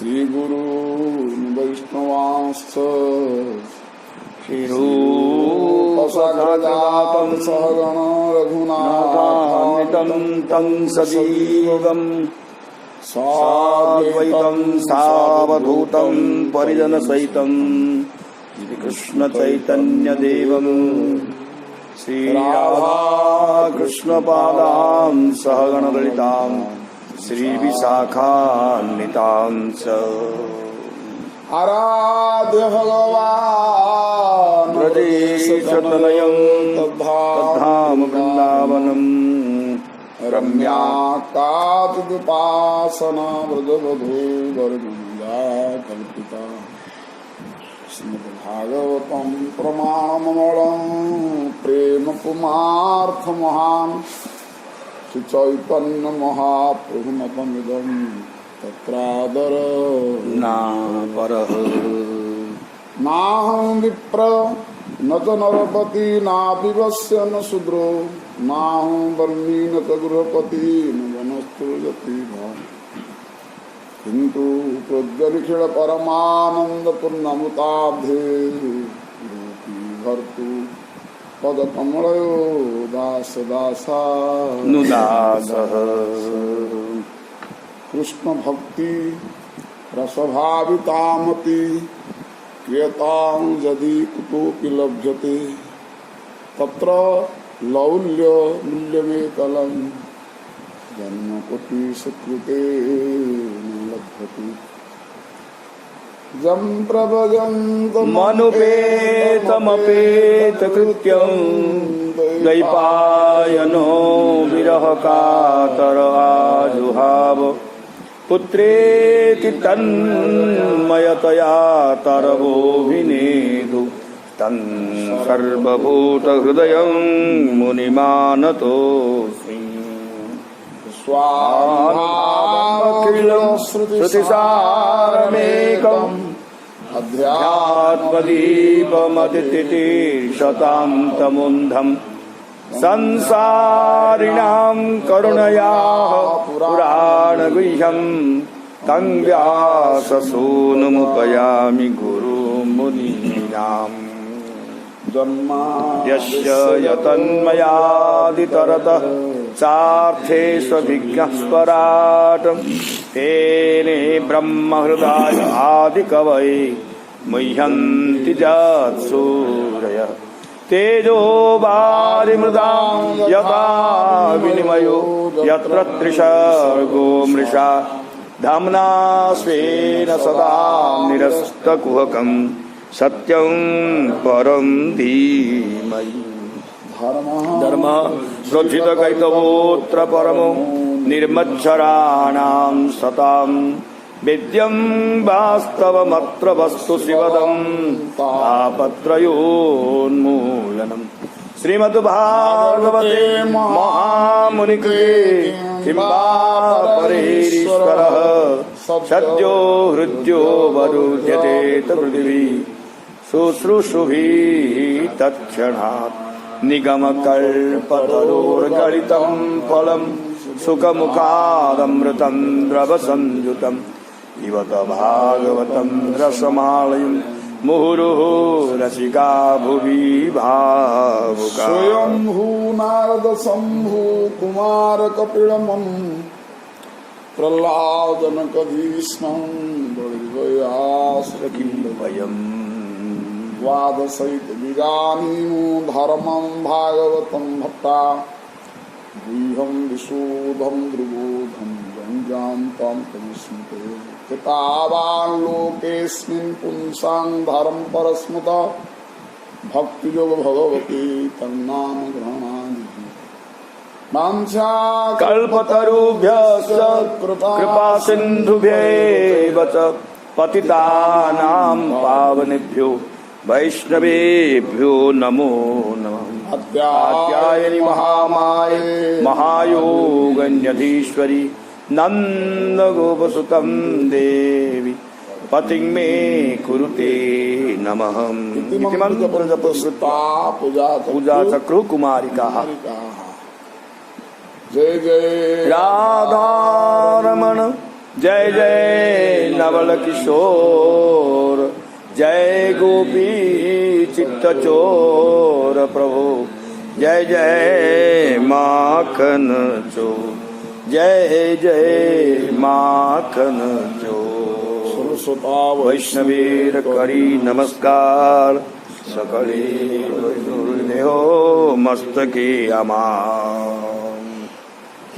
श्रीगुरू वैष्णवांश्च श्रीरूपसहजातं सहगण रघुनाथान्वितं तं सजीवं साद्वैतं सावधूतं परिजनसहितं श्रीकृष्णचैतन्यदेवं श्रीराधाकृष्णपादां सहगणललितां श्रीविशाखान्वितां च आराध्य भगवान् ब्रजेशतनयं तद्धाम वृन्दावनम् रम्या काचिदुपासना व्रजवधूवरगुञ्जा कल्पिता श्रीमद्भागवतं प्रमाणममलं प्रेम पुमार्थमहान् श्रीचैतन्यमहाप्रभुमतमिदं तत्रादर नापरः नाहं विप्र न च नरपति नापि वस्य न शूद्रो नाहं वर्णी न च गृहपति न वनस्थो किन्तु प्रज्वलिखिल परमानन्दपूर्णमुताब्धे भर्तु पदकमलयो दास दासा नुदासः कृष्ण भक्ति रसभावितामपि क्रियतां यदि कुतोऽपि लभ्यते तत्र लौल्य मूल्यमेकलं जन्मकोटि सुकृते न लभ्यते जं मनुपेतमपेतकृत्यं द्वैपायनो विरहकातर आजुहाव पुत्रेति तन्मयतया तरवोऽभिनेदु तं सर्वभूतहृदयं मुनिमानतोऽस्मि स्वाहाखिलं श्रुतिसारमेकम् अध्यात्मदीपमतितितीर्षतान्तमुन्धम् संसारिणां करुणयाः पुराणगुह्यं तं व्याससूनुमुपयामि गुरुमुनीनाम् यस्य यतन्मयादितरतः चार्थे स्वभिज्ञः स्वराट् तेने ब्रह्महृदाय आदिकवये मुह्यन्ति जत्सूरयः तेजो वारिमृदां यथा विनिमयो यत्र त्रिसर्गो मृषा धाम्ना स्वेन सदा निरस्तकुहकं सत्यं परं धीमहि धर्म प्रोज्झितकैतवोऽत्र परमो निर्मच्छराणां सतां वेद्यं वास्तवमत्र वस्तु शिवदं तापत्रयोन्मूलनम् श्रीमद्भागवते महामुनिकृते किंवा परेरीश्वरः सद्यो हृद्यो वरुध्यते पृथिवी शुश्रूषुभिः तत्क्षणात् निगमकल्पतरोर्गलितं फलं सुखमुखादमृतं द्रवसंयुतं इवत भागवतं रसमालयं मुहुरुः रसिका भुवि भावुका स्वयंभू नारद शंभु कुमार कपिलमं प्रह्लादनकभीष्मं वयम् द्वादशैत विजानीमो धर्मं भागवतं भट्टा गुह्यं विशोधं द्रुबोधं गञ्जान्तं तमस्मृते कितावान् लोकेऽस्मिन् पुंसां धर्म परस्मृता भक्तियोग भगवती तन्नाम ग्रहणानि कल्पतरुभ्यश्च कृपा सिन्धुभ्येव च पतितानां पावनेभ्यो वैष्णवेभ्यो नमो नमः कात्यायनि महामाये महायोगन्यधीश्वरी नन्दगोपसुतं देवी पतिं मे कुरुते नमः इति मन्त्रजपश्रुत्वा पूजा चक्रु कुमारिकाः जय जय राधारमण जय जय नवल किशोर, जय गोपी चित्त चोर प्रभु, जय जय माखन चोर, जय जय माखन चोर। सरस्वता वैष्णवीर करी नमस्कार, सकले देहो मस्तके अमां।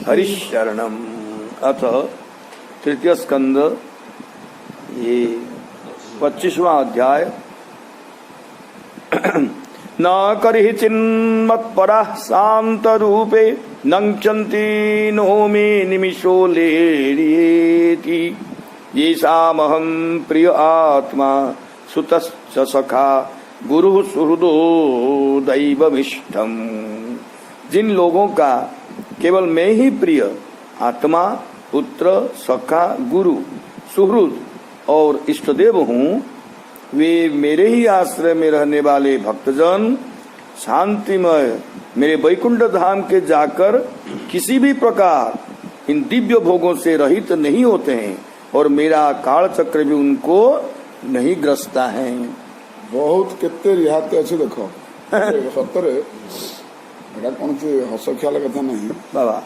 हरिशरणम। अथ तृतीय स्कंद, ये 25वां अध्याय। न करिहि चिन्मत्परा शांत रूपे नंक्षन्ति नो मे निमिषो लेरियेति, येषामहं प्रिय आत्मा सुतश्च सखा गुरु सुहृदो दैवमिष्टम। जिन लोगों का केवल मैं ही प्रिय आत्मा, पुत्र, सखा, गुरु, सुहृद और इष्टदेव हूँ, वे मेरे ही आश्रय में रहने वाले भक्तजन शांतिमय मेरे वैकुंठ धाम के जाकर किसी भी प्रकार इन दिव्य भोगों से रहित नहीं होते हैं, और मेरा काल चक्र भी उनको नहीं ग्रसता है। बहुत केते रिहाती अच्छे देख सतरे एटा कौन से हस ख्याल कथा नहीं बाबा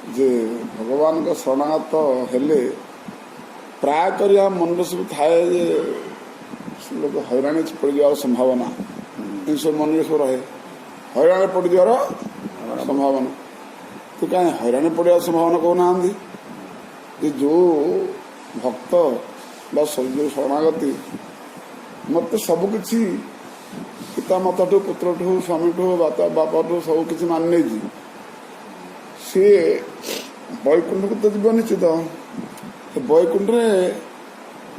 जे भगवान का शरणागत हेले प्राय करिया मन सब थाए जे लोग हैरानी पड़ जावार संभावना इन सब मन सब रहे, हैरानी पड़ जावार संभावना। तो कहीं हैरानी पड़ा संभावना कहना जे जो भक्त बा जो शरणागति मत सबकि पिता माता ठू पुत्र ठू स्वामी ठू बापा ठू सब किसी मान नहीं सी वैकुंठ को तो जीव निश्चित। वैकुंठ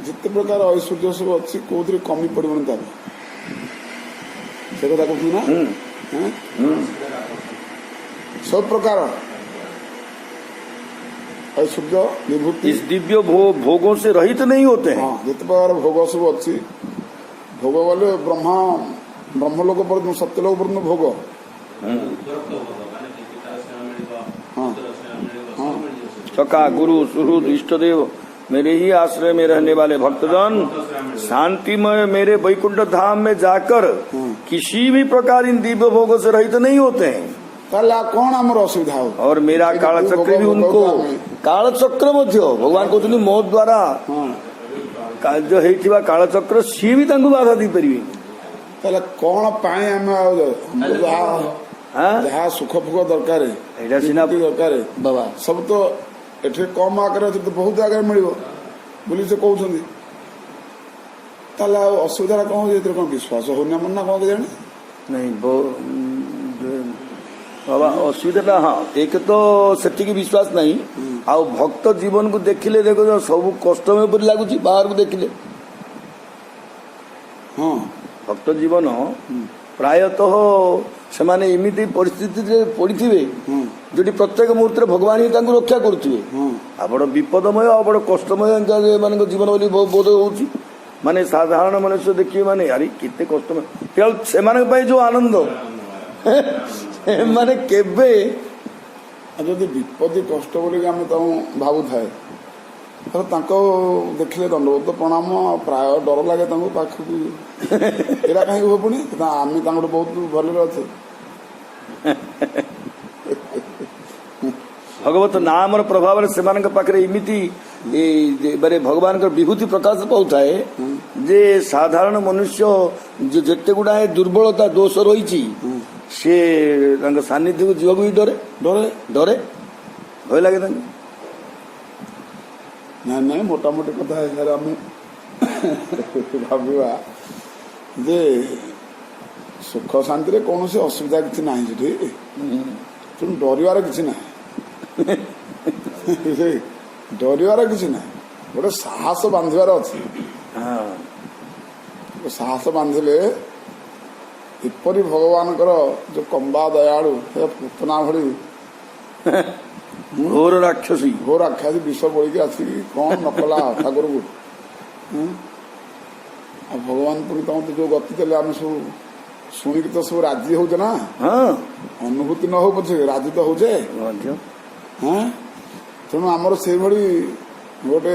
जिते प्रकार ऐश्वर्य सब अच्छी कौन कमी पड़ोनी से कथा कहती ना सब प्रकार ऐश्वर्य विभूति इस दिव्य भोगों से रहित नहीं होते हैं। हाँ, जिते प्रकार भोग सब अच्छी भोग बोले ब्रह्मलोक पर सत्यलोक पर भोग। हाँ हाँ सखा गुरु सुहृद इष्टदेव मेरे ही आश्रय में रहने वाले भक्तजन शांतिमय मेरे वैकुंठ धाम में जाकर किसी भी प्रकार इन दिव्य भोगों से रहित नहीं होते हैं। कौन आमर असुविधा हो, और मेरा काल चक्र भी उनको काल चक्र मध्य भगवान कहते मो द्वारा जो है काल चक्र सी भी बाधा दी पारे। कौन जहाँ सुख फुख दरकार दरकार बाबा सब तो एठे कम आगे तो बहुत आगे मिल बोली से कहते असुविधा कौन कौन विश्वास हो मन ना कौन जाने नहीं बाबा असुविधा। हाँ एक तो सेठी विश्वास नहीं आ भक्त जीवन को देखिले देखो सब कष्ट में परी लगुच बाहर को देखिले। हाँ भक्त जीवन प्रायतः से माने एमती परिस्थिति पड़ी जो प्रत्येक मुहूर्त भगवान ही रक्षा करुवे। आ बड़ विपदमय आ बड़ कष्टमय मान जीवन बोली बोध हो माने साधारण मनुष्य देखिए माने यार केते कष्टमय केवल से जो आनंद माने केबे जदि विपत्ति कष्ट बोली आम भावु थाए देखिले दंडवत प्रणाम प्राय डर लगे पाखक एरा कहीं हो पुणी आम बहुत भले अच्छे। भगवत नाम प्रभाव से पाखे इमिति भगवान विभूति प्रकाश पाए जे साधारण मनुष्य जिते गुड़ाए दुर्बलता दोष रही सी सानिध्य को जीवा भी डरे डरे डरे भय लगे ना ना मोटामोटी कथा है आम भावा जे सुख शांति कौन से असुविधा किसी ना तेणु डर किसी ना डर किसी ना गोटे साहस बांधार अच्छी साहस बांधिले इपरी भगवान जो कंबा दयालु पुतना भली घोर राक्षसी विष बोल के आसिक कौन नकला ठाकुर को भगवान पुरी तुम तो जो गति देले आम सब शुणिक तो सब राजी हो ना। अनुभूति न हो पछे राजी तो हो तेणु आमर से भली गोटे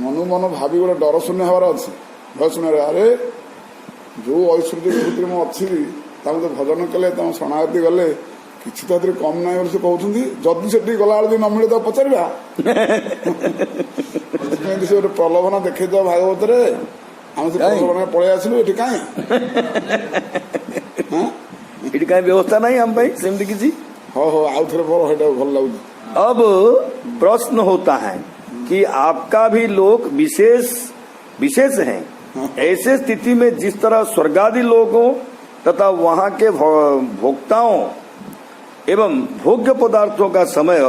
मनु मन भावी गोटे डर शून्य हबार अच्छे भय शून्य अरे जो ऐश्वर्य विभूति में अच्छी तो भजन कले शरणागति गले किसी तो कम ना से कहते जदि से गला न मिले तो पचारा से गोटे प्रलोभन देखे भागवत आम से प्रलोभन पलि आसलु ये कहीं व्यवस्था नहीं हम सेमती किसी हाँ हाँ आउ थे भल लगे। अब प्रश्न होता है कि आपका भी लोक विशेष है। ऐसे स्थिति में जिस तरह स्वर्गादि लोगों तथा वहाँ के भोक्ताओं एवं भोग्य पदार्थों का समय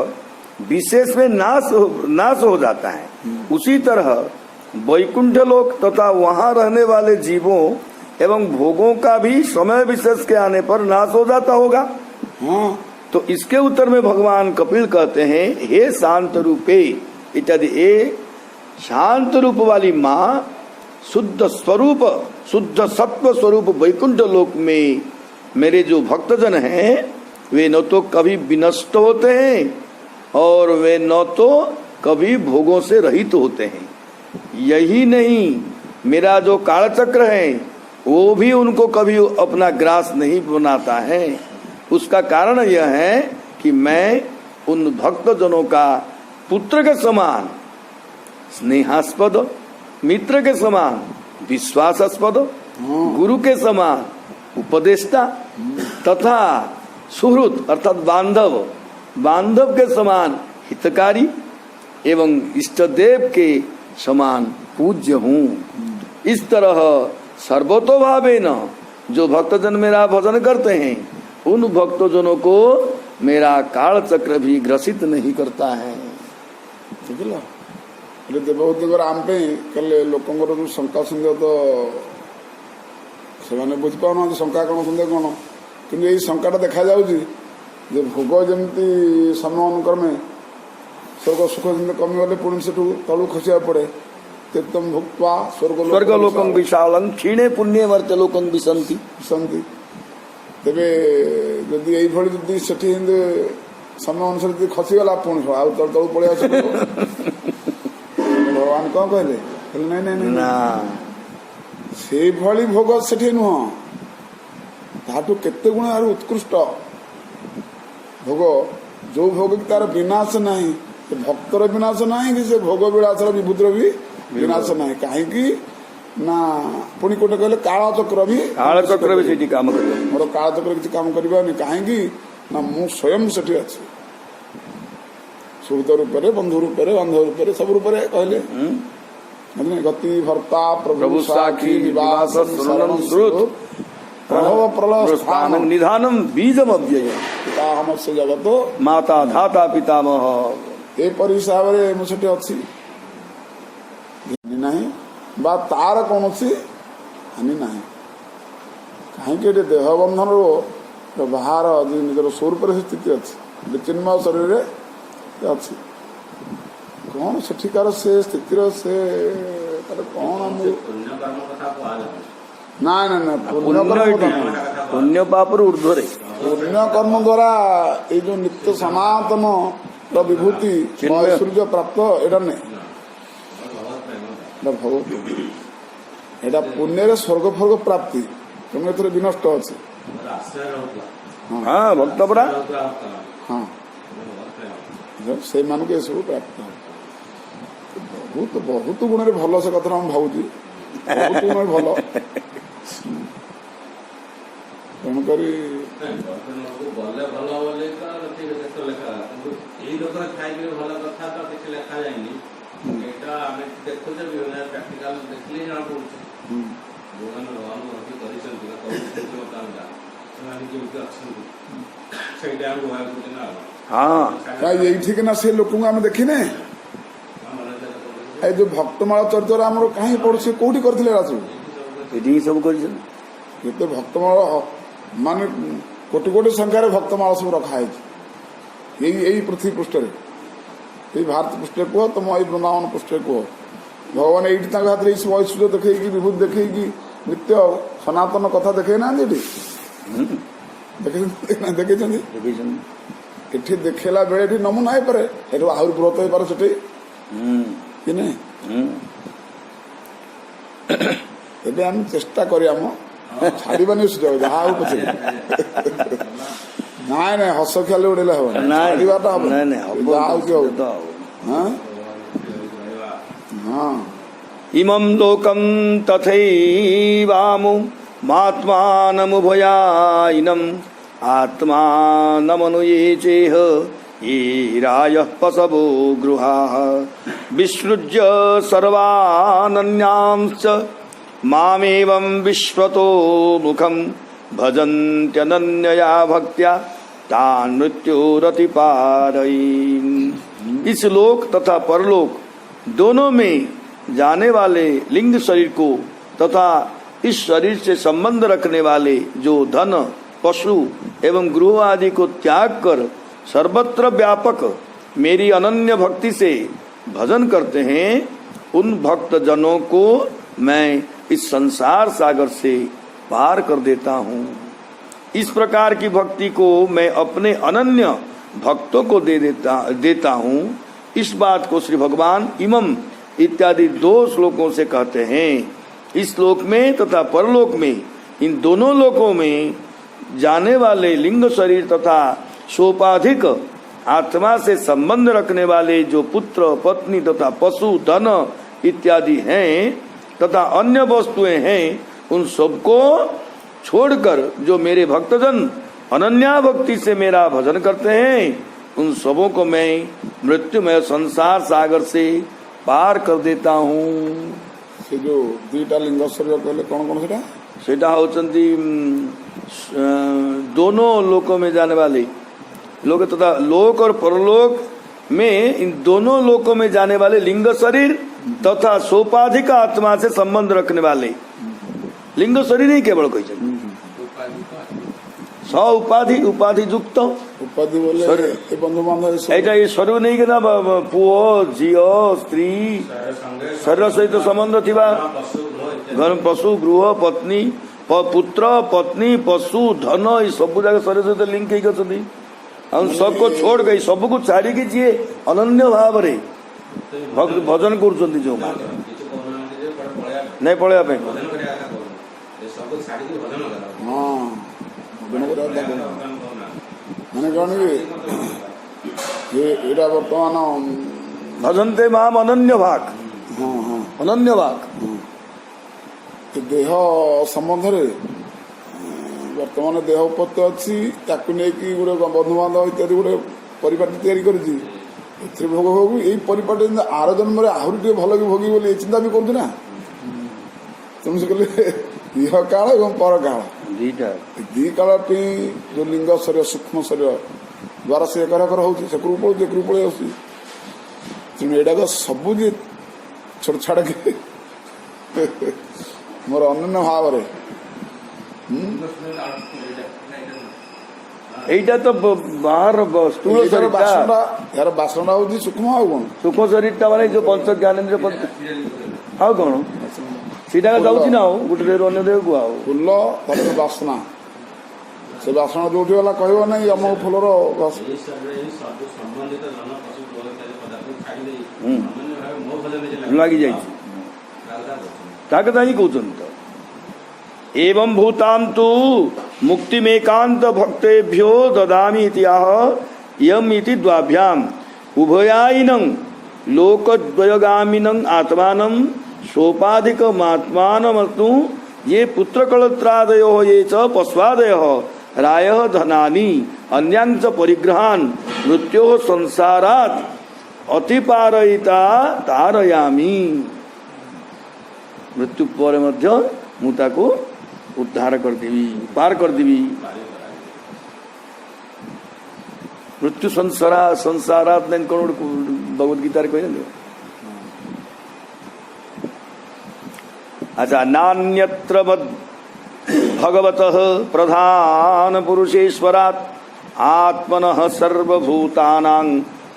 विशेष में नाश हो जाता है, उसी तरह वैकुंठ लोक तथा वहाँ रहने वाले जीवों एवं भोगों का भी समय विशेष के आने पर नाश हो जाता होगा। हाँ तो इसके उत्तर में भगवान कपिल कहते हैं, हे शांत रूपे इत्यादि, ए शांत रूप वाली माँ शुद्ध स्वरूप शुद्ध सत्व स्वरूप वैकुंठ लोक में मेरे जो भक्तजन हैं वे न तो कभी विनष्ट होते हैं और वे न तो कभी भोगों से रहित होते हैं। यही नहीं, मेरा जो कालचक्र है वो भी उनको कभी अपना ग्रास नहीं बनाता है। उसका कारण यह है कि मैं उन भक्तजनों का पुत्र के समान स्नेहास्पद, मित्र के समान विश्वासास्पद, गुरु के समान उपदेष्टा तथा सुहृद अर्थात बांधव के समान हितकारी एवं इष्टदेव के समान पूज्य हूँ। इस तरह सर्वतोभावेन जो भक्तजन मेरा भजन करते हैं उन भक्तजनों को मेरा काल चक्र भी ग्रसित नहीं करता है। देवभूति आम कले लोकंर जो शंका सन्देह तो से बुझी पाना शंका कौन सन्देह कौन कि यही शंकाटा देखा जाऊँगी भोग जमी समय अनुक्रमे स्वर्ग सुख जमी कमिगले पुणी से तलू खसिया पड़े तीर्थम भुक्त्वा स्वर्गलोकं विशालं क्षीणे पुण्ये मर्त्यलोकं विशन्ति तेरे जदि यही से समय अनुसार खसीगला पुणी आउ तलू पड़े आस भगवान कौन कहले नहीं नहीं नहीं से भली भोग से नुह ताठू केते गुण आर उत्कृष्ट भोग जो भोग की तार विनाश नहीं भक्तर विनाश नहीं कि से भोग विलासर विभूतिर भी विनाश नहीं कहीं ना पुणी कोटे कहले कालचक्र भी सेठी काम कर मोर कालचक्र किसी काम करवानी कहीं ना मु स्वयं सेठी अच्छी सुहृद रूपे बंधु रूपे बांधव रूपे सब रूपे कहले गति भर्ता प्रभु साक्षी निवास शरण श्रुत प्रभव प्रलय स्थान निधानम बीजम अव्यय पितामह से जगतो माता धाता पितामह एपरि हिसाब से मुझे अच्छी नहीं बा तार कौन हानि ना कहीं देह बंधन बाहर निजर स्वरूप स्थिति अच्छी चिन्मय शरीर अच्छी कौन सेठिकार से स्थितिर से कौन ना ना ना पुण्य पाप ऊर्ध्व पुण्य कर्म द्वारा ये जो नित्य सनातन विभूति ऐश्वर्य प्राप्त एटा नहीं एटा पुण्य स्वर्ग फर्ग प्राप्ति तुम एथर विनष्ट अच्छे हाँ भक्त परा हाँ से मान के सब प्राप्त बहुत बहुत गुण भल से कथा हम भावुँ बहुत गुण भल तेणुक हाँ यही ठीक ना से लोक आम देखने जो भक्तमाला चरित्र आम कहीं पड़े कौटी करते सब ये भक्तमाला मान कोटि कोटि संख्यार भक्तमाला सब रखाई यही पृथ्वी पृष्ठ ये भारत पृष्ठ कह तुम ये वृंदावन पृष्ठ कह भगवान ये हाथ में ऐश्वर्य देखे विभूति देखे नित्य सनातन कथा देखे ना देखे ଏଠି ଦେଖେଇଲା ବେଳେ ଏଠି ନମୁନା ହେଇପାରେ, ଏଠୁ ଆହୁରି ବ୍ରତ ହେଇପାରେ ସେଠି କି ନାହିଁ। ଏବେ ଆମେ ଚେଷ୍ଟା କରିବା ମ ଛାଡ଼ିବାନି ସୁଯୋଗ ଯାହା ହଉ ପଛେ। ନାଇଁ ନାଇଁ ହସ ଖେଳ ଉଡେଇଲେ ହବ ଛାଡ଼ିବାଟା ହବ ଯାହା ହଉଛି ହଉ। ହଁ इमं लोकं तथैवामु मात्मानमुभयायिनम् आत्मानमनुयेचेह ये रायः पशवो गृहाः विसृज्य सर्वानन्यांश्च मामेवं विश्वतो मुखं भजन्त्यनन्यया भक्त्या तान् मृत्योरतिपारयन्। इस लोक तथा परलोक दोनों में जाने वाले लिंग शरीर को तथा इस शरीर से संबंध रखने वाले जो धन पशु एवं गृह आदि को त्याग कर सर्वत्र व्यापक मेरी अनन्य भक्ति से भजन करते हैं, उन भक्त जनों को मैं इस संसार सागर से पार कर देता हूँ। इस प्रकार की भक्ति को मैं अपने अनन्य भक्तों को देता हूँ। इस बात को श्री भगवान इमम इत्यादि 2 श्लोकों से कहते हैं। इस श्लोक में तथा परलोक में, इन दोनों लोकों में जाने वाले लिंग शरीर तथा सोपाधिक आत्मा से संबंध रखने वाले जो पुत्र पत्नी तथा पशु धन इत्यादि हैं तथा अन्य वस्तुएं हैं, उन सबको छोड़कर जो मेरे भक्तजन अनन्या भक्ति से मेरा भजन करते हैं, उन सबों को मैं मृत्युमय संसार सागर से पार कर देता हूँ। से जो 2टा लिंग शरीर कहले कौन कौन सेटा होचंती दोनों लोकों में जाने वाले लोक तथा लोक और परलोक में, इन दोनों लोकों में जाने वाले लिंग शरीर तथा सोपाधिक आत्मा से संबंध रखने वाले। लिंग शरीर ही केवल कही स उपाधि उपाधि युक्त उपाधि बोले ए बंधु बांधव एटा ये शरीर नहीं के ना पुओ झिओ स्त्री शरीर सहित संबंध थिबा घर पशु गृह पत्नी पुत्र पत्नी पशु धन ये सब जगह शरीर सहित लिंक ही करछथि। हम सबको छोड़ गई सबको छाड़ी की जी अनन्य भाव रे भक्त भजन करुछथि जो नहीं पळया पे हां मैंने कहने ये एटा वर्तमान भजन्ते माम अनन्य भाग। हाँ हाँ अनन्य भाग देह संबंध रे वर्तमान देह उपत्ति अच्छी ताकू नहीं गोटे बंधु बांधव इत्यादि गोटे परिपाटी तैयारी करी भोग भोग यही परिपाटी आर जन्म आहरी टे भल कि भोगी बोली चिंता भी करुँ ना तुम से कहले इह काल एवं पर काल दी काल जो लिंग शरीर सूक्ष्म शरीर द्वारा से एकर होती से पड़े तेणु एडाक सबू जी छोड़ छाड़ के मोर अनन्य भाव এইটা তো বাহার স্থূল শরীরটা यार बासनटा होती सूक्ष्म आउ कौन सूक्ष्म शरीरটা মানে जो पंच ज्ञानेन्द्र आउ कौन सीटा जाऊँ ना गोटे देह अन्य देह को आउ फुल बासना से बासना जो गला कह नहीं आम फुलर लगी जाइए ही कहते एवं भूतांतु मुक्तिमेकांत भक्तेभ्यो ददामि इत्याह यम इति द्वाभ्याम उभयायिनं लोकद्वयगामिनं आत्मानं सोपाधिकमात्मानमस्तु ये पुत्रकलत्रादयो ये च पश्वादयो रायः धनानि अन्यांच परिग्रहान् मृत्योः संसारात् अतिपारयिता तारयामि। मृत्यु पर मध्य मुता को उद्धार करदेवी पार करदेवी। मृत्यु संसारात कौन भगवद गीता कह अच्छा नान्यत्र भगवतः प्रधान पुरुषेश्वरात् आत्मनः सर्वभूतानां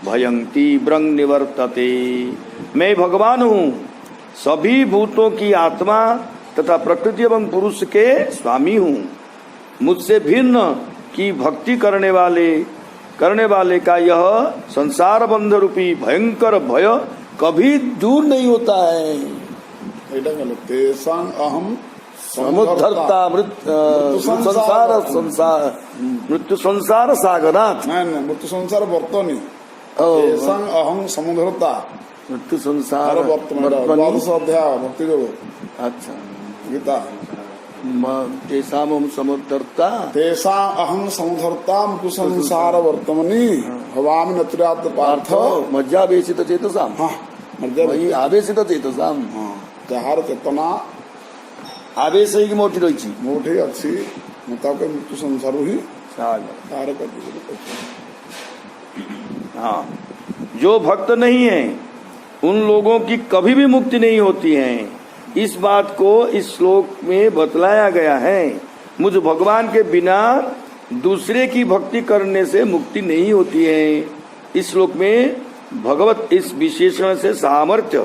भयं तीव्रं निवर्तते। मैं भगवान हूँ, सभी भूतों की आत्मा तथा प्रकृति एवं पुरुष के स्वामी हूँ। मुझसे भिन्न की भक्ति करने वाले करने वाले का यह संसार बंध रूपी भयंकर भय कभी दूर नहीं होता है। एटा कहलो तेषां अहम समुद्धर्ता मृत्यु संसार सागरात। नहीं मृत्यु संसार वर्तनी ओ, तेषां अहम समुद्धर्ता मृत्यु संसार वर्तमान द्वादश अध्याय भक्ति योग अच्छा गीता तेषाम समुद्धर्ता तेषां अहम समुद्धर्ता मृत्यु संसार वर्तमनि भवामि नत्र्यात् पार्थ मज्जावेशित चेतसाम। हाँ मर्यादा वही आवेशित चेतसाम। हाँ ଯାହାର ଚେତନା आवेश ହେଇକି ମୋଠି ରହିଛି ମୋଠି ଅଛି ମୁତାବକ ମୃତ୍ୟୁ ସଂସାର ହିଁ साग। ତାର କରିଛି। हाँ, जो भक्त नहीं है उन लोगों की कभी भी मुक्ति नहीं होती है। इस बात को इस श्लोक में बतलाया गया है। मुझ भगवान के बिना दूसरे की भक्ति करने से मुक्ति नहीं होती है। इस श्लोक में भगवत इस विशेषण से सामर्थ्य,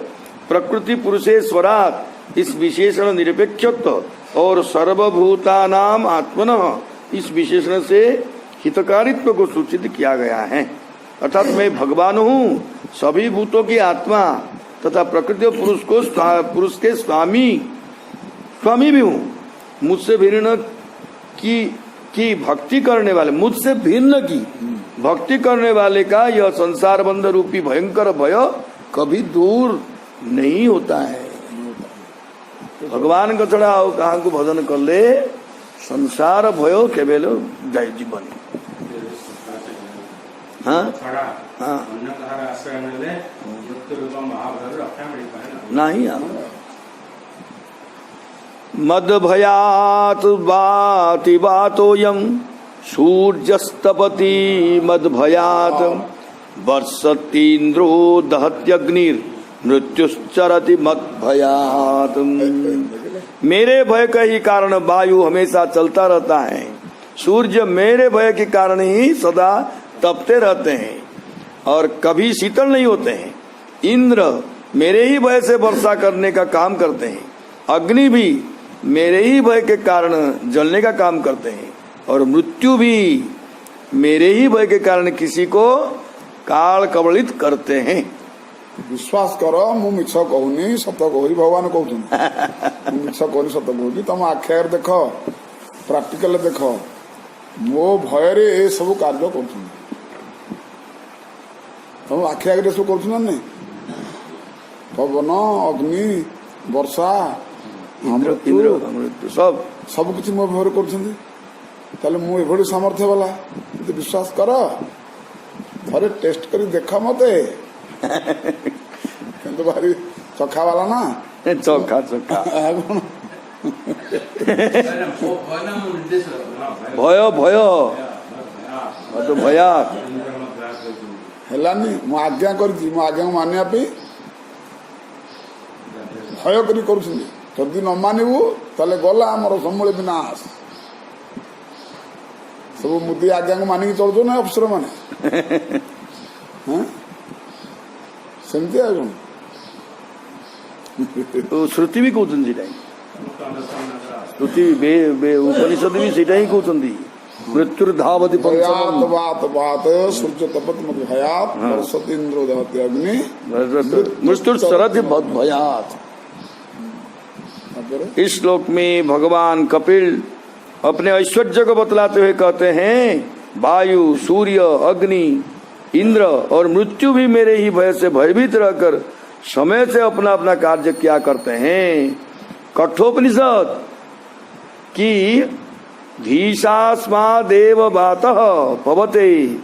प्रकृति पुरुषेश्वरात् इस विशेषण निरपेक्षत्व और सर्वभूतानाम आत्मनः इस विशेषण से हितकारित्व को सूचित किया गया है। अर्थात मैं भगवान हूँ, सभी भूतों की आत्मा तथा प्रकृति और पुरुष के स्वामी भी हूँ। मुझसे भिन्न की भक्ति करने वाले, मुझसे भिन्न की भक्ति करने वाले का यह संसार बंध रूपी भयंकर भय कभी दूर नहीं होता है। भगवान को चढ़ाओ कहाँ को भजन कर ले, संसार भयो केवल जय जीवन। हाँ हाँ नहीं मद भयात बाति बातोयम सूर्यस्तपति मद भयात वर्षतीन्द्रो दहत्यग्निर मृत्युश्चरति मद भयात। मेरे भय का ही कारण वायु हमेशा चलता रहता है, सूर्य मेरे भय के कारण ही सदा तपते रहते हैं और कभी शीतल नहीं होते हैं, इंद्र मेरे ही भय से वर्षा करने का काम करते हैं, अग्नि भी मेरे ही भय के कारण जलने का काम करते हैं और मृत्यु भी मेरे ही भय के कारण किसी को काल कबलित करते हैं। विश्वास करो मु मिछ कहूनी सत कहूरी भगवान कहते मिछ कहूनी सत कहूनी तुम आखिर देख प्राक्टिकल देख मो भय ए सब कार्य कर तुम आखि आगे सब कर पवन अग्नि वर्षा मृत्यु सब सब किसी मो भय कर मुझे सामर्थ्य वाला विश्वास कर थे टेस्ट कर देख मत किंतु भारी चखा वाला ना चौखा चौखा भय भय तो भया हेलानी मु आज्ञा कर आज्ञा को मानिया भय करी न मानवु ताले गला आमर समूले विनाश सब मुदी आज्ञा को मानिक चलु ना अफसर माने सेमती आ श्रुति भी कहते श्रुति उपनिषद भी सीटा ही कहते मृत्यु धावती सूर्य तपत मत भयात वर्षतीन्द्रो दहति अग्नि मृत्यु शरद भयात। इस श्लोक में भगवान कपिल अपने ऐश्वर्य को बतलाते हुए कहते हैं वायु सूर्य अग्नि इंद्र और मृत्यु भी मेरे ही भय से भयभीत रहकर समय से अपना अपना कार्य किया करते हैं। कठोपनिषद की धीशास्मा देव बातः पवते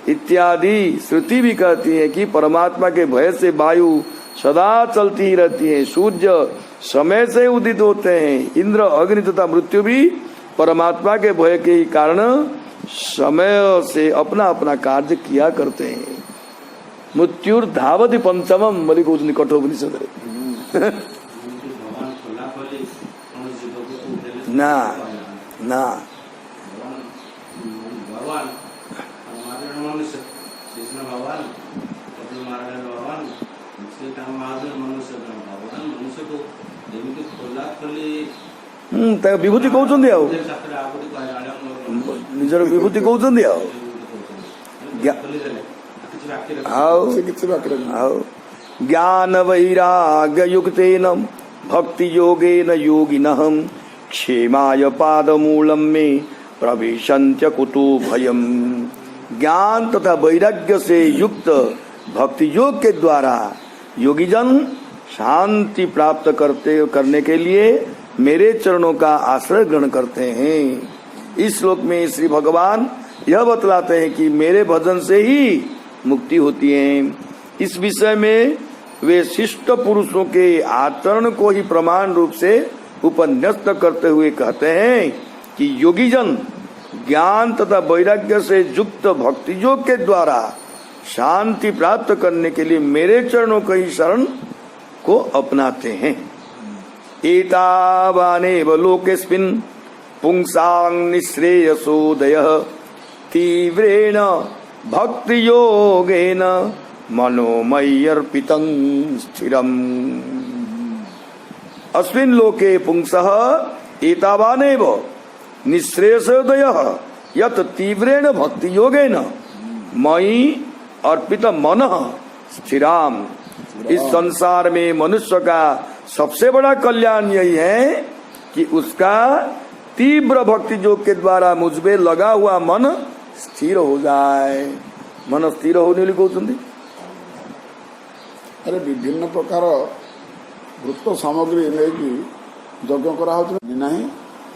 इत्यादि श्रुति भी कहती है कि परमात्मा के भय से वायु सदा चलती ही रहती है, सूर्य समय से उदित होते हैं, इंद्र अग्नि तथा मृत्यु भी परमात्मा के भय के ही कारण समय से अपना अपना कार्य किया करते हैं। मृत्युर धावति पंचमम बलि कौन कठोपनिषद ना ना विभूति कहते निजर विभूति कहते आओ से किसी बाकी आओ ज्ञान वैराग्य युक्तेन भक्ति योगेन योगिनः क्षेमाय पादमूलम में प्रवेशन्त्य कुतो भयम। ज्ञान तथा वैराग्य से युक्त भक्ति योग के द्वारा योगीजन शांति प्राप्त करने के लिए मेरे चरणों का आश्रय ग्रहण करते हैं। इस श्लोक में श्री भगवान यह बतलाते हैं कि मेरे भजन से ही मुक्ति होती है। इस विषय में वे शिष्ट पुरुषों के आचरण को ही प्रमाण रूप से उपन्यस्त करते हुए कहते हैं कि योगीजन ज्ञान तथा वैराग्य से युक्त भक्ति योग के द्वारा शांति प्राप्त करने के लिए मेरे चरणों की ही शरण को अपनाते हैं। एतावानेव लोकेस्मिन् पुंसां निःश्रेयसोदयः तीव्रेण भक्ति योगेन मनोमय्यर्पितं स्थिरम्। अस्मिन् लोके पुंसः एतावानेव निःश्रेयसोदयः यत् तीव्रेण भक्ति योगेन मयि अर्पित मनः स्थिराम। इस संसार में मनुष्य का सबसे बड़ा कल्याण यही है कि उसका तीव्र भक्ति योग के द्वारा मुझ में लगा हुआ मन स्थिर हो जाए। मन स्थिर होने लिए कहते अरे विभिन्न प्रकार वृत्त सामग्री नहीं यज्ञ करा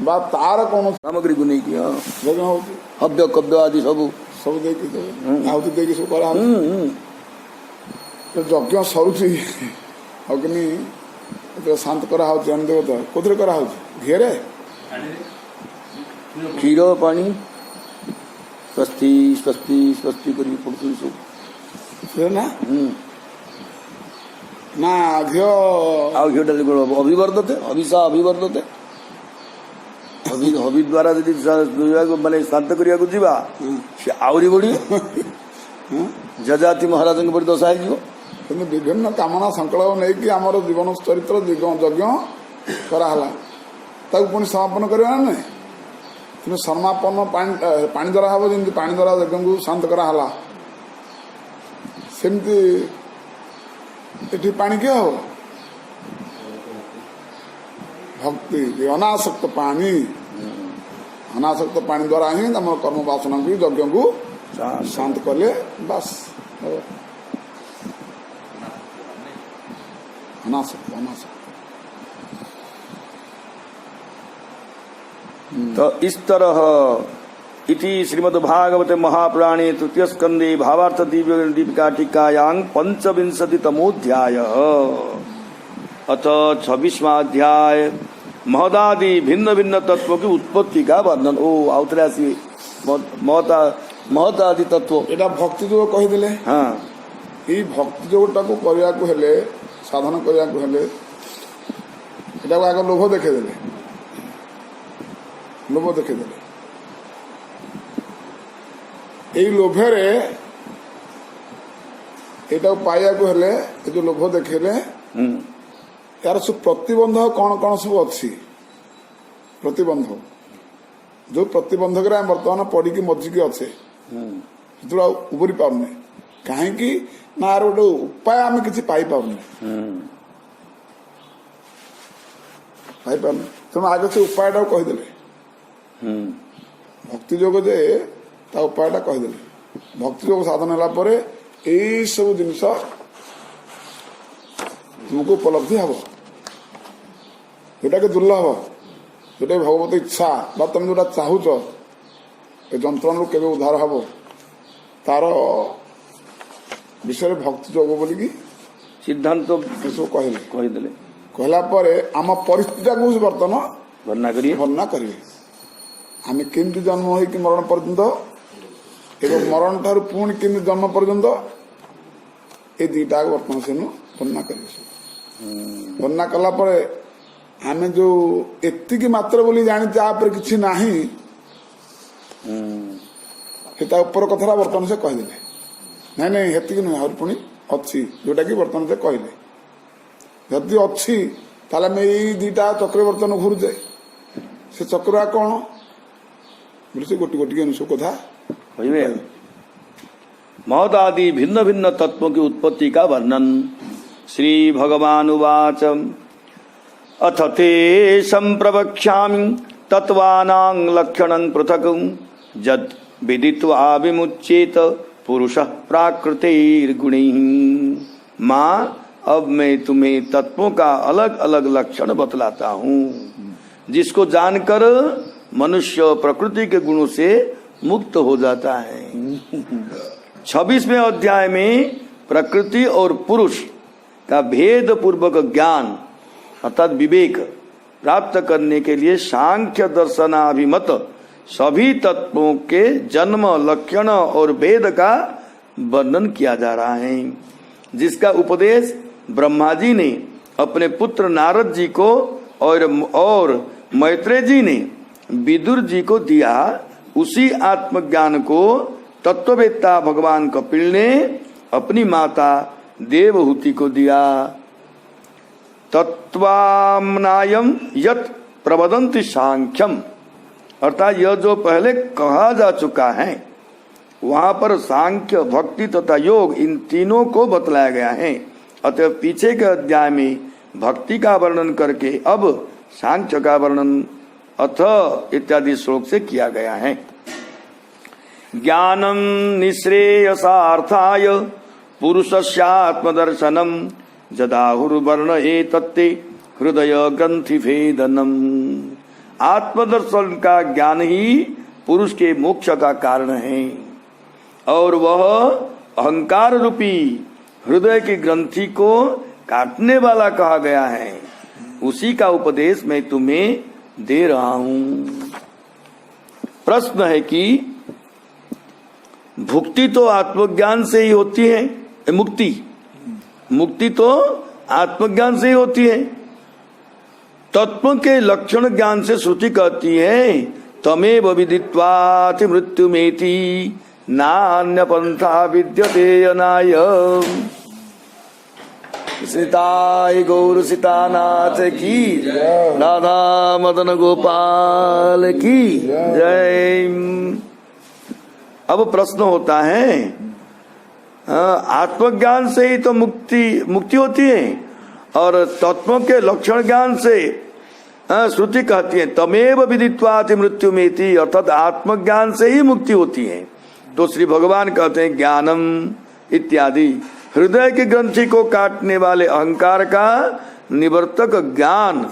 बा तार कौन सामग्री को नहीं किया यज्ञ हो हव्य कव्य आदि सब सब देखी आहुति देखी सब करा यज्ञ सरुची अग्नि शांत करा देवता कौन करा घेरे क्षीर पानी स्वस्ति स्वस्ति स्वस्ति करी पड़ती सब ना ना घिओ ଆଉ ଘିଅ ଡାଲି ଅଭିବର୍ଦ୍ଧତେ ଅଭିଶା ଅଭିବର୍ଦ୍ଧତେ ହବି ଦ୍ୱାରା ଯଦି ମାନେ ଶାନ୍ତ କରିବାକୁ ଯିବା ସେ ଆହୁରି ବଢିବ ଯଜାତି ମହାରାଜଙ୍କ ପରି ଦଶା ହେଇଯିବ। କିନ୍ତୁ ବିଭିନ୍ନ କାମନା ସଂକଳ୍ପ ନେଇକି ଆମର ଜୀବନ ଚରିତ୍ର ଯଜ୍ଞ କରାହେଲା ତାକୁ ପୁଣି ସମାପନ କରିବା ନା ନାହିଁ। କିନ୍ତୁ ସମାପନ ପାଣି ଦ୍ୱାରା ହବ ଯେମିତି ପାଣି ଦ୍ୱାରା ଯଜ୍ଞକୁ ଶାନ୍ତ କରାହେଲା ସେମିତି ଏଠି ପାଣି କିଏ ହବ ଭକ୍ତି ଅନାସକ୍ତ ପାଣି ଅନାସକ୍ତ ପାଣି ଦ୍ୱାରା ହିଁ ଆମର କର୍ମ ବାସନାକୁ ଯଜ୍ଞକୁ ଶାନ୍ତ କଲେ ବାସ୍ अनासक्त अनासक्त। तो इस तरह इति श्रीमद् भागवते महापुराणे तृतीय स्कंदे भावार्थ दीपिका टीकायां 25तमोऽध्याय अथ 26वां अध्याय महदादि भिन्न भिन्न तत्वों की उत्पत्ति का वर्णन। ओ आउतरासी महदादि तत्व एटा भक्ति जो कहिदेले हाँ ई भक्ति जोटाको करियाको हेले साधन करियाको हेले एटा आगे लोभ देखेदेले लोभ देखेदेले এই লোভেরে এটা পাইବାକୁ ହେଲେ ଏ ଯୋଉ ଲୋଭ ଦେଖେଇଲେ यार सब प्रतिबंधक कौन कौन सब अच्छी प्रतिबंधक जो प्रतिबंधक बर्तमान पड़ी मजिकी अच्छे उबरी पारने कहीं ना यार गोटे उपाय आम कि पाने तेणु आगे से उपायटा कहीदेले भक्ति योग जे ता उपायटा कहीदेले भक्ति योग साधन है यही सब जिनस तुमको उपलब्धि हम जोटा कि दुर्लभ जोटा भगवत इच्छा बा तुम जोटा चाहूच ए जंत्रण के उद्धार हम तार विषय भक्ति योग बोलिकी सिद्धांत सब कहले कहला आम परिस्थिति बर्तमान वर्णना करेंगे आम केमती जन्म हो मरण पर्यंत एवं मरण ठार पुणी केमती जन्म पर्यंत ये दीटा बर्तमान से वर्णना करेंगे वर्णना कला आम जो एति मात्र बोली जानी कि नहीं ऊपर कथा बर्तमान से कहीदे नहीं नहीं हेती नुह आ पुणी अच्छी जोटा कि बर्तमान से कहले जदि अच्छी ताले मैं यही दीटा चक्र बर्तन घूरुचे से चक्र कौन बोले से गोटी गोटी अनुसो कथा महत आदि भिन्न भिन्न तत्वों की उत्पत्ति का वर्णन। श्री भगवान उवाच अथ ते संप्रवक्ष्यामि तत्वानां लक्षणं पृथक् यद् विदित्वा विमुच्येत पुरुषः प्राकृतिर्गुणैः। माँ, अब मैं तुम्हें तत्वों का अलग अलग लक्षण बतलाता हूँ, जिसको जानकर मनुष्य प्रकृति के गुणों से मुक्त हो जाता है। 26वें अध्याय में प्रकृति और पुरुष का भेद पूर्वक ज्ञान अर्थात विवेक प्राप्त करने के लिए सांख्य दर्शनाभिमत सभी तत्वों के जन्म, लक्षण और भेद का वर्णन किया जा रहा है, जिसका उपदेश ब्रह्मा जी ने अपने पुत्र नारद जी को और मैत्रेय जी ने विदुर जी को दिया। उसी आत्मज्ञान को तत्ववेत्ता भगवान कपिल ने अपनी माता देवहूति को दिया। तत्वामनायम यत् प्रवदन्ति सांख्यम, अर्थात यह जो पहले कहा जा चुका है, वहां पर सांख्य, भक्ति तथा योग इन तीनों को बतलाया गया है। अतः पीछे के अध्याय में भक्ति का वर्णन करके अब सांख्य का वर्णन अथ इत्यादि श्लोक से किया गया है। ज्ञानम निःश्रेयसार्थाय पुरुषस्यात्मदर्शनम जदाहुर्वर्ण एतत्ते हृदय ग्रंथि भेदनम। आत्मदर्शन का ज्ञान ही पुरुष के मोक्ष का कारण है और वह अहंकार रूपी हृदय की ग्रंथि को काटने वाला कहा गया है। उसी का उपदेश मैं तुम्हें दे रहा हूं। प्रश्न है कि भुक्ति तो आत्मज्ञान से ही होती है, मुक्ति तो आत्मज्ञान से ही होती है। तत्व के लक्षण ज्ञान से श्रुति कहती है तमेव विदित्वाति मृत्युमेति नान्य पंथा विद्यते अनाय। सीताय गौर सीतानाथ की, राधा मदन गोपाल की जय। अब प्रश्न होता है आत्मज्ञान से ही तो मुक्ति होती है और तत्वों के लक्षण ज्ञान से श्रुति कहती है तमेव विदित्वाति मृत्युमेति, अर्थात आत्मज्ञान से ही मुक्ति होती है। तो श्री भगवान कहते हैं ज्ञानम इत्यादि हृदय की ग्रंथि को काटने वाले अहंकार का निवर्तक ज्ञान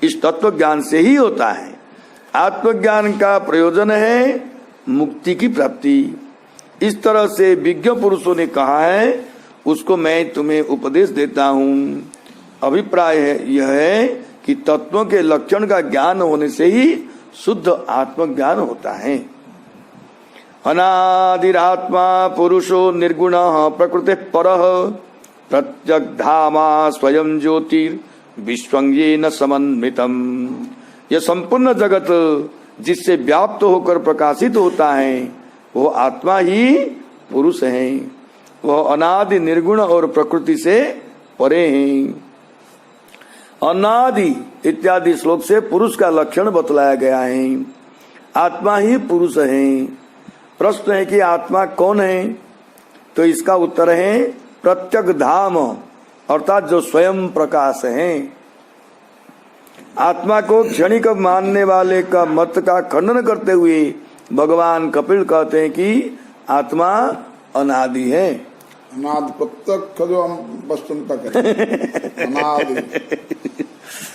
इस तत्व ज्ञान से ही होता है। आत्मज्ञान का प्रयोजन है मुक्ति की प्राप्ति। इस तरह से विज्ञ पुरुषों ने कहा है, उसको मैं तुम्हें उपदेश देता हूँ। अभिप्राय है यह है कि तत्वों के लक्षण का ज्ञान होने से ही शुद्ध आत्मज्ञान होता है। अनादिरात्मा पुरुषो निर्गुण प्रकृति परः प्रत्यग्धामा स्वयं ज्योतिर विश्वंगेन समन्वितम। यह संपूर्ण जगत जिससे व्याप्त होकर प्रकाशित होता है वह आत्मा ही पुरुष है। वह अनादि निर्गुण और प्रकृति से परे हैं। अनादि इत्यादि श्लोक से पुरुष का लक्षण बतलाया गया है। आत्मा ही पुरुष है। प्रश्न है कि आत्मा कौन है, तो इसका उत्तर है प्रत्यग धाम, अर्थात जो स्वयं प्रकाश है। आत्मा को क्षणिक मानने वाले का मत का खंडन करते हुए भगवान कपिल कहते हैं कि आत्मा अनादि है। अनादि प्रत्यक्ष जो हम वस्तुता करें अनादि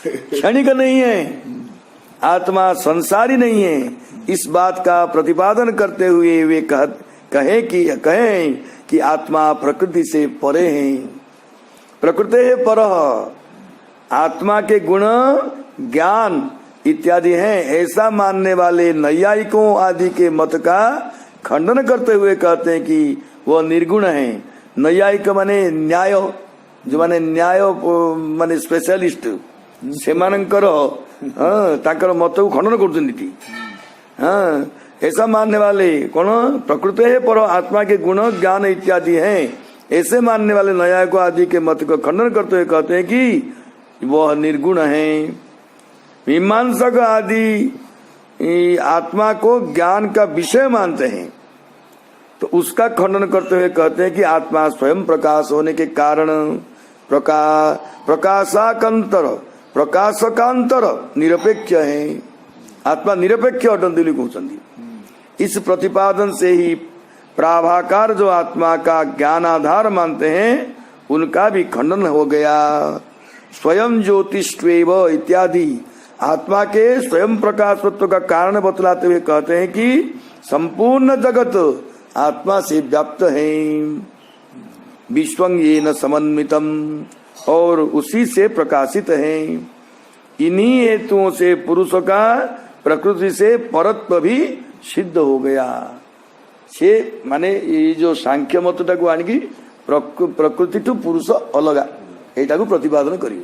क्षणिक नहीं है, आत्मा संसारी नहीं है। इस बात का प्रतिपादन करते हुए वे कहें कि आत्मा प्रकृति से परे है। प्रकृति है परः, आत्मा के गुण ज्ञान इत्यादि हैं, ऐसा मानने वाले नैयायिकों आदि के मत का खंडन करते हुए कहते हैं कि वह निर्गुण है। नैयायिक माने न्याय, जो माने न्याय माने स्पेशलिस्ट सेमानंकर तांकर मत को खंडन करते। ऐसा मानने वाले कौन? प्रकृति है पर आत्मा के गुण ज्ञान इत्यादि हैं, ऐसे मानने वाले नैयायिकों आदि के मत को खंडन करते हुए कहते हैं कि वह निर्गुण है। मीमांसक आदि आत्मा को ज्ञान का विषय मानते हैं, तो उसका खंडन करते हुए कहते हैं कि आत्मा स्वयं प्रकाश होने के कारण प्रकाशकांतर निरपेक्ष है। आत्मा निरपेक्ष अटंती कहते। इस प्रतिपादन से ही प्राभाकार जो आत्मा का ज्ञान आधार मानते हैं उनका भी खंडन हो गया। स्वयं ज्योतिष्वेव इत्यादि आत्मा के स्वयं प्रकाशत्व का कारण बतलाते हुए कहते हैं कि संपूर्ण जगत आत्मा से व्याप्त है। विश्वं येन समन्वितम, और उसी से प्रकाशित है। इन्हीं हेतुओं से पुरुष का प्रकृति से परत्व भी सिद्ध हो गया। से माने ये जो सांख्य मतटा को आनिकी प्रकृति टू पुरुष अलगा एटा को प्रतिपादन करियो।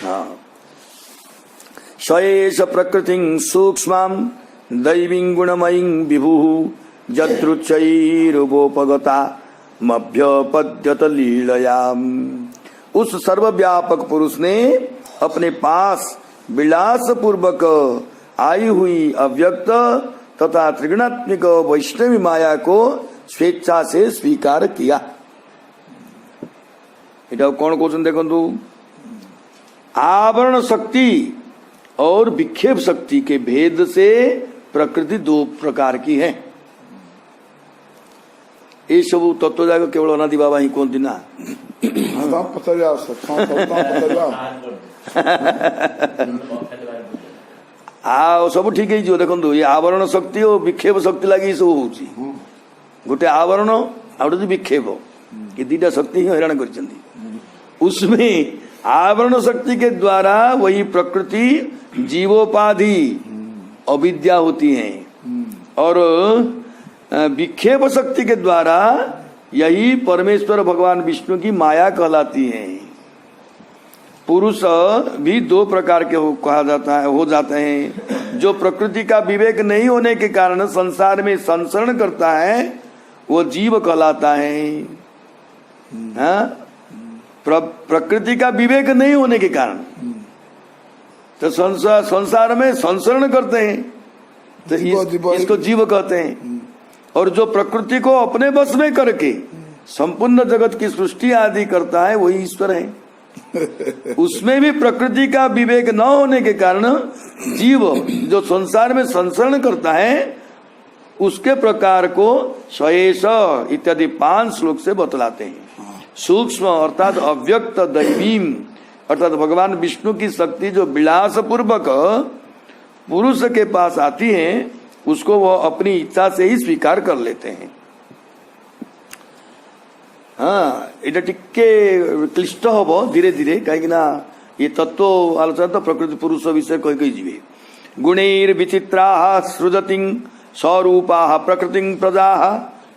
हाँ, सएष प्रकृतिं सूक्ष्मां दैवीं गुणमयीं विभु जत्रुच्चैरुपोपगता मभ्यपद्यत लीलयाम। उस सर्वव्यापक पुरुष ने अपने पास विलास पूर्वक आई हुई अव्यक्त तथा त्रिगुणात्मिक वैष्णवी माया को स्वेच्छा से स्वीकार किया। इटा कौन क्वेश्चन देखो, आवरण शक्ति और विक्षेप शक्ति के भेद से प्रकृति दो प्रकार की है। ये सब तत्व जाकर केवल अनादि बाबा ही कहती ना। सब ठीक है जो देखो ये आवरण शक्ति और विक्षेप शक्ति लगी सब होची। गोटे आवरण आउट विक्षेप ये दीटा शक्ति ही हैरान कर। उसमें आवरण शक्ति के द्वारा वही प्रकृति जीवोपाधि अविद्या होती है और विक्षेप शक्ति के द्वारा यही परमेश्वर भगवान विष्णु की माया कहलाती है। पुरुष भी दो प्रकार के कहा जाता है हो जाते हैं। जो प्रकृति का विवेक नहीं होने के कारण संसार में संसरण करता है वो जीव कहलाता है। हाँ? प्रकृति का विवेक नहीं होने के कारण तो संसार में संसरण करते हैं तो इसको जीव कहते हैं। और जो प्रकृति को अपने बस में करके संपूर्ण जगत की सृष्टि आदि करता है वही ईश्वर है। उसमें भी प्रकृति का विवेक न होने के कारण जीव जो संसार में संसरण करता है उसके प्रकार को स्वयेश इत्यादि 5 श्लोक से बतलाते हैं। सूक्ष्म अर्थात अव्यक्त दैवीम अर्थात भगवान विष्णु की शक्ति जो विलास पूर्वक पुरुष के पास आती है उसको वह अपनी इच्छा से ही स्वीकार कर लेते हैं। हाँ, ये टिके क्लिष्ट हम धीरे धीरे कहीं ये तत्व आलोचना तो प्रकृति पुरुष विषय कही कही जीवे। गुणैर विचित्रा सृजति स्वरूपा प्रकृति प्रजा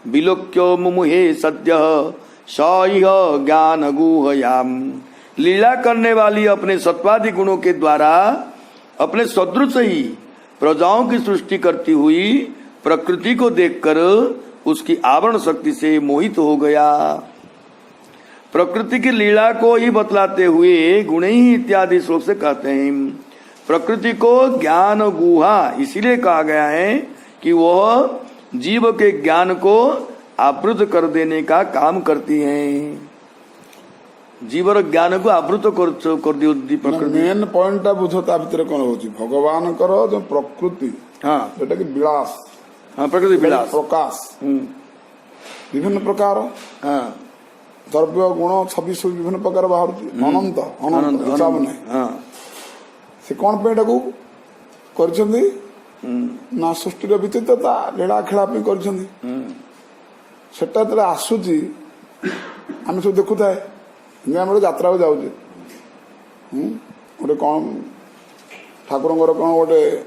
विलोक्यो मुमुहे सद्य सह ज्ञान गुहयाम। लीला करने वाली अपने सत्वादि गुणों के द्वारा अपने सदृश ही प्रजाओं की सृष्टि करती हुई प्रकृति को देखकर उसकी आवरण शक्ति से मोहित हो गया। प्रकृति की लीला को ही बतलाते हुए गुण ही इत्यादि श्लोक से कहते हैं। प्रकृति को ज्ञान गुहा इसीलिए कहा गया है कि वह जीव के ज्ञान को आवृत कर देने का काम करती है। जीवर ज्ञान को आवृत कर दी प्रकृति। मेन पॉइंट बुझता भितर कौन होची भगवान करो जो प्रकृति। हाँ, जोटा कि विलास। हाँ, प्रकृति विलास प्रकाश विभिन्न प्रकार। हाँ, द्रव्य गुण छवि सब विभिन्न प्रकार बाहर अनंत अनंत हिसाब नहीं। हाँ, से कौन पे करछंदी ना सृष्टिर विचित्रता लीला खेला कर सेटा तेरे आसूची आम सब देखु थाए गोटे यात्रा को जाऊे गोटे कौन ठाकुर कौन गोटे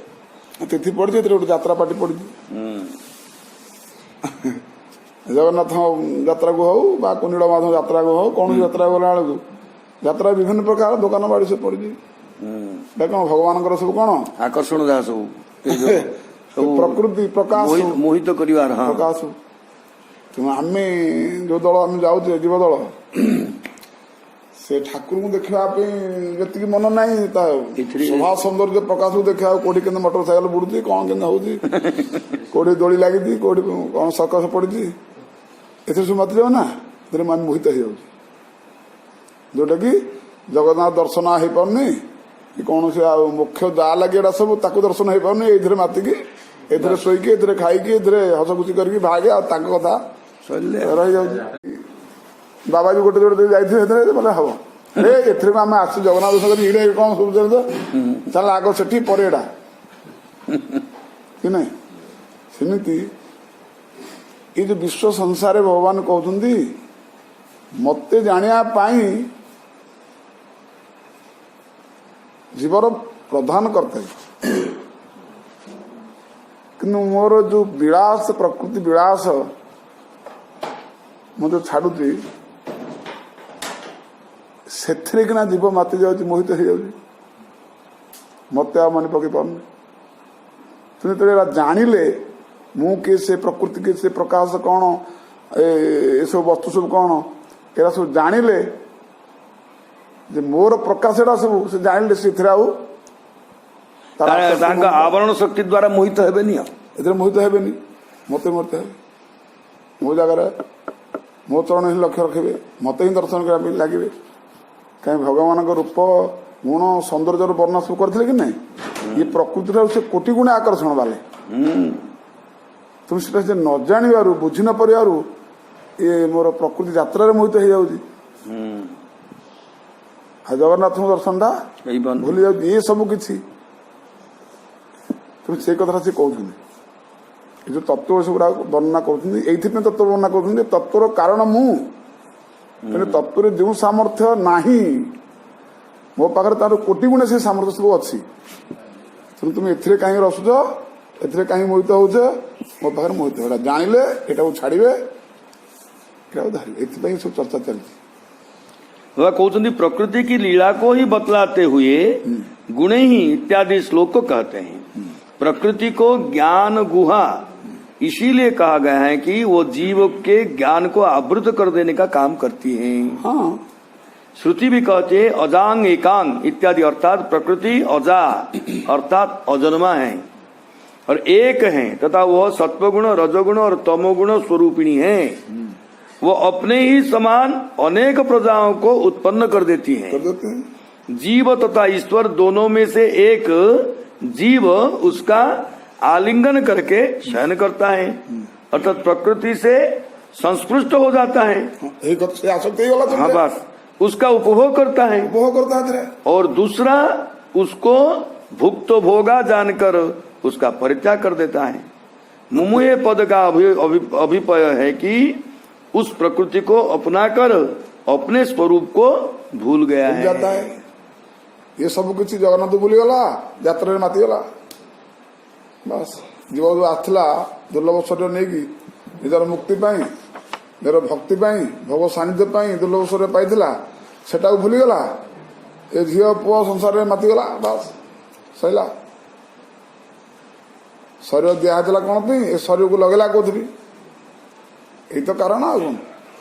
तिथि पड़ी गोटे यात्रा पार्टी पड़ी जगन्नाथ यात्रा को हो बा कुंडील माधव यात्रा को हो कौन यात्रा गला बेलू यात्रा विभिन्न प्रकार दुकान बाड़ी सब पड़ी कौन भगवान सब कौन आकर्षण जहाँ सब प्रकृति प्रकाश मोहित कर प्रकाश। आम जो दल आम जाऊे जीव दल से ठाकुर को देखा जी मन ना इथरी- सभा सौंदर्य प्रकाश को देखा कौटी के मोटरसाइकेल बुड़ुची कौन के हूँ कौटी दोली लगी कौटी कौन सर्कस पड़ी ए सब माति जाओ ना मन मोहित हो जोटा कि जगन्नाथ दर्शन हो पारनी कि कौन से मुख्य जा लगे एटा सब ताकू दर्शन हो पारनी ये मातिकी ए शोक ए खाई हसखुशी करके भागे कथा रही जाऊँ बाबा जी गोटे जोड़े जाइए बोले हम अरे एथर आम आस जगन्नाथ दर्शन कर कौन सब चल आग से पर एड़ा कि नहीं सेमती ये जो विश्व संसार भगवान कहते मत जानापी जीवर प्रधान करते कि मोर जो विलास प्रकृति विलास मुझे छाड़ुची से जीव माति जाऊँ मोहित हो जाऊँ मत मन पकई पार तुम जानिले मु किए से प्रकृति के से प्रकाश कौन ए सब वस्तु सब कौन एरा सब जानिले जे मोर प्रकाश एटा सब से जानिले से आवरण शक्ति द्वारा मोहित हेबेनी ए मोहित हेबेनी मत मत मो जगह मो चरण ही लक्ष्य रखे मत ही दर्शन करने लगे कहीं भगवान रूप गुण सौंदर्य वर्णना सब करते कि नहीं ये प्रकृति से कोटि गुण आकर्षण वाले तुम से न जाण बुझी न पार ये मोर प्रकृति यात्रा मोहित हो जाऊँ जगन्नाथ दर्शन टा भूली जाऊँ ये सब किसी तुम से कथा से कहते जो तत्व सब वर्णना कहते ये तत्व वर्णना कहते तत्वर कारण मु तत्व जो सामर्थ्य नाही मो पाखे तार कोटि गुणे से सामर्थ्य सब अच्छी तुम एथरे कहीं रसुच एथरे कहीं मोहित होच मो पाखे मोहित हो जानिले एटा छाड़े धारे सब चर्चा चलती वह कहते प्रकृति की लीला को ही बतलाते हुए गुणे ही इत्यादि श्लोक को कहते हैं। प्रकृति को ज्ञान गुहा इसीलिए कहा गया है कि वो जीव के ज्ञान को आवृत कर देने का काम करती है। हाँ श्रुति भी कहती है अजांग एकांग इत्यादि अर्थात प्रकृति अजा अर्थात अजन्मा है और एक है तथा वह सत्वगुण रजोगुण और तमोगुण स्वरूपिणी है। वो अपने ही समान अनेक प्रजाओं को उत्पन्न कर देती है। जीव तथा ईश्वर दोनों में से एक जीव उसका आलिंगन करके शयन करता है अर्थात प्रकृति से संस्पृष्ट हो जाता है। हाँ बस उसका उपभोग करता है और दूसरा उसको भुक्त भोगा जानकर उसका परित्याग कर देता है। मुमुहे पद का अभिप्राय है कि उस प्रकृति को अपनाकर अपने स्वरूप को भूल गया है। जाता है ये सब किसी जगन्नाथ भूलीगला यात्रा माति गला बस जीव जो आसला दुर्लभ शरीर नहीं कि निजर मुक्ति निजर भक्ति भगवत सानिध्य दुर्लभ शरीर पाइला सेटा भूलीगला ये झील पुआ संसार में मातिगला बस सैला शरीर दिहला कौन ये शरीर को लगेला कौन यही तो कारण आ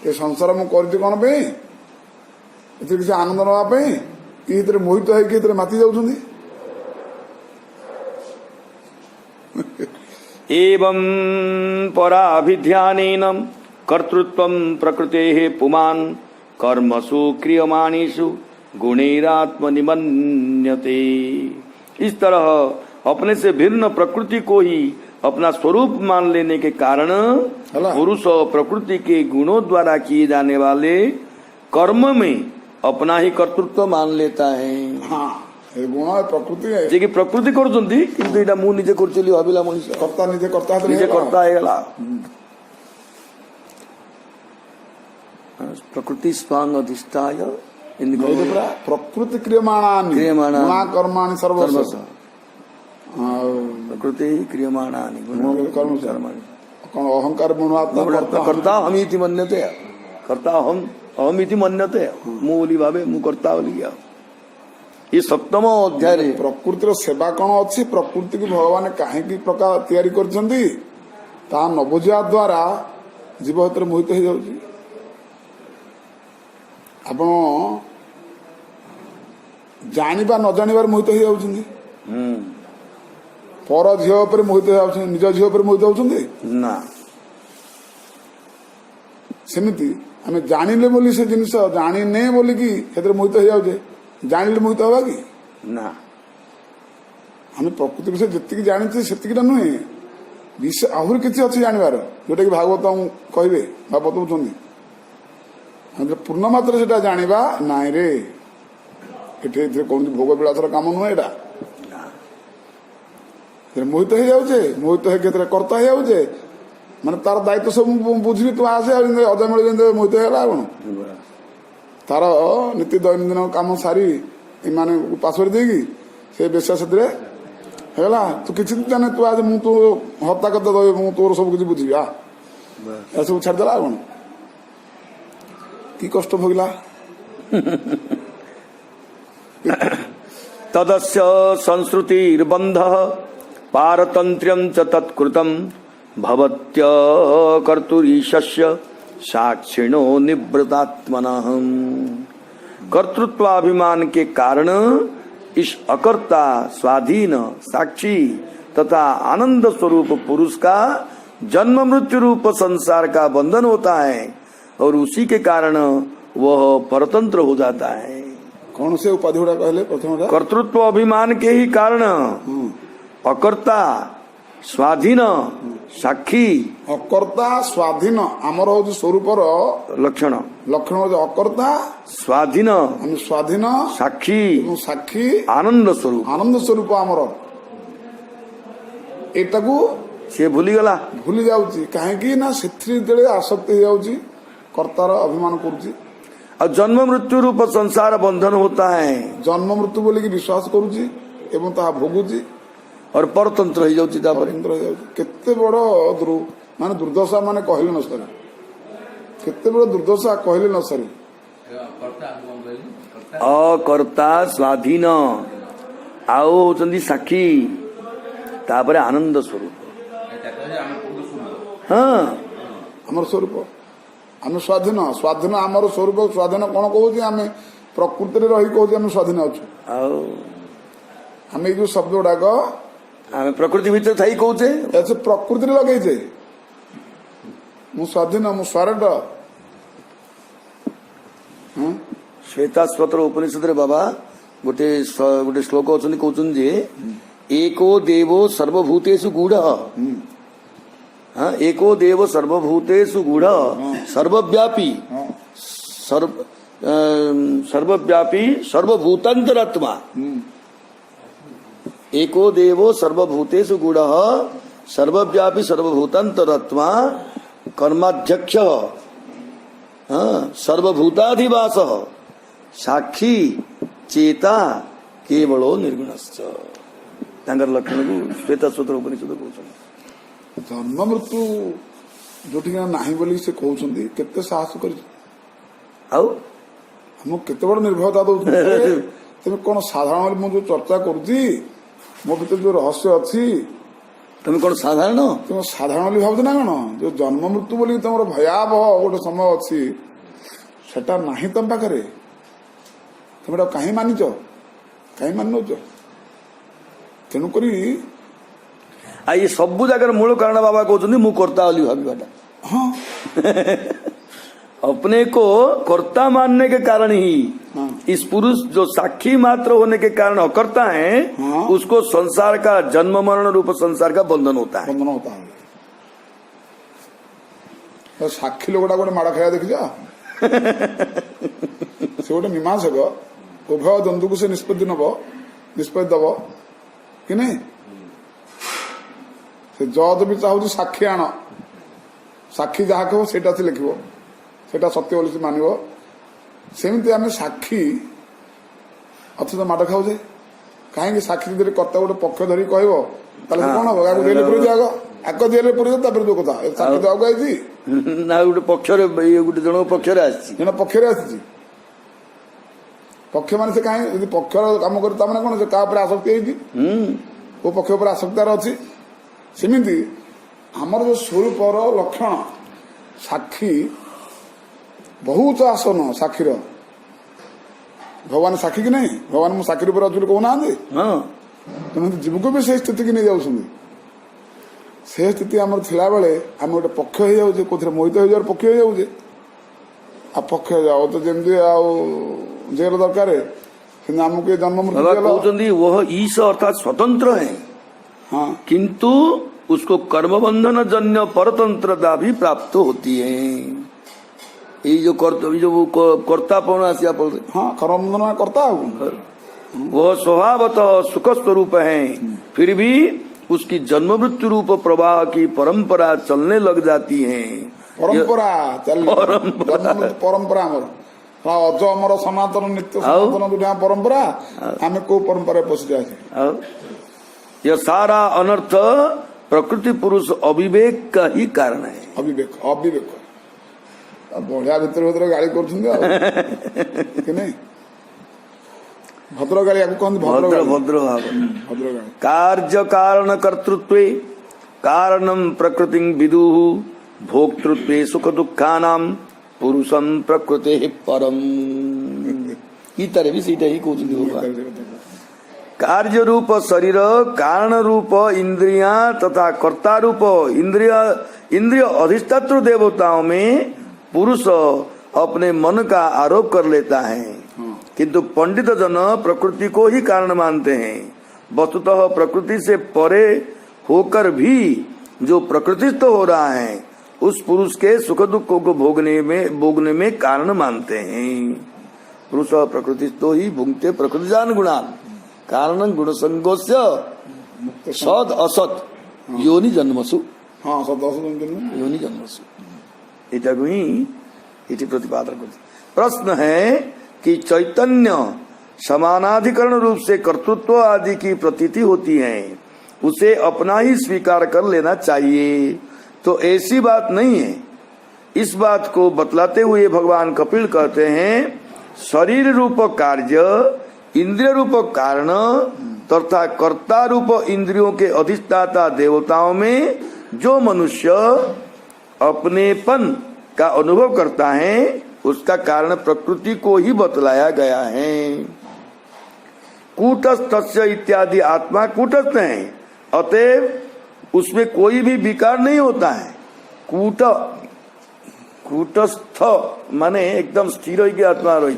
ये संसार मुझे कौन किसी आनंद नापी ये मोहित है माति जाऊँ एवं पराभिध्यानेन कर्तृत्वं प्रकृतेः पुमान् कर्मसु क्रियमाणेषु गुणैरात्मनिमन्यते। इस तरह अपने से भिन्न प्रकृति को ही अपना स्वरूप मान लेने के कारण पुरुष प्रकृति के गुणों द्वारा किए जाने वाले कर्म में अपना ही कर्तृत्व मान लेता है। हाँ गुण प्रकृति है जे कि प्रकृति करुचंती किंतु एटा मु निजे करचली भाबिला मनुष्य कर्ता निजे करता है गला प्रकृति स्वांग अधिष्ठाय प्रकृति क्रियमाणानि गुणा कर्माणि सर्वस्व प्रकृति क्रियमाणानि कर्माणि कौन अहंकार गुणात्मा कर्ता हमीति मन्यते कर्ता अहमीति मन्यते मुली भावे मु कर्ता बोली गया। ये सप्तम अध्याय प्रकृतिर सेवा कौन अच्छी प्रकृति की भगवान कहीं प्रकार तैयारी करछंती ता न बुझा द्वारा जीव भीतर मोहित हो जाउची। आपण ଜାଣିବା ନ ଜାଣିବାର ମୋହିତ ହେଇଯାଉଛନ୍ତି। ହୁଁ ପର ଝିଅ ଉପରେ ମୋହିତ ହେଇଯାଉଛନ୍ତି, ନିଜ ଝିଅ ଉପରେ ମୋହିତ ହଉଛନ୍ତି ନା ସେମିତି ଆମେ ଜାଣିଲେ ବୋଲି ସେ ଜିନିଷ ଜାଣିନେ ବୋଲିକି ସେଥିରେ ମୋହିତ ହେଇଯାଉଛେ, ଜାଣିଲେ ମୋହିତ ହବା କି? ନା ଆମେ ପ୍ରକୃତି ବିଷୟରେ ଯେତିକି ଜାଣିଛେ ସେତିକିଟା ନୁହେଁ, ବିଷୟ ଆହୁରି କିଛି ଅଛି ଜାଣିବାର, ଯୋଉଟା କି ଭାଗବତ କହିବେ ବା ବତଉଛନ୍ତି। ପୂର୍ଣ୍ଣ ମାତ୍ରାରେ ସେଟା ଜାଣିବା ନାଇଁ ରେ, ଏଠି କୌଣସି ଭୋଗ ବିଳାସର କାମ ନୁହେଁ ଏଇଟା। ମୋହିତ ହେଇଯାଉଛେ, ମୋହିତ ହେଇକି ଏଥିରେ କର୍ତ୍ତା ହେଇଯାଉଛେ, ମାନେ ତାର ଦାୟିତ୍ୱ ସବୁ ବୁଝିବି ତୁ ଆସେ, ଆଉ ଅଜମଳ ଯେମିତି ମୋହିତ ହେଇଗଲା ଆଉ କଣ, ତାର ନୀତି ଦୈନନ୍ଦିନ କାମ ସାରି ଏମାନେ ପାଶରେ ଦେଇକି ସେ ବେଶ୍ୟା ସେଥିରେ ହେଇଗଲା। ତୁ କିଛି ଜାନେ ତୁ ଆଜି ମୁଁ ତୁ ହତ୍ୟା କରିତେ ଦେବି, ମୁଁ ତୋର ସବୁ କିଛି ବୁଝିବି, ଏସବୁ ଛାଡ଼ିଦେଲା ଆଉ କଣ, କି କଷ୍ଟ ଭୋଗିଲା। ତଦସ୍ୟ ସଂସ୍କୃତିର୍ବନ୍ଧ ପାରତନ୍ତ୍ର୍ୟଂ च तत्कृतं भवत्य कर्तुरीशस्य साक्षिणो निवृतात्मनः। कर्तृत्वाभिमान के कारण इस अकर्ता, स्वाधीन, साक्षी तथा आनंद स्वरूप पुरुष का जन्म मृत्यु रूप संसार का बंधन होता है और उसी के कारण वह परतंत्र हो जाता है। कौन से उपाधि गुड़ा कहले प्रथम? कर्तृत्व अभिमान के ही कारण अकर्ता, स्वाधीन, साक्षी। अकर्ता स्वाधीन आमर हूँ स्वरूपर लक्षण लक्षण हूँ अकर्ता स्वाधीन, स्वाधीन, साक्षी, साक्षी, आनंद स्वरूप। आनंद स्वरूप आमर एटाकू से भूलीगला, भूली जाऊँगी कहीं ना से आसक्ति हो जाऊँगी, कर्तार अभिमान करुच्ची। और जन्म मृत्यु रूप संसार बंधन होता है, जन्म मृत्यु बोली विश्वास करुच्ची एवं ताहा भोगुची और परतंत्र हो जाउची। केते बड़ माने दुर्दशा माने कहले न सरे, केते बड़ दुर्दशा कहले न सरे। अकर्ता, स्वाधीन, आओ होचंदी साक्षी, तापरे आनंद स्वरूप। हाँ आमर स्वरूप आम स्वाधीन, स्वाधीन आमर स्वरूप। स्वाधीन कौन कहूँ आम प्रकृति रही कहूँ आम स्वाधीन अच्छु। आम जो शब्द गुड़ाक आम प्रकृति भीतर थी कौचे ऐसे प्रकृति लगे मु स्वाधीन, मु स्वरट। श्वेतास्वतर उपनिषद रे बाबा गोटे गोटे श्लोक अच्छी कहते जे एको देवो सर्वभूतेषु गूढ़। हाँ, एको देव सर्वभूतेषु गूढ़ सर्वव्यापी सर्वव्यापी सर्वभूतांतरात्मा। एको देवो सर्वभूतेषु गूढ़ सर्वव्यापी सर्वभूतांतरात्मा कर्माध्यक्ष सर्वभूताधिवास साक्षी चेता केवलो निर्गुणश्च। तांकर लक्षण को श्वेतास्वतर उपनिषद कहते जन्म मृत्यु जो नहीं बोली से कहते केते साहस कर केते बड़ निर्भयता दौर तुम कौन साधारण मुझे चर्चा करुच्ची मो भर जो रहस्य अच्छी तुम कौन साधारण तुम साधारण भाव ना कौन जो जन्म मृत्यु बोली तुम भयावह गोटे समय अच्छी सेटा नहीं तुम पाखे तुम कहीं मानिच कहीं मान तेणुक ये सबू जगह मूल कारण बाबा कहते मु कर्ता बोली भावटा। हाँ अपने को कर्ता मानने के कारण ही इस पुरुष जो साक्षी मात्र होने के कारण अकर्ता है उसको संसार का जन्म मरण रूप संसार का बंधन होता है। बंधन होता है। तो साक्षी लोगटा गोटे माड़ खाया देखी जा से गोटे मीमांसक उभय द्वंद्व को से निष्पत्ति दब कि नहीं से जज भी चाहूँ साक्षी आण साक्षी जहाँ कह से लिख सेटा सत्य बोली मानव सेमती आम साक्षी अथच माड़ खाऊे कहीं साक्षी जब कर्ता गोटे पक्ष धरिक कह कौन हम जेल पूरी आग आग जेल पूरी जो कथा साक्षी तो आगे आई ना गोटे पक्ष गोटे जन पक्ष जन पक्ष पक्ष मान से कहीं पक्ष कम कर कौन से क्या आसक्ति वो पक्ष पर आसक्तार अच्छी सेमती आमर जो स्वरूपर लक्षण साक्षी बहुत आसन साक्षीर भगवान साक्षी कि नहीं भगवान मु साक्षी रूप अच्छी कहना हाँ तेणु जीव को भी से स्थिति की नहीं जाऊँ से स्थिति आम थिला बेले आम गोटे पक्ष हो जाऊे कौन मोहित हो जाए पक्ष हो जाऊे आ पक्ष जाओ तो जमी जेल दरकार आमको ये जन्म बाबा मृत्यु कहते वह ईश अर्थात स्वतंत्र है हाँ किंतु उसको कर्म बंधन जन्य परतंत्रता भी प्राप्त होती है। ये जो कर्तापन आसिया बोल रहे हाँ कर्म बंधन में करता हूँ वह स्वभावतः सुख स्वरूप है फिर भी उसकी जन्म मृत्यु रूप प्रवाह की परंपरा चलने लग जाती है। परंपरा चल परंपरा अज अमर सनातन नित्य सनातन जो परंपरा आम को परंपरा पशि जाए यह सारा अनर्थ प्रकृति पुरुष अविवेक का ही कारण है। अविवेक अविवेक बढ़िया भीतर गाड़ी कर नहीं भद्र गाड़ी आपको कहते भद्र भद्र भाव भद्र गाड़ी कार्य कारण कर्तृत्व कारणम प्रकृति विदु भोक्तृत्व सुख दुखानाम पुरुषम प्रकृति परम इतर भी सीटा ही कुछ होगा। कार्य रूप शरीर कारण रूप इंद्रियां तथा कर्ता रूप इंद्रिय अधिष्ठात्र देवताओं में पुरुष अपने मन का आरोप कर लेता है किंतु पंडित जन प्रकृति को ही कारण मानते हैं। वस्तुतः प्रकृति से परे होकर भी जो प्रकृतिस्थ हो रहा है उस पुरुष के सुख दुखों को भोगने में कारण मानते हैं। पुरुष प्रकृतिस्थो ही भुंगते प्रकृतिजान गुणान कारण गुण संगोस्य सद असत योनि जन्मसु हाँ सद असत योनि जन्मसु इतना ही इति प्रतिपादन करते। प्रश्न है कि चैतन्य समानाधिकरण रूप से कर्तृत्व आदि की प्रतीति होती है उसे अपना ही स्वीकार कर लेना चाहिए तो ऐसी बात नहीं है। इस बात को बतलाते हुए भगवान कपिल कहते हैं शरीर रूप कार्य इंद्रिय रूप कारण तथा कर्ता रूप इंद्रियों के अधिष्ठाता देवताओं में जो मनुष्य अपनेपन का अनुभव करता है उसका कारण प्रकृति को ही बतलाया गया है। कूटस्थ इत्यादि आत्मा कूटस्थ है अतएव उसमें कोई भी विकार नहीं होता है। कूटस्थ माने एकदम स्थिर होगी आत्मा रही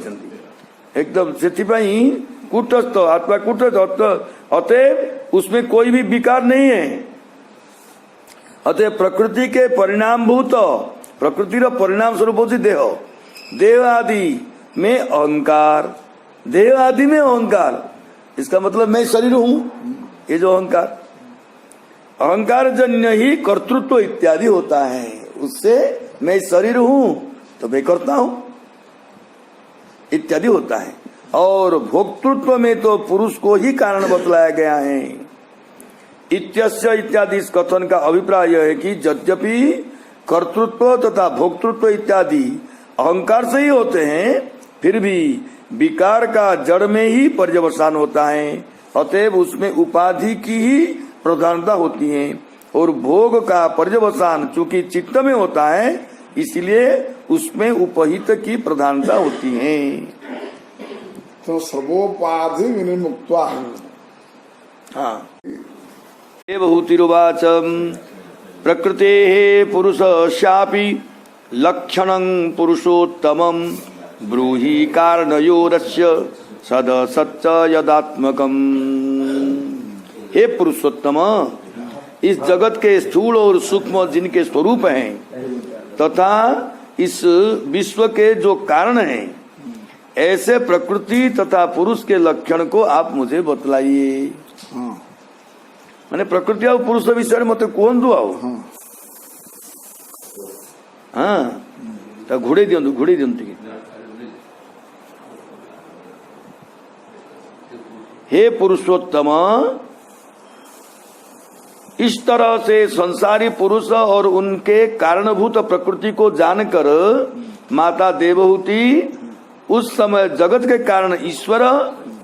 एकदम से कूटस्थ आत्मा कूटस्थ अतएव उसमें कोई भी विकार नहीं है। अतएव प्रकृति के परिणामभूत प्रकृति परिणाम स्वरूप होती देह आदि में अहंकार देह आदि में अहंकार इसका मतलब मैं शरीर हूँ ये जो अहंकार जन्य ही कर्तृत्व इत्यादि होता है उससे मैं शरीर हूँ तो मैं करता हूँ इत्यादि होता है। और भोक्तृत्व में तो पुरुष को ही कारण बतलाया गया है। इत्यस्य इत्यादि इस कथन का अभिप्राय यह है कि यद्यपि कर्तृत्व तथा भोक्तृत्व इत्यादि अहंकार से ही होते हैं फिर भी विकार का जड़ में ही पर्यवसान होता है अतएव उसमें उपाधि की ही प्रधानता होती है और भोग का पर्यवसान चूंकि चित्त में होता है इसलिए उसमें उपहित की प्रधानता होती है। तो सर्वोपाधि विनिर्मुक्त्वा हाँ बहुतिरुवाच प्रकृते पुरुषस्यापि लक्षणं पुरुषोत्तमं ब्रूहि कारणयोरस्य सदसच्च यदात्मकम्। हे पुरुषोत्तम इस जगत के स्थूल और सूक्ष्म जिनके स्वरूप हैं तथा इस विश्व के जो कारण हैं ऐसे प्रकृति तथा पुरुष के लक्षण को आप मुझे बतलाइए। मैंने प्रकृति और पुरुष विषय में मत कहतु आओ हाँ तो घोड़े दियंतु हे पुरुषोत्तम इस तरह से संसारी पुरुष और उनके कारणभूत प्रकृति को जानकर माता देवहूति उस समय जगत के कारण ईश्वर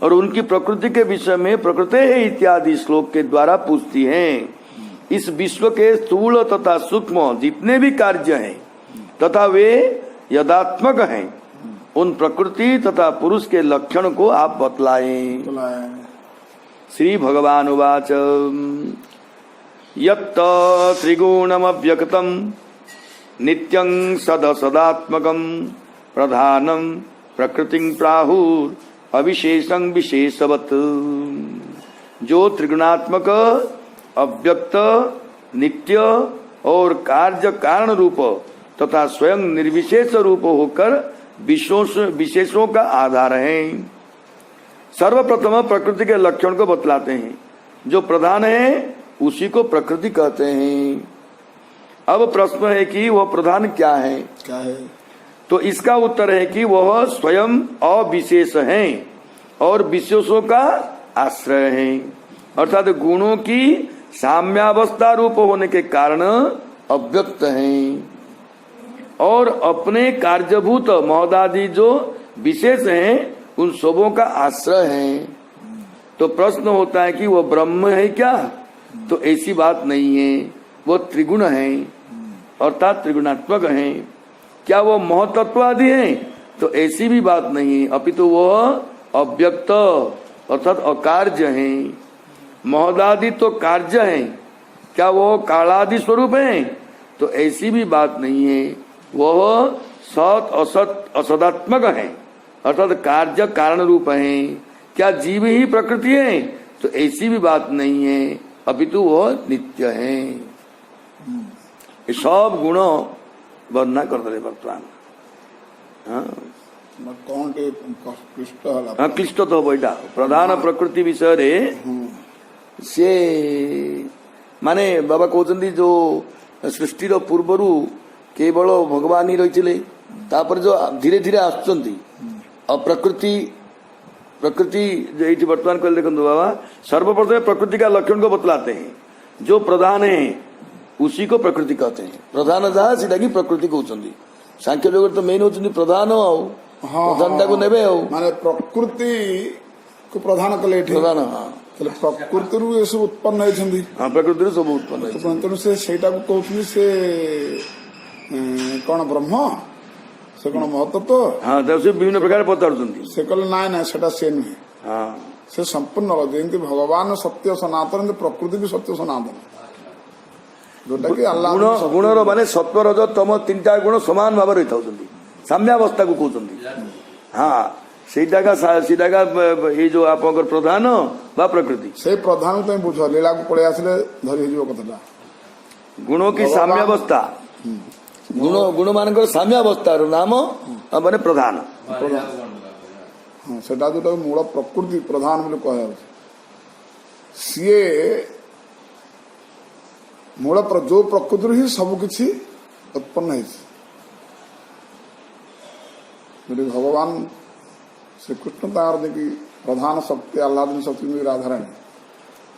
और उनकी प्रकृति के विषय में प्रकृति है इत्यादि श्लोक के द्वारा पूछती हैं। इस विश्व के स्थूल तथा सूक्ष्म जितने भी कार्य हैं तथा वे यदात्मक हैं उन प्रकृति तथा पुरुष के लक्षण को आप बतलाएं। श्री भगवान उवाच यत्त त्रिगुणमव्यक्तं नित्यं सदसदात्मकं प्रधानं प्रकृतिं प्राहुर अविशेषं विशेषवत्। जो त्रिगुणात्मक, अव्यक्त, नित्य और कार्य कारण रूप तथा स्वयं निर्विशेष रूप होकर विशेषों का आधार है। सर्वप्रथम प्रकृति के लक्षण को बतलाते हैं। जो प्रधान है उसी को प्रकृति कहते हैं। अब प्रश्न है कि वह प्रधान क्या है? तो इसका उत्तर है कि वह स्वयं अविशेष है और विशेषों का आश्रय है, अर्थात गुणों की साम्यावस्था रूप होने के कारण अव्यक्त हैं और अपने कार्यभूत महोदादि जो विशेष हैं उन सबों का आश्रय है। तो प्रश्न होता है कि वह ब्रह्म है क्या? तो ऐसी बात नहीं है। वो त्रिगुण है अर्थात त्रिगुणात्मक है। क्या वो महतत्व आदि है? तो ऐसी भी बात नहीं है, अपितु वह अव्यक्त अर्थात अकार्य है। महोदादि तो कार्य है। क्या वो कालादि स्वरूप है? तो ऐसी भी बात नहीं है। वह सत असत असदात्मक है अर्थात कार्य कारण रूप है। क्या जीव ही प्रकृति है? तो ऐसी भी बात नहीं है, अपितु वह नित्य है। ये सब गुण वर्णना कर दे वर्तमान। क्लिष्ट तो बैठा प्रधान प्रकृति विषय रे से माने बाबा कहते जो सृष्टिर पूर्वर केवल भगवान ही रही तापर जो धीरे धीरे आसुचंती और प्रकृति जो ये वर्तमान कर देखो बाबा सर्वप्रथम प्रकृति का लक्षण को बतलाते हैं। जो प्रधान है उसी को प्रकृति कहते हैं। प्रधान जहाँ सीधा की प्रकृति कहते सांख्य जगत तो मेन होती प्रधान प्रधानता को नेबे माने प्रकृति को प्रधान कले प्रधान प्रकृति ये सब उत्पन्न होती। हाँ प्रकृति सब उत्पन्न तेणु से कहते से कौन ब्रह्म से कौन महतत्व। हाँ से विभिन्न प्रकार पचार से कहले ना ना से नुहे। हाँ से संपूर्ण अलग जमी भगवान सत्य सनातन प्रकृति भी सत्य सनातन जोटा कि गुण गुणर माने सत्व रज तम तीनटा गुण समान भाव रही था साम्यावस्था को कहते। हाँ सीधा का ये जो आप प्रधान बा प्रकृति से प्रधान तुम बुझ लीला को पड़े आसले धरी कथा गुणों की साम्यावस्था गुण मान साम्यावस्था नाम माने प्रधान हाँ से जो मूल प्रकृति प्रधान बोले कह सीए मूल जो प्रकृति ही सबकि उत्पन्न भगवान श्रीकृष्ण तार देखी प्रधान शक्ति आह्लादन शक्ति राधाराणी।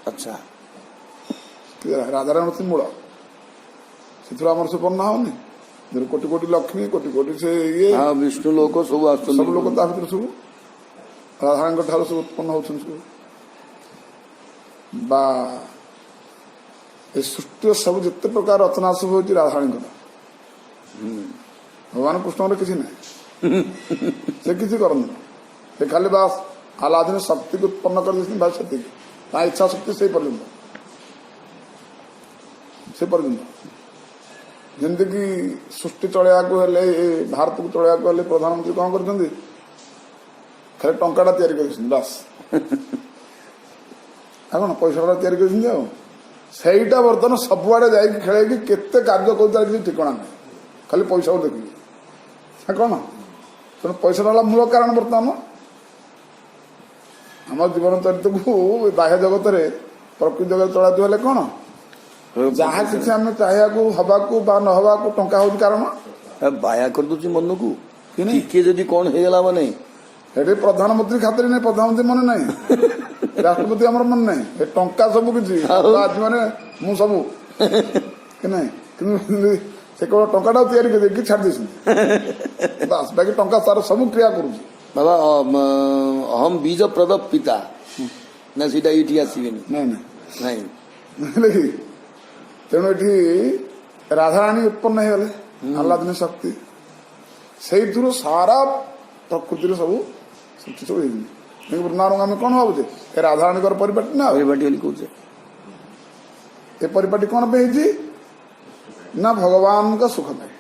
अच्छा राधाराणी होती मूल से आम से बना होनी कोटि कोटि लक्ष्मी कोटि कोटि से ये विष्णु लोक सब लोक भर सब राधाराणी ठार सब उत्पन्न होती सृष्टि सब जिते प्रकार रचना सब हो राधाराणी भगवान कृष्ण किसी ना से किसी करते खाली बास आह्लादन शक्ति को उत्पन्न कर बास से इच्छा शक्ति से पर्यंत जमती कि सृष्टि चलैया भारत को चलैया प्रधानमंत्री कौन कर खाली टंकाटा या बास कौन पैसा या सहीटा बर्तमान सबुआड़े जाकि खेल केते कार्य कर ठिकना ना खाली पैसा को देखिए कौन तेणु पैसा मूल कारण बर्तमान आम जीवन चरित्र को बाह्य जगत में प्रकृति जगत चला कौन जहाँ किसी आम चाहिए हवा को न हवा को टंका हो कारण बाया कर दूसरी मन को किए जदि कौन हो गला माने ये प्रधानमंत्री खातिर नहीं प्रधानमंत्री मन नहीं राष्ट्रपति आम मन नहीं टंका सब किसी आज मैंने मु सब कि नहीं से केवल टंकाटा या छाड़ बस बाकी टंका सार सब क्रिया करुँ बाबा अहम बीज प्रद पिता ना सीधा ये आसवे नहीं तेणु ये राधाराणी उत्पन्न हो गले आह्लादन शक्ति से सारा ପ୍ରକୃତିରେ ସବୁ ସୃଷ୍ଟି ସବୁ ହେଇଛି। ବୃନ୍ଦାବନ ଆମେ କଣ ଭାବୁଛେ ଏ ରାଧାରାଣୀଙ୍କର ପରିପାଟି ନା ପରିପାଟି ବୋଲି କହୁଛେ। ଏ ପରିପାଟି କଣ ପାଇଁ ହେଇଛି ନା ଭଗବାନଙ୍କ ସୁଖ ପାଇଁ,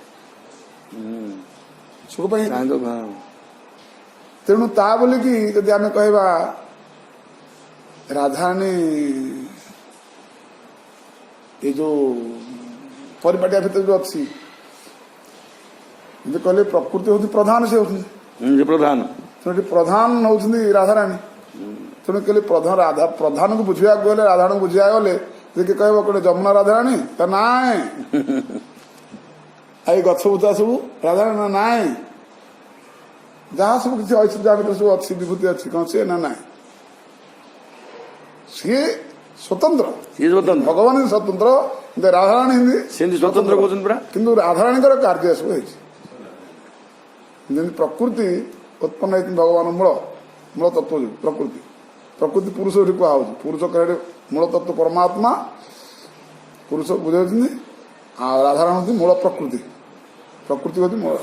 ସୁଖ ପାଇଁ। ତେଣୁ ତା ବୋଲିକି ଯଦି ଆମେ କହିବା ରାଧାରାଣୀ ଏ ଯୋଉ ପରିପାଟିଆ ଭିତରେ ଯୋଉ ଅଛି, ଯଦି କହିଲେ ପ୍ରକୃତି ହଉଛି ପ୍ରଧାନ, ସେ ହଉଛନ୍ତି ପ୍ରଧାନ, ତେଣୁ ପ୍ରଧାନ ହଉଛନ୍ତି ରାଧାରାଣୀ। ତେଣୁ କହିଲେ ପ୍ରଧାନକୁ ବୁଝିବାକୁ ଗଲେ, ରାଧାରାଣୀକୁ ବୁଝିବାକୁ ଗଲେ ଯେ କହିବ ଗୋଟେ ଯମୁନା ରାଧାରାଣୀ, ନାଇଁ ଏଇ ଗଛ ବୁଛା ସବୁ ରାଧାରାଣୀ ନା ନାଇଁ, ଯାହା ସବୁ କିଛି ଐଶ୍ୱର୍ଯ୍ୟ ଭିତରେ ସବୁ ଅଛି, ବିଭୂତି ଅଛି, କଣ ସିଏ ନା ନାଇଁ, ସିଏ ସ୍ୱତନ୍ତ୍ର, ଭଗବାନ ସ୍ୱତନ୍ତ୍ର, ରାଧାରାଣୀ ହିନ୍ଦୀ ସେମିତି ସ୍ୱତନ୍ତ୍ର କହୁଛନ୍ତି ପରା। କିନ୍ତୁ ରାଧାରାଣୀଙ୍କର କାର୍ଯ୍ୟ ସବୁ ହେଇଛି। ଯେମିତି ପ୍ରକୃତି ଉତ୍ପନ୍ନ ହେଇଛି ଭଗବାନ ମୂଳ ତତ୍ଵ ଯୋଉ ପ୍ରକୃତି ପୁରୁଷ ଏଠି କୁହାହଉଛି, ପୁରୁଷ କହିଲେ ମୂଳ ତତ୍ଵ ପରମାତ୍ମା, ପୁରୁଷ ବୁଝାଉଛନ୍ତି, ଆଉ ରାଧାରାଣୀ ହଉଛି ମୂଳ ପ୍ରକୃତି ହଉଛି ମୂଳ।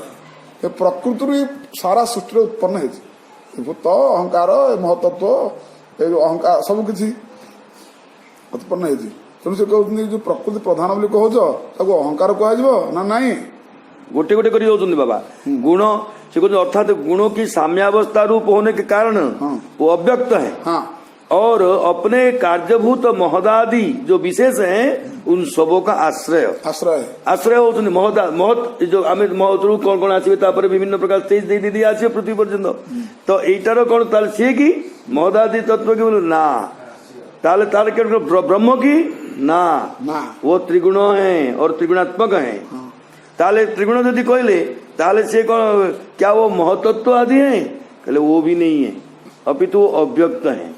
ଏ ପ୍ରକୃତିରୁ ସାରା ସୃଷ୍ଟିରେ ଉତ୍ପନ୍ନ ହେଇଛି, ଭୂତ ଅହଙ୍କାର ମହତତ୍ଵ ଏ ଯୋଉ ଅହଙ୍କାର ସବୁ କିଛି ଉତ୍ପନ୍ନ ହେଇଛି। ତେଣୁ ସେ କହୁଛନ୍ତି ଯୋଉ ପ୍ରକୃତି ପ୍ରଧାନ ବୋଲି କହୁଛ ତାକୁ ଅହଙ୍କାର କୁହାଯିବ ନା ନାଇଁ, गोटे गोटे कर जाऊँ बाबा गुण से कहते अर्थात गुणों की साम्यावस्था रूप होने के कारण वो अव्यक्त है और अपने कार्यभूत महदादि जो विशेष हैं उन सबों का आश्रय होते महत जो आम महत रू कौन कौन आसवे तापर विभिन्न प्रकार स्टेज दे दी आसवे पृथ्वी पर्यंत तो यहीटार कौन ताल सी कि महदादि तत्व की बोलो ना ताले ताले ब्रह्म की ना वो त्रिगुण है और त्रिगुणात्मक है। ताले त्रिगुण यदि कहले ताले से कौन क्या वो महतत्व आदि है, कहले वो भी नहीं है, अपितु वो अव्यक्त है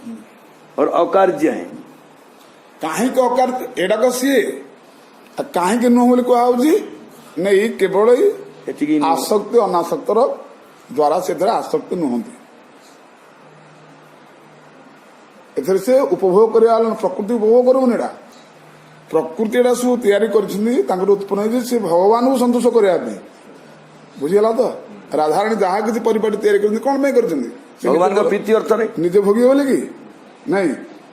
और अकार्य है। कहीं को अकार्य एडा को सी कहीं के नुह बोली कहुची नहीं केवल आसक्ति अनासक्तर द्वारा से आसक्ति नुहति एथरे से उपभोग करिया प्रकृति उपभोग करूनी एडा प्रकृति एडा सब तैयारी कर उत्पन्न से भगवान को संतोष करने बुझीगला तो राधाराणी जहाँ किसी परिपाटी तैयारी कौन कर भगवान का प्रीति अर्थ निजे भोगी बोले कि नहीं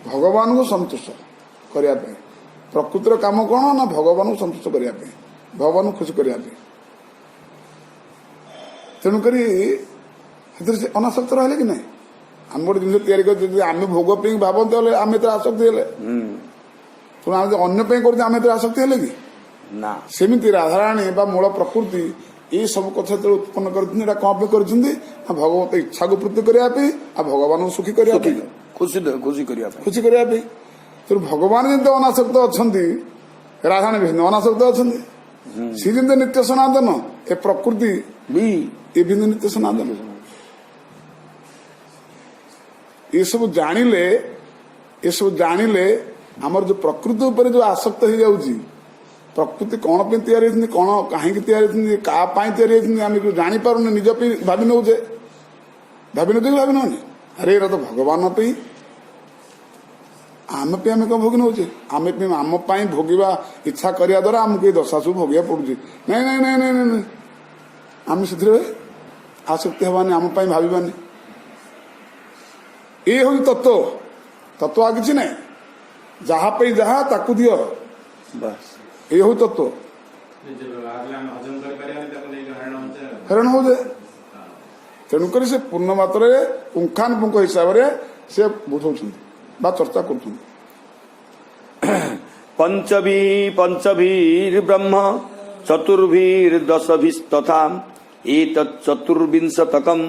भगवान को संतोष करने प्रकृतिर काम कौन ना भगवान को संतोष करने भगवान को खुशी करने तेणुक अनासक्त रहे कि नहीं आम गोटे जिन तैयारी भोग भावते आम आसक्ति हेले अन्य कर आसक्ति हेले कि ना सेमती राधाराणी मूल प्रकृति ये सब कथा जो उत्पन्न कर कौन कर भगवत इच्छा को पूर्ति करने भगवान को सुखी करने खुशी करने तेणु भगवान जमी अनासक्त अच्छा राधाराणी भिन्न अनासक्त अच्छा सी जमी नित्य सनातन ए प्रकृति भी ये भिन्न नित्य सनातन ये सब जानिले आमर जो प्रकृति उपर जो आसक्त हो जाऊँगी प्रकृति कौन पे तैयारी कौन कहीं तैयारी क्या आम जो जापार निज भावी नौचे भावी नौ भावी नौने अरे ये तो भगवान आम पे आम कौन भोगी नौचे आम भोगवा इच्छा करने द्वारा आमको ये दशा सब भोगे पड़ुची नहीं नहीं नहीं नहीं नहीं आम से आसक्ति हवानी आम भावानी ये हूँ तत्व आ कि ना जहाँ पे जहाँ ताकू दियो बस ये हूँ तत्व हरण हो जाए तेणुक से पूर्ण मात्र पुंखानुपुंख हिसाब से बुझाऊँ चर्चा कर पंचभीर ब्रह्म चतुर्भीर दशभिस्तथा एतच्चतुर्विंशतकम्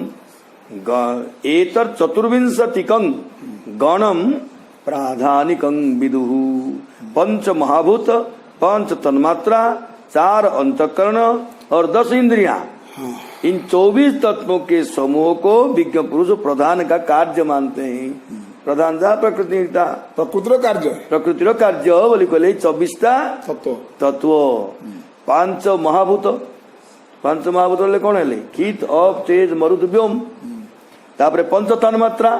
एतच्चतुर्विंशतिकं गणम प्राधानिकं विदुः पंच महाभूत पंच तन्मात्रा 4 अंतःकरण और 10 इंद्रियां इन 24 तत्वों के समूह को विज्ञ पुरुष प्रधान का कार्य मानते हैं। प्रधान जा प्रकृतिर कार्य बोली कहले 24 तत्व 5 महाभूत बोले कौन है कीट अप तेज मरुद व्योम तापरे पंच तन्मात्रा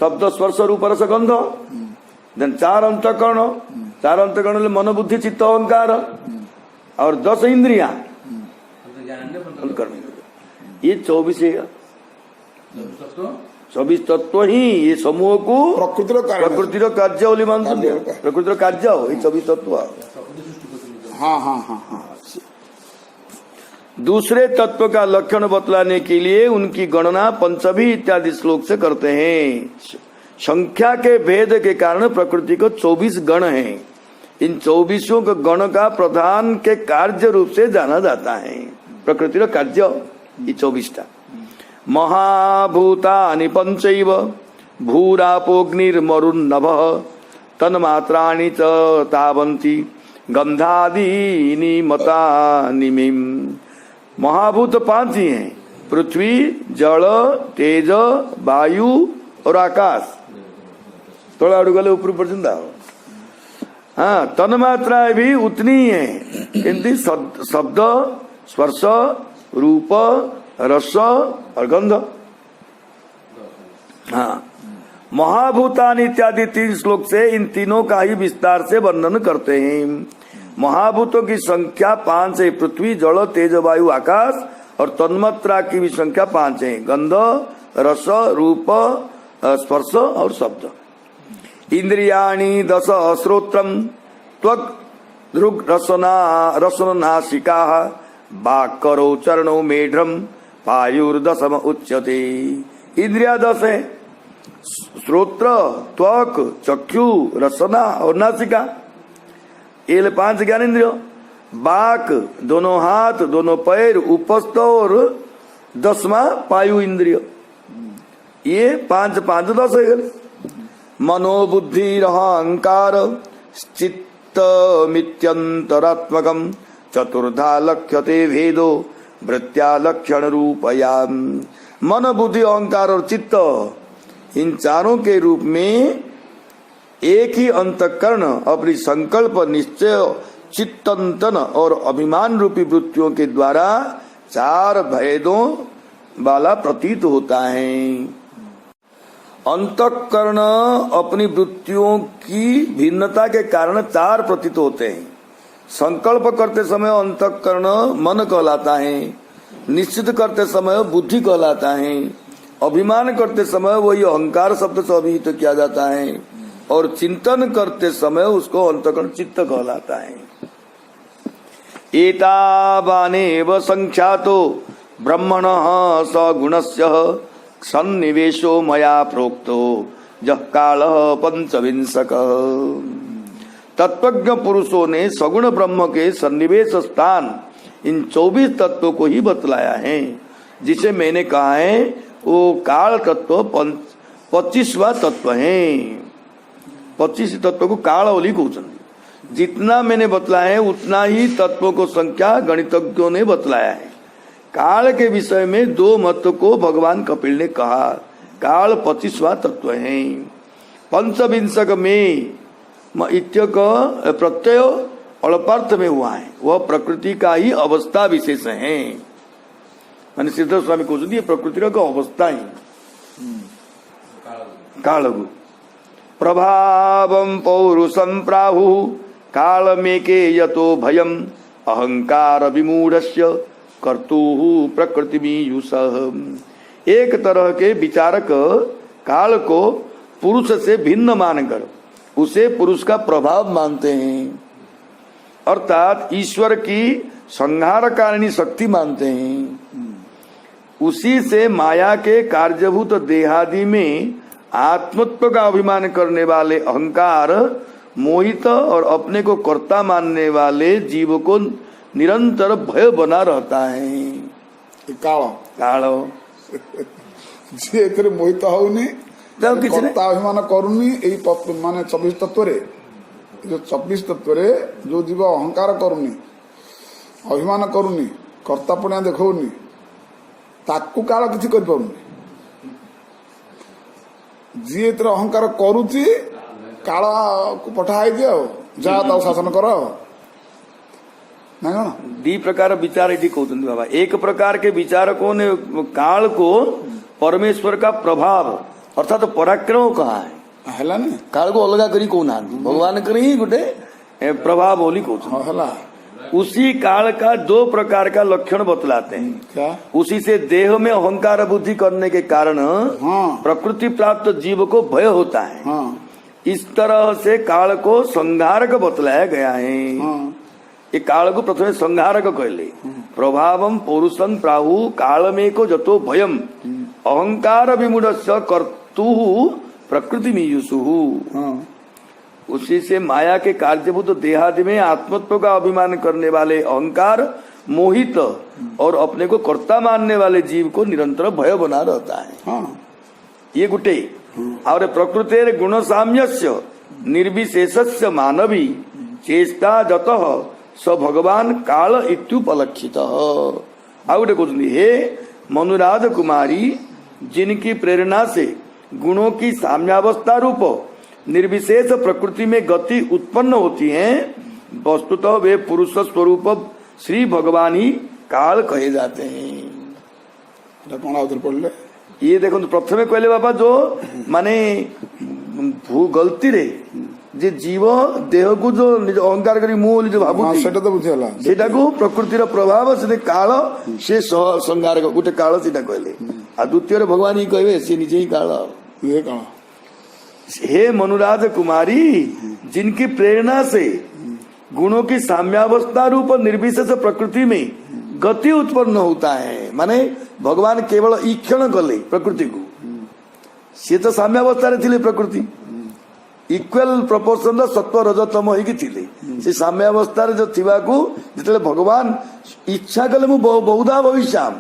शब्द स्पर्श रूप रस गंध देन 4 अंतःकरण मन बुद्धि चित्त अहंकार और 10 इंद्रिया ये 24 चौबीस तत्व ही ये समूह को प्रकृतिर कार्य बोली मानते प्रकृतिर कार्य ये 24 तत्व। हाँ हाँ हाँ हाँ। दूसरे तत्व का लक्षण बतलाने के लिए उनकी गणना पंचभी इत्यादि श्लोक से करते हैं। संख्या के भेद के कारण प्रकृति को 24 गण हैं। इन 24 गण का प्रधान के कार्य रूप से जाना जाता है। प्रकृति का कार्य ये 24टा। महाभूतानि पंचैव भूरापोग्निर्मरुन्नभः तन्मात्राणि च तावन्ति गंधादीनि मतानि मिम। महाभूत 5 ही हैं, पृथ्वी, जल, तेज, वायु और आकाश। थोड़ा अड़ू गले ऊपर पर्यंत आओ। हाँ, तन्मात्रा भी उतनी ही है, किंतु शब्द, स्पर्श, रूप, रस और गंध। हाँ, महाभूतान इत्यादि 3 श्लोक से इन तीनों का ही विस्तार से वर्णन करते हैं। महाभूतों की संख्या 5 है, पृथ्वी, जल, तेज, वायु, आकाश। और तन्मात्रा की भी संख्या 5 है, गंध, रस, रूप, स्पर्श और शब्द। इंद्रियाणि 10 श्रोत्रम त्वक् दृक् रसनासिका वाक्करो चरणो मेढ्रम पायुर्दशम उच्यते। इंद्रिया 10 है, श्रोत्र, त्वक, चक्षु, रसना और नासिका, ये 5 ज्ञान इंद्रिय। बाक, दोनों हाथ, दोनों पैर, उपस्थ और 10वां पायु इंद्रिय। ये 5 5 10 है। मनोबुद्धि अहंकार चित्तमित्यंतरात्मकम चतुर्धा लक्ष्यते भेदो वृत्त्या लक्षण रूपया। मन, बुद्धि, अहंकार और चित्त, इन चारों के रूप में एक ही अंतःकरण अपनी संकल्प, निश्चय, चित्तंतन और अभिमान रूपी वृत्तियों के द्वारा 4 भेदों वाला प्रतीत होता है। अंतःकरण अपनी वृत्तियों की भिन्नता के कारण 4 प्रतीत होते हैं। संकल्प करते समय अंतःकरण मन कहलाता है, निश्चित करते समय बुद्धि कहलाता है, अभिमान करते समय वही अहंकार शब्द से अभिहित किया जाता है, और चिंतन करते समय उसको अंतःकरण चित्त कहलाता है। एतावानेव संख्यातो ब्रह्मणः सगुणस्य सन्निवेशो मया प्रोक्तो जह कालः पंचविंशकः। तत्वज्ञ पुरुषों ने सगुण ब्रह्म के सन्निवेश स्थान इन 24 तत्वों को ही बतलाया है। जिसे मैंने कहा है वो काल तत्व 25वां तत्व है। 25 तत्व को काल बोली कहते। जितना मैंने बतलाया है उतना ही तत्वों को संख्या गणितज्ञों ने बतलाया है। काल के विषय में 2 मत को भगवान कपिल ने कहा। काल 25वां तत्व है। पंचविंशक में इत्यक प्रत्यय अल्पार्थ में हुआ है, वह प्रकृति का ही अवस्था विशेष है। मैंने सिद्ध स्वामी को दिए प्रकृति का अवस्था ही कालगु प्रभावम पौरुषम प्राहु काल में के यतो भयम अहंकार विमूढ़स्य कर्तु प्रकृति मीयुषः। एक तरह के विचारक काल को पुरुष से भिन्न मानकर उसे पुरुष का प्रभाव मानते हैं, अर्थात ईश्वर की संहारकारिणी शक्ति मानते हैं। उसी से माया के कार्यभूत देहादि में आत्मत्व का अभिमान करने वाले अहंकार मोहित और अपने को कर्ता मानने वाले जीव को निरंतर भय बना रहता है। काल काल जी एथरे मोहित होउनी कर्ता अभिमान करूनी एई माने 24 तत्व रे जो 24 तत्व रे जो जीव अहंकार करूनी अभिमान करूनी कर्ता पुण्य देखौनी ताकू काल किछि कर पाउनी। जी एथरे अहंकार करूची काल को पठाई दियो जा ताऊ शासन करो ना। दी प्रकार विचार ये कहते बाबा। एक प्रकार के विचारकों ने काल को परमेश्वर का प्रभाव अर्थात तो पराक्रम कहा है ना। काल को अलगा करी कहना भगवान करी गोटे प्रभाव बोली कहते। उसी काल का दो प्रकार का लक्षण बतलाते हैं। क्या? उसी से देह में अहंकार बुद्धि करने के कारण हाँ प्रकृति प्राप्त जीव को भय होता है। हाँ इस तरह से काल को संहारक बतलाया गया है। हाँ ये काल को प्रथम संहारक कहले। प्रभावम पौरुषं प्राहु कालमे को जतो भयम अहंकार विमूढ़स्य कर्तु प्रकृति मीयुषु। हाँ उसी से माया के कार्यभूत देहादि में आत्मत्व का अभिमान करने वाले अहंकार मोहित और अपने को कर्ता मानने वाले जीव को निरंतर भय बना रहता है। हाँ ये गुटे और प्रकृतेर गुण साम्यस्य निर्विशेषस्य मानवी चेष्टा जतः स भगवान काल इत्युपलक्षित। आ गोटे कहते हे मनुराध कुमारी, जिनकी प्रेरणा से गुणों की साम्यावस्था रूप निर्विशेष प्रकृति में गति उत्पन्न होती है, वस्तुतः वे पुरुष स्वरूप श्री भगवान ही काल कहे जाते हैं। कौन आउथर पढ़ले? ये देखो प्रथमे कहले बाबा जो माने भू गलती रे जे जीव देह को जो निज अहंकार करी मुह जो भाबुती सेटा तो बुझिला सेटा को प्रकृतिर प्रभाव से काल से संहार गोटे काल सेटा कहले। आ द्वितीय भगवान ही कहवे से निजे ही काल। ये कौन? हे मनुराज कुमारी, जिनकी प्रेरणा से गुणों की साम्यावस्था रूप निर्विशेष प्रकृति में गति उत्पन्न होता है, माने भगवान केवल ईक्षण कले प्रकृति को। सी तो साम्यावस्था रे थिले प्रकृति इक्वल प्रपोर्शन सत्व रजतम होगी थिले। से साम्यावस्था रे जो थिबा को जितले भगवान इच्छा कले मु बहुधा भविष्याम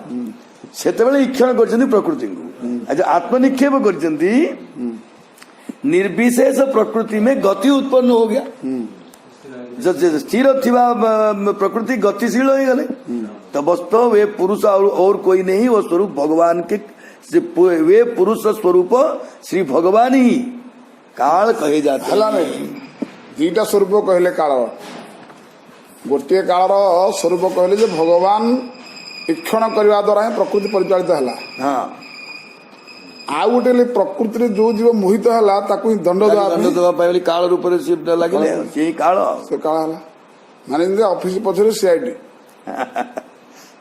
सेतेबेले ईक्षण करछन्ती प्रकृति को। आज आत्मनिक्षेप करछन्ती निर्विशेष प्रकृति में गति उत्पन्न हो गया। जब स्थिर थिबा प्रकृति गतिशील हो गले तो वस्तु वे पुरुष और कोई नहीं, वो स्वरूप भगवान के वे पुरुष स्वरूप श्री भगवान ही काल कहे जाते हैं। दीटा स्वरूप कहले काल। गोटे काल स्वरूप कहले जे भगवान ईक्षण करने द्वारा ही प्रकृति परिचालित है। हाँ आ गोटे प्रकृति जो जीव मोहित है ताकू ही दंड दवा काल रूप से लगे काल से काल है माने ऑफिस पछरे सीआईडी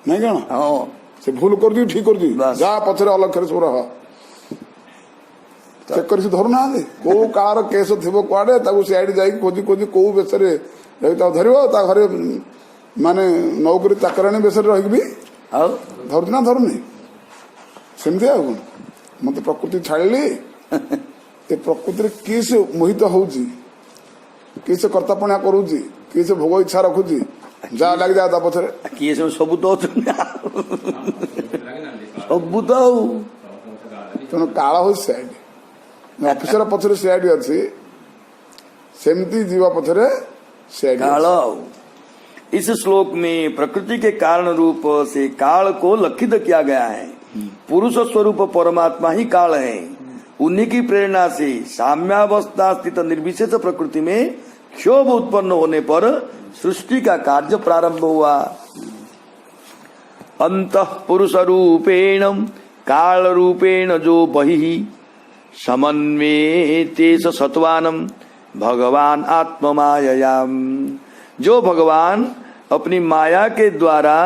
नहीं कौन? हाँ से भूल कर दी ठीक कर दी जा पछरे अलग सब रह चेक कर धरू ना को काल केस थिबो कुआडे ताकू सीआईडी जाई खोजी खोजी को बेसरे रही धरब ता घरे माने नौकरी चाकराणी बेसरे रही भी धरू ना धरुनी सेमती आ कौन? मत प्रकृति छाड़िली ए प्रकृति किए से मोहित होउची, किए से कर्तापणा करूची, किए से भोग इच्छा रखुची जा लग जा पथरे किए से सब तो सब तो तेणु काल हो सीआईडी ऑफिसर पथरे सीआईडी अच्छी सेमती जीवा पथरे सीआईडी काल। इस श्लोक में प्रकृति के कारण रूप से काल को लक्षित किया गया है। पुरुष स्वरूप परमात्मा ही काल है। उन्हीं की प्रेरणा से साम्यावस्था स्थित निर्विशेष प्रकृति में क्षोभ उत्पन्न होने पर सृष्टि का कार्य प्रारंभ हुआ। अंतः पुरुष रूपेण काल रूपेण जो बहि समन्वेतेश सत्वानम भगवान आत्ममाययाम। जो भगवान अपनी माया के द्वारा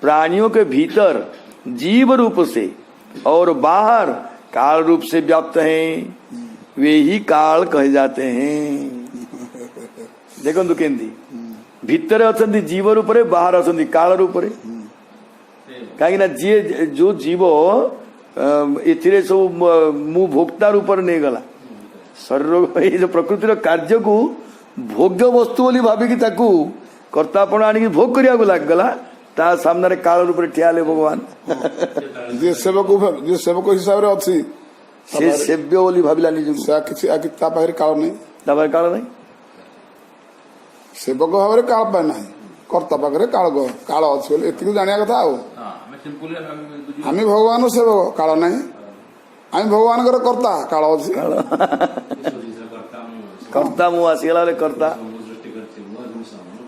प्राणियों के भीतर जीव रूप से और बाहर काल रूप से व्याप्त हैं, वे ही काल कहे जाते हैं। देखो केंदी भितर अछंती जीव रूप रे बाहर अछंती काल रूप रे। कहीं ना जी जो जीव एथिरे सब मु भोक्ता रूप नहीं गला शरीर ये जो प्रकृतिर कार्य को भोग्य वस्तु बोली भाविकी ताकू कर्तापण आनिक भोग करिया लागला ता सामने काल रूप ठिया ले भगवान जे सेवक हिसाब रे अछि से सेव्य बोली भाबिला निज से किछि आ किता पाखरे काल नहीं तबार काल नहीं सेवक भाव रे काल पाए नहीं कर्ता पाखरे काल अछि बोले एतिक जानिया कथा आ आमी भगवान सेवक काल नहीं आमी भगवान कर कर्ता काल अछि कर्ता मु आसीगला रे कर्ता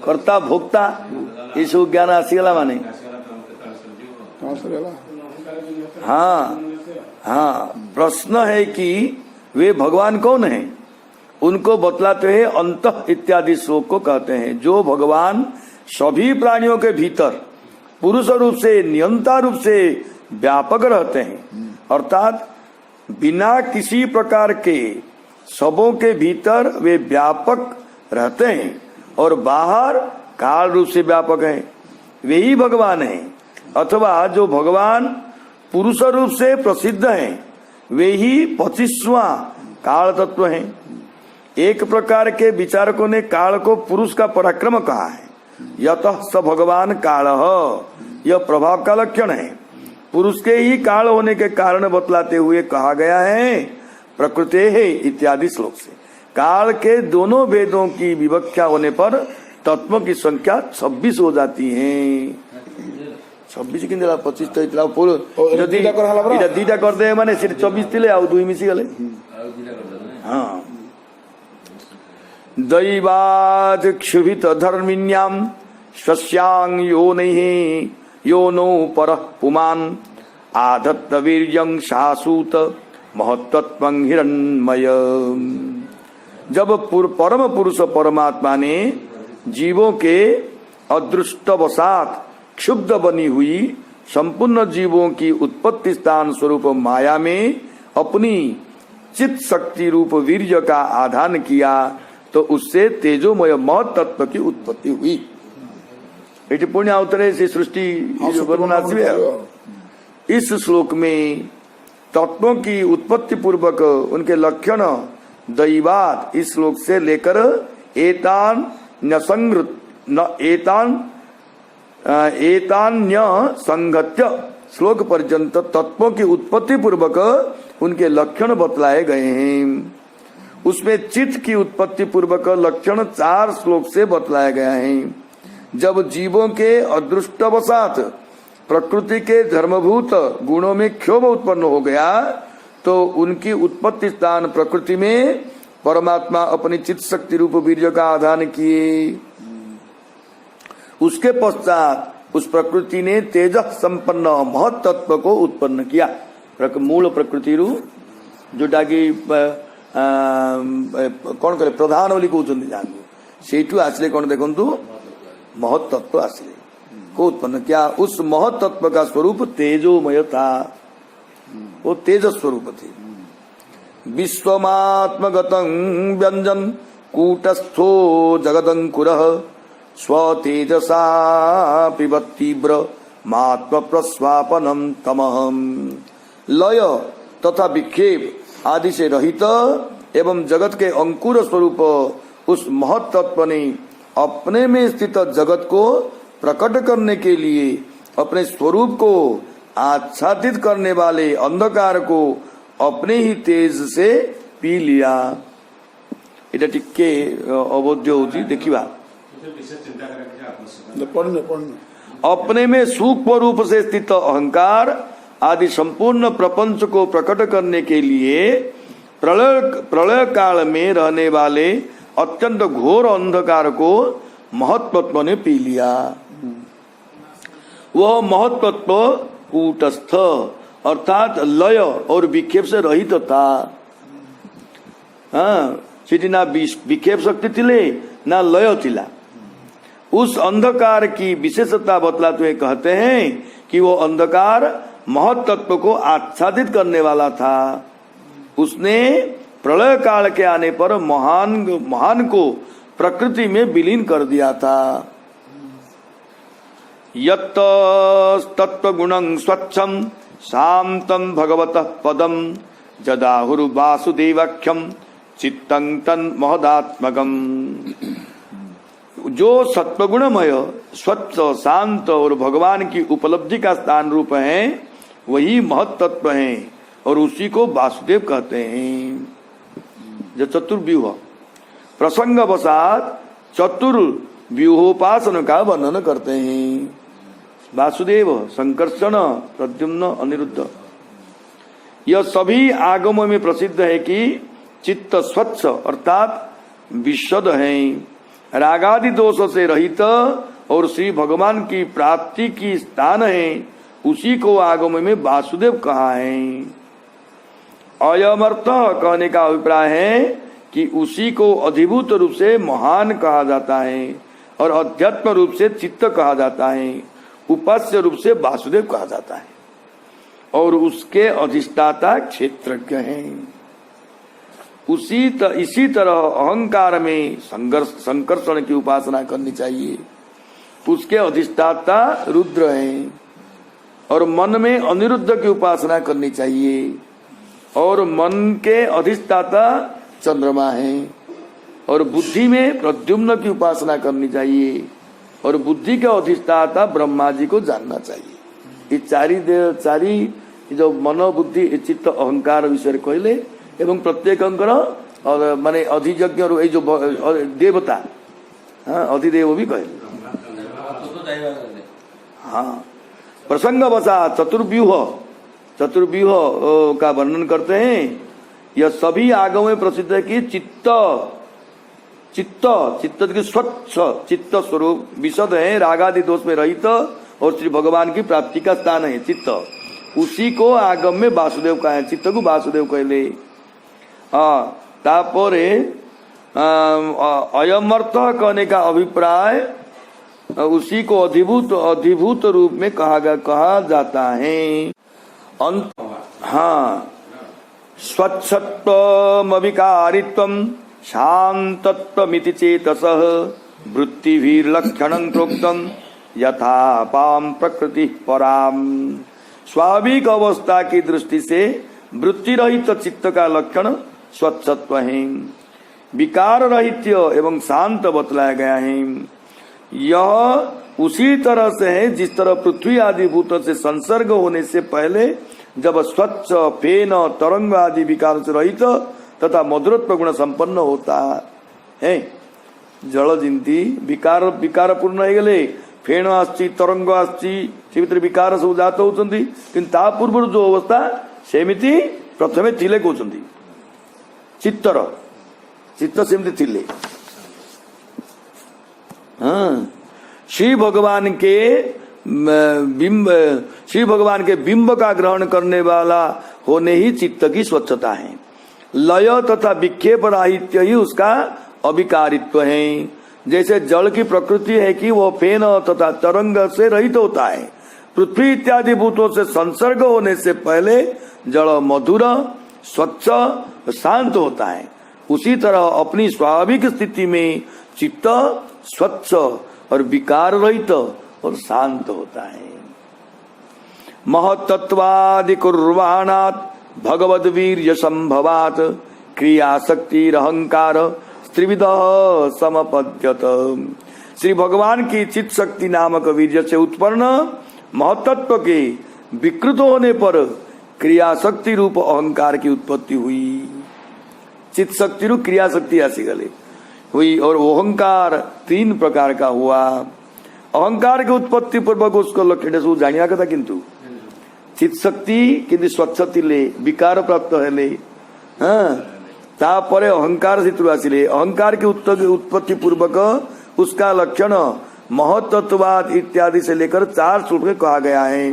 कर्ता भोक्ता ये सब ज्ञान आसीगला माने हाँ हाँ। प्रश्न है कि वे भगवान कौन है, उनको बतलाते हैं अंतः इत्यादि श्लोक को कहते हैं। जो भगवान सभी प्राणियों के भीतर पुरुष रूप से नियंता रूप से व्यापक रहते हैं, अर्थात बिना किसी प्रकार के सबों के भीतर वे व्यापक रहते हैं और बाहर काल रूप से व्यापक है, वे ही भगवान हैं। अथवा जो भगवान पुरुष रूप से प्रसिद्ध हैं वे ही 25वां काल तत्व हैं। एक प्रकार के विचारकों ने काल को पुरुष का पराक्रम कहा है। यतः स भगवान काल, यह प्रभाव का लक्षण है। पुरुष के ही काल होने के कारण बतलाते हुए कहा गया है प्रकृते है इत्यादि श्लोक से। काल के दोनों भेदों की विवक्षा होने पर तत्व की संख्या 26 हो जाती है। 26 किन 25 तो इतना दीटा कर दे माने 24 थिले आ 2 मिसी गले। हाँ, दैवाद क्षुभित धर्मिण्याम स्वस्यांग यो नो पर पुमान आधत्त वीर्यं शासूत महत्त्वं हिरण्मय। जब परम पुरुष परमात्मा ने जीवों के अदृष्टवशात क्षुब्ध बनी हुई संपूर्ण जीवों की उत्पत्ति स्थान स्वरूप माया में अपनी चित शक्ति रूप वीर्य का आधान किया तो उससे तेजोमय महत् तत्व की उत्पत्ति हुई। ये पुण्य अवतरे से सृष्टि वर्णना। इस श्लोक में तत्वों की उत्पत्ति पूर्वक उनके लक्षण दैवात इस श्लोक से लेकर एतान एतान्य संगत्य श्लोक पर्यंत तत्वों की उत्पत्ति पूर्वक उनके लक्षण बतलाए गए हैं। उसमें चित्त की उत्पत्ति पूर्वक लक्षण 4 श्लोक से बतलाया गया है। जब जीवों के अदृष्टवशात प्रकृति के धर्मभूत गुणों में क्षोभ उत्पन्न हो गया तो उनकी उत्पत्ति स्थान प्रकृति में परमात्मा अपनी चित्त शक्ति रूप वीर्य का आधान किए। उसके पश्चात उस प्रकृति ने तेज संपन्न महत् तत्व को उत्पन्न किया। मूल प्रकृति जोटा कि कौन करे प्रधान बोली कहते जानू से आसले कौन देखु महत् तत्व आसले को उत्पन्न किया। उस महत् तत्व का स्वरूप तेजोमय था, वो तेज स्वरूप थे। विश्वमात्मगतं व्यंजन कूटस्थो जगदंकुरः स्वतेजसा पिबत् तीव्र मात्म प्रस्वापनम तमहम। लय तथा विक्षेप आदि से रहित एवं जगत के अंकुर स्वरूप उस महत् तत्व ने अपने में स्थित जगत को प्रकट करने के लिए अपने स्वरूप को आच्छादित करने वाले अंधकार को अपने ही तेज से पी लिया। इटा टिके अवोध्य होची देखिबा। अपने में सूक्ष्म रूप से स्थित अहंकार आदि संपूर्ण प्रपंच को प्रकट करने के लिए प्रलय काल में रहने वाले अत्यंत घोर अंधकार को महत्त्व ने पी लिया। वह महत्त्व कूटस्थ अर्थात लय और विक्षेप से रहित था। हाँ, सीटी ना विक्षेप शक्ति थिले ना लय थिला। उस अंधकार की विशेषता बतलाते हुए कहते हैं कि वो अंधकार महत्त्व को आच्छादित करने वाला था। उसने प्रलय काल के आने पर महान को प्रकृति में विलीन कर दिया था। यत् तत्व गुणं स्वच्छम शांतम भगवतः पदम जदाहुरु वासुदेवाख्यम चित्तं तन् महदात्मकम। जो सत्वगुणमय स्वच्छ शांत और भगवान की उपलब्धि का स्थान रूप है वही महत्त्व है और उसी को वासुदेव कहते हैं। जो चतुर्व्यूह प्रसंग वसात चतुर्व्यूहोपासन का वर्णन करते हैं। वासुदेव संकर्षण प्रद्युम्न अनिरुद्ध। यह सभी आगमों में प्रसिद्ध है कि चित्त स्वच्छ अर्थात विशुद्ध है, रागादि दोष से रहित और श्री भगवान की प्राप्ति की स्थान है। उसी को आगम में वासुदेव कहा है। अयमर्थ कहने का अभिप्राय है कि उसी को अधिभूत रूप से महान कहा जाता है। और अध्यात्म रूप से चित्त कहा जाता है, उपास्य रूप से वासुदेव कहा जाता है, और उसके अधिष्ठाता क्षेत्रज्ञ हैं। इसी तरह अहंकार में संकर्षण की उपासना करनी चाहिए, उसके अधिष्ठाता रुद्र हैं, और मन में अनिरुद्ध की उपासना करनी चाहिए, और मन के अधिष्ठाता चंद्रमा हैं, और बुद्धि में प्रद्युम्न की उपासना करनी चाहिए, और बुद्धि के अधिष्ठाता ब्रह्मा जी को जानना चाहिए। ये चारी जो मन बुद्धि चित्त अहंकार विषय कहले, एवं प्रत्येक और माने अधियज्ञ जो देवता, हाँ अधिदेव भी कहले। हाँ, प्रसंग बसा चतुर्व्यूह का वर्णन करते हैं। यह सभी आगम में प्रसिद्ध है कि चित्त की स्वच्छ चित्त स्वरूप विशद है, रागादि दोष में रहित, और श्री भगवान की प्राप्ति का स्थान है चित्त। उसी को आगम में वासुदेव का है, चित्त को वासुदेव कहले। तापरे अयमर्थ कहने का अभिप्राय उसी को अधिभूत रूप में कहा जाता है। हाँ, स्वच्छत्वमविकारित्वं शान्तत्वमिति चेतसः वृत्तिभिर्लक्षणं प्रोक्तं यथा पाम प्रकृति पराम। स्वाभाविक अवस्था की दृष्टि से वृत्ति रहित चित्त का लक्षण स्वच्छत्व है, विकार रहित एवं शांत बतलाया गया है। यह उसी तरह से है जिस तरह पृथ्वी आदि भूत से संसर्ग होने से पहले जब स्वच्छ फेन तरंग आदि विकार से रहित तथा मधुरत्व गुण संपन्न होता है। जल जिंती विकार पूर्ण हो गले, फेण आसची तरंग आसची से भितर विकार सब जात होचंती, किंतु ता पूर्व जो अवस्था सेमिति प्रथमे थिले कहउचंती चित्त सेमिति थिले। हाँ, श्री भगवान के बिंब का ग्रहण करने वाला होने ही चित्त की स्वच्छता है। लय तथा विक्षेप राहित्य ही उसका अविकारित्व है। जैसे जल की प्रकृति है कि वह फेन तथा तरंग से रहित होता है, पृथ्वी इत्यादि भूतों से संसर्ग होने से पहले जल मधुर स्वच्छ शांत होता है। उसी तरह अपनी स्वाभाविक स्थिति में चित्त स्वच्छ और विकार रहित और शांत होता है। महत्त्वादि कुर्वाणात् भगवद वीर्य संभवात् क्रिया शक्ति अहंकार त्रिविध समपद्यत। श्री भगवान की चित्त शक्ति नामक वीर्य से उत्पन्न महत्त्व के विकृत होने पर क्रिया शक्ति रूप अहंकार की उत्पत्ति हुई। चित्त शक्ति रूप क्रिया शक्ति आसी गले हुई, और अहंकार तीन प्रकार का हुआ। अहंकार के उत्पत्ति पूर्वक उसको लक्षण सब जानिया कथा, किंतु चित्त शक्ति किंतु स्वच्छ थिले विकार प्राप्त हेले। हाँ, तापरे अहंकार चित्र आसिले, अहंकार की उत्पत्ति पूर्वक उसका लक्षण महत्त्ववाद इत्यादि से लेकर 4 श्लोक में कहा गया है।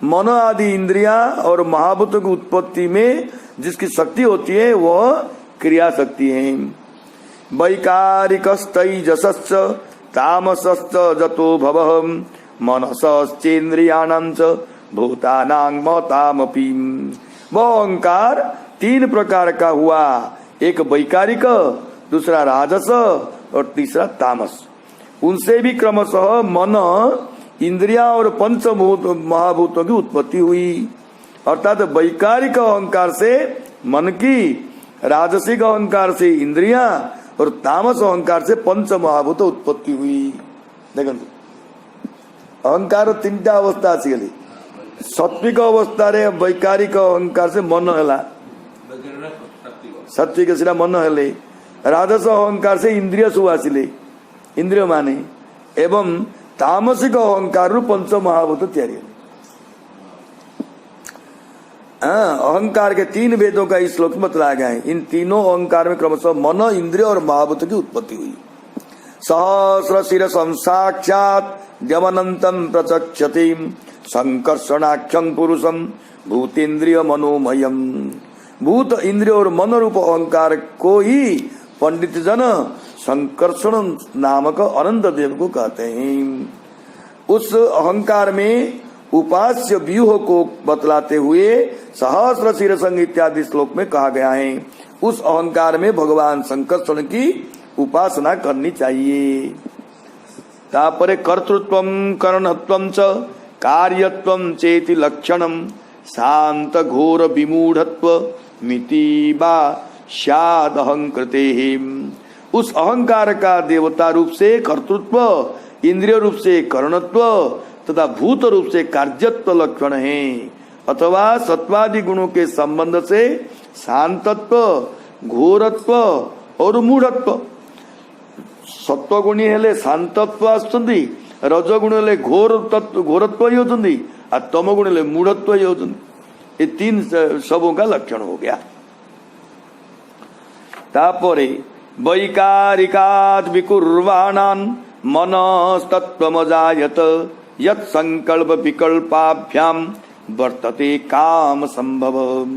मन आदि इंद्रिया और महाभूत की उत्पत्ति में जिसकी शक्ति होती है वह क्रिया शक्ति है। वैकारिकस्तैजसश्च तामसश्च जतो भवः मनसश्चेन्द्रियाणांच भूतानां महतामपि। वह अहंकार 3 प्रकार का हुआ, एक वैकारिक, दूसरा राजस और तीसरा तामस। उनसे भी क्रमशः मन, इंद्रिया और पंचभूत महाभूतों की उत्पत्ति हुई। अर्थात वैकारिक अहंकार से मन की, राजसिक अहंकार से इंद्रिया और तामस अहंकार से पंच महाभूत उत्पत्ति हुई। देखो अहंकार 3टा अवस्था आसीगली। सात्विक अवस्था रे वैकारिक अहंकार से मन है, सात्विक से मन हेले, राजस अहंकार से इंद्रिय सब आसिले इंद्रिय माने, एवं तामसिक अहंकार रु पंच महाभूत तैयारी। अहंकार के 3 भेदों का इस श्लोक में बतलाया गया है। इन तीनों अहंकार में क्रमशः मन, इंद्रिय और महाभूत की उत्पत्ति हुई। सहस्र शिरसं साक्षात् द्यमनंतं प्रचक्षति संकर्षणाख्यं पुरुषं भूतेन्द्रिय मनोमयम्। भूत, इंद्रिय और मन रूप अहंकार को ही पंडित जन संकर्षण नामक अनंत देव को कहते हैं। उस अहंकार में उपास्य व्यूह को बतलाते हुए सहस्र शीर्षंग इत्यादि श्लोक में कहा गया है। उस अहंकार में भगवान संकर्षण की उपासना करनी चाहिए। तापरे कर्तृत्वम करणत्वम च कार्यत्वम चेति लक्षणम शांत घोर विमूढ़त्व मिति बा स्याद अहंकृते। उस अहंकार का देवता रूप से कर्तृत्व, इंद्रिय रूप से करणत्व तथा भूत रूप से कार्यत्व लक्षण है, अथवा सत्वादि गुणों के संबंध से शांतत्व, घोरत्व और मूढ़त्व। सत्वगुणी हेले शांतत्व आसुचंदी, रजगुण हेले घोरत्व ही होचंदी, और तमगुण हेले मूढ़त्व ही होचंदी। ये तीन सबों का लक्षण हो गया। तापरे वैकारिकात् विकुर्वाणान् मनस्तत्त्वमजायत यत् संकल्प विकल्पाभ्याम वर्तते काम संभव।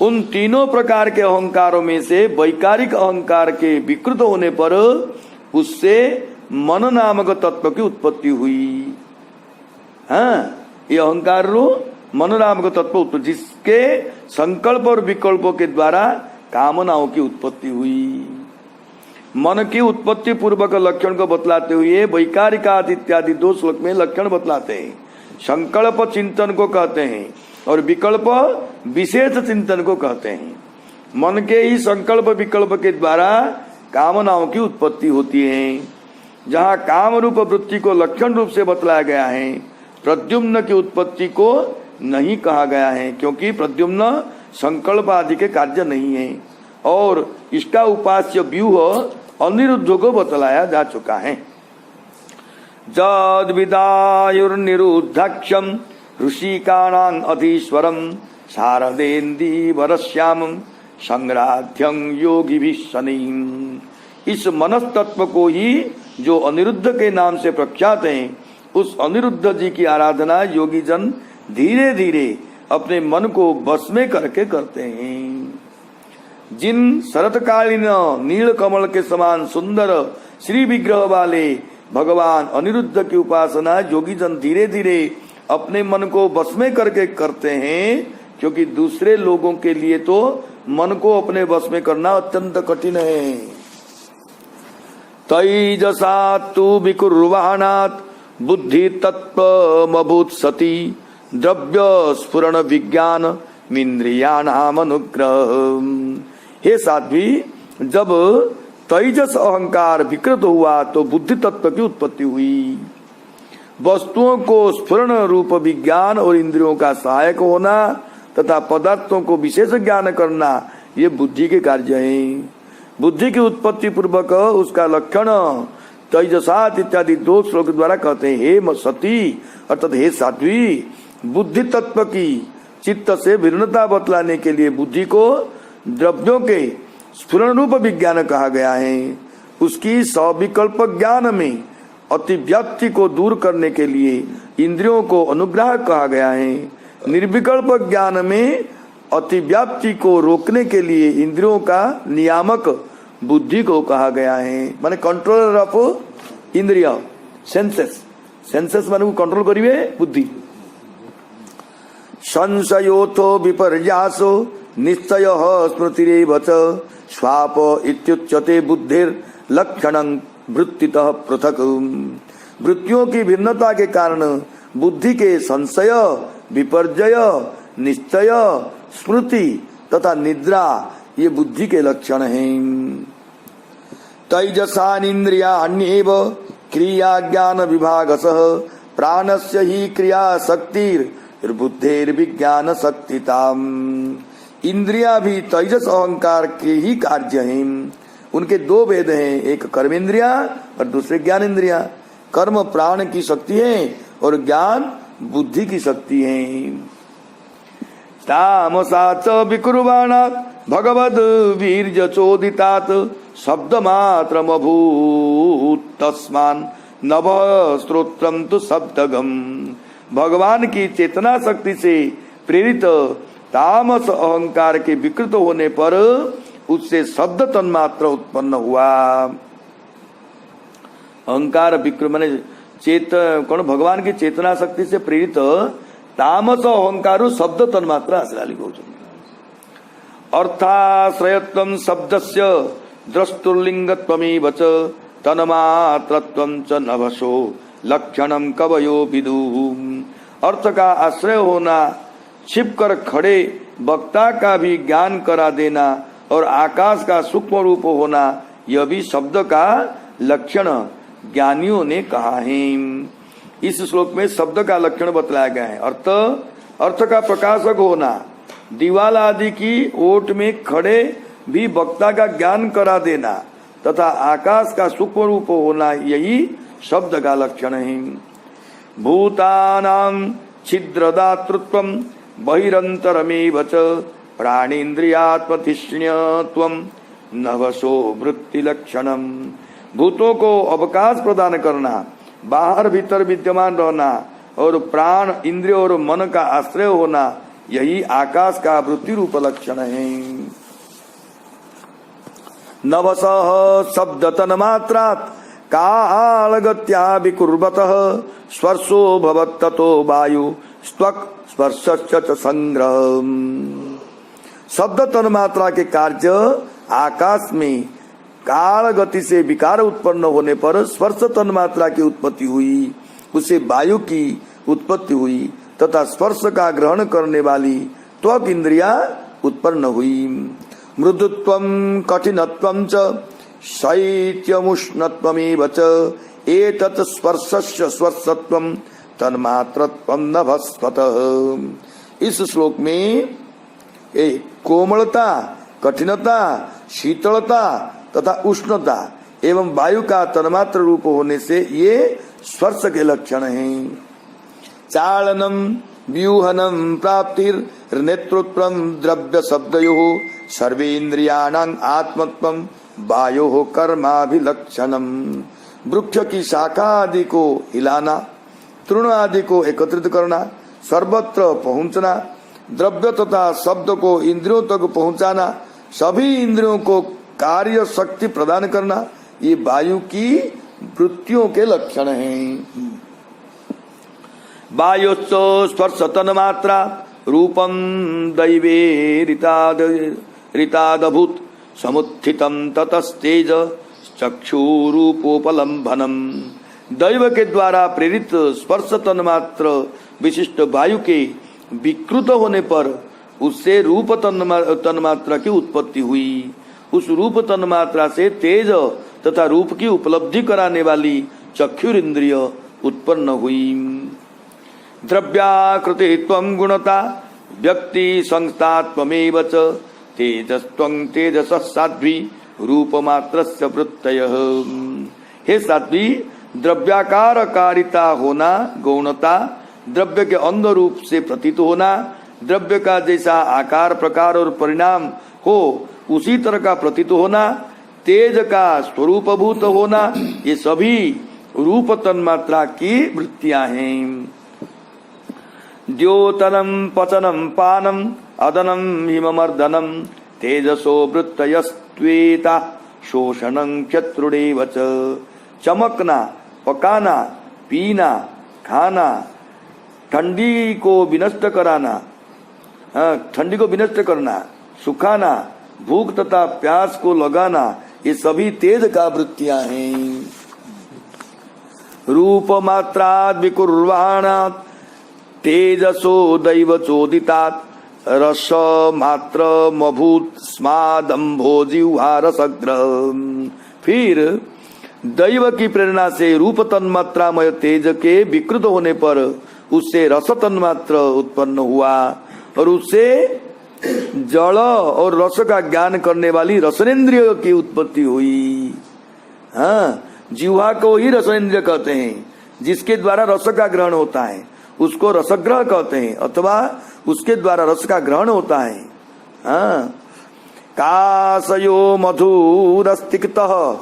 उन तीनों प्रकार के अहंकारों में से वैकारिक अहंकार के विकृत होने पर उससे मन नामक तत्व की उत्पत्ति हुई। हाँ, ये अहंकार रो मन नामक तत्व उत्पत्ति, जिसके संकल्प और विकल्पों के द्वारा कामनाओं की उत्पत्ति हुई। मन की उत्पत्ति पूर्वक लक्षण को बतलाते हुए वैकारिकात इत्यादि 2 श्लोक में लक्षण बतलाते हैं। संकल्प चिंतन को कहते हैं और विकल्प विशेष चिंतन को कहते हैं। मन के ही संकल्प विकल्प के द्वारा कामनाओं की उत्पत्ति होती है। जहाँ काम रूप वृत्ति को लक्षण रूप से बतलाया गया है, प्रद्युम्न की उत्पत्ति को नहीं कहा गया है, क्योंकि प्रद्युम्न संकल्प आदि के कार्य नहीं है और इसका उपास्य व्यूह अनिरुद्ध को बतलाया जा चुका है। जद विदायुर्निरुद्धक्षम ऋषिकाणां अधीश्वरम शारदेन्दीवरश्यामं संग्राध्यं योगिभिः शनैः। इस मनस तत्व को ही जो अनिरुद्ध के नाम से प्रख्यात हैं, उस अनिरुद्ध जी की आराधना योगी जन धीरे धीरे अपने मन को बस में करके करते हैं। जिन शरतकालीन नील कमल के समान सुंदर श्री विग्रह वाले भगवान अनिरुद्ध की उपासना योगी जन धीरे धीरे अपने मन को बस में करके करते हैं, क्योंकि दूसरे लोगों के लिए तो मन को अपने बस में करना अत्यंत कठिन है। तैजसा तु विकुर्वाणात् बुद्धि तत्त्वमभूत् सती द्रव्य स्फुरण विज्ञान इंद्रियाणाम अनुग्रह। हे साध्वी, जब तैजस अहंकार विकृत हुआ तो बुद्धि तत्व की उत्पत्ति हुई। वस्तुओं को स्फुरण रूप विज्ञान और इंद्रियों का सहायक होना तथा पदार्थों को विशेष ज्ञान करना, ये बुद्धि के कार्य हैं। बुद्धि की उत्पत्ति पूर्वक उसका लक्षण तैजसात इत्यादि 2 श्लोक द्वारा कहते हैं। हे सती अर्थात हे साध्वी, बुद्धि तत्व की चित्त से भिन्नता बतलाने के लिए बुद्धि को द्रव्यों के स्फुरण रूप विज्ञान कहा गया है। उसकी सविकल्प ज्ञान में अतिव्याप्ति को दूर करने के लिए इंद्रियों को अनुग्रह कहा गया है। निर्विकल्प ज्ञान में अतिव्याप्ति को रोकने के लिए इंद्रियों का नियामक बुद्धि को कहा गया है। माने कंट्रोलर ऑफ इंद्रिय, सेंसेस माने कंट्रोल करिवे बुद्धि। संशयोथो विपर्यासो निश्चयः स्मृतिरेव च स्वाप इत्युच्यते बुद्धिर लक्षणं वृत्तितः पृथक। वृत्तियों की भिन्नता के कारण बुद्धि के संशय, विपर्जय, निश्चय, स्मृति तथा निद्रा ये बुद्धि के लक्षण हैं। तैजसानिन्द्रियाण्येव क्रिया ज्ञान विभागसः प्राणस्य ही क्रिया शक्तिर्बुद्धेर्विज्ञान शक्तिताम। इंद्रिया भी तैजस अहंकार के ही कार्य हैं। उनके 2 भेद हैं, एक कर्मेंद्रिया और दूसरे ज्ञान इंद्रिया। कर्म प्राण की शक्ति है और ज्ञान बुद्धि की शक्ति है। तामसाच विकुर्वाणात् भगवद वीर्य चोदितात् शब्द मात्रम अभूत् तस्मान् नभ स्त्रोत्रम तु शब्दगम। भगवान की चेतना शक्ति से प्रेरित तामस अहंकार के विकृत होने पर उससे शब्द तन्मात्र उत्पन्न हुआ। अहंकार विकृत माने कौन भगवान की चेतना शक्ति से प्रेरित तामस अहंकार शब्द तन्मात्रा आश्राली कहते अर्थाश्रयत्वं शब्दस्य द्रष्टुर्लिंगत्वमेव च तन्मात्रत्वं च नभसो लक्षणम कवयो विदुः। अर्थ का आश्रय होना, छिप कर खड़े वक्ता का भी ज्ञान करा देना और आकाश का सूक्ष्म रूप होना, यह भी शब्द का लक्षण ज्ञानियों ने कहा है। इस श्लोक में शब्द का लक्षण बतलाया गया है। अर्थ का प्रकाशक होना, दीवाल आदि की ओट में खड़े भी वक्ता का ज्ञान करा देना तथा आकाश का सूक्ष्म रूप होना, यही शब्द का लक्षण है। भूतानां छिद्रदातृत्वं बहिरंतरमेव च प्राणेन्द्रियात्मधिष्ण्यत्वं नभसो वृत्ति लक्षणम। भूतों को अवकाश प्रदान करना, बाहर भीतर विद्यमान रहना और प्राण, इंद्रिय और मन का आश्रय होना, यही आकाश का वृत्ति रूप लक्षण है। नभसः शब्द तन्मात्रात् कालगत्या विकुर्वतः स्पर्शो भवत्ततो वायु स्त्वक् स्पर्शश्च च संग्रह। शब्द तन्मात्रा के कार्य आकाश में काल गति से विकार उत्पन्न होने पर स्पर्श तन्मात्रा की उत्पत्ति हुई, उसे वायु की उत्पत्ति हुई तथा स्पर्श का ग्रहण करने वाली त्वक इंद्रिया उत्पन्न हुई। मृदुत्वं कठिनत्वं च शैत्यमुष्णत्वमेव च एतत् स्पर्शस्य स्पर्शत्वं तन्मात्रत्वं नभस्वतः। इस श्लोक में कोमलता, कठिनता, शीतलता तथा उष्णता एवं वायु का तन्मात्र रूप होने से ये स्पर्श के लक्षण हैं। चालनम व्यूहनम प्राप्तिर्नेतृत्वं द्रव्य शब्दयोः सर्वेन्द्रियाणां आत्मत्वं वायोः कर्माभिलक्षणम। वृक्ष की शाखा आदि को हिलाना, तृण आदि को एकत्रित करना, सर्वत्र पहुंचना, द्रव्य तथा शब्द को इंद्रियों तक पहुंचाना, सभी इंद्रियों को कार्य शक्ति प्रदान करना, ये वायु की वृत्तियों के लक्षण हैं। वायुस्सो स्पर्श तन्मात्रा रूपम दैवे ऋतादभूत समुत्थितम ततस्तेज चक्षुरूपोपलम्भनम। दैव के द्वारा प्रेरित स्पर्श तन्मात्र विशिष्ट वायु के विकृत होने पर उससे रूप तन्मात्रा की उत्पत्ति हुई। उस रूप तन्मात्रा से तेज तथा रूप की उपलब्धि कराने वाली चक्षुरिंद्रिय उत्पन्न हुई। द्रव्याकृतित्वं गुणता व्यक्ति संस्थात्वमेव च तेजस्त्वं तेजसः साध्वी रूपमात्रस्य वृत्तयः। हे साध्वी, द्रव्याकार कारिता होना, गौणता, द्रव्य के अंग रूप से प्रतीत होना, द्रव्य का जैसा आकार प्रकार और परिणाम हो उसी तरह का प्रतीत होना, तेज का स्वरूपभूत होना, ये सभी रूप तन्मात्रा की वृत्तियां हैं। द्योतनम पचनम पानम अदनम हिममर्दनम तेजसो वृत्तयस्त्वेता शोषणं चतुर्देव च। चमकना, पकाना, पीना, खाना, ठंडी को विनष्ट कराना, ठंडी को विनष्ट करना, सुखाना, भूख तथा प्यास को लगाना, ये सभी तेज का वृत्तियां हैं। रूप मात्राद विकुर्वाणात् तेजसो दैव चोदितात् रस मात्र मभूत स्मादम्भो जिह्वा रसग्रह। फिर दैव की प्रेरणा से रूप तन्मात्रामय तेज के विकृत होने पर उससे रस तन्मात्र उत्पन्न हुआ और उससे जल और रस का ज्ञान करने वाली रसनेन्द्रिय की उत्पत्ति हुई। हाँ, जिह्वा को ही रसनेन्द्रिय कहते हैं, जिसके द्वारा रस का ग्रहण होता है उसको रसग्रह कहते हैं, अथवा उसके द्वारा रस का ग्रहण होता है। हाँ, कासयो मधुरस्तिक्तः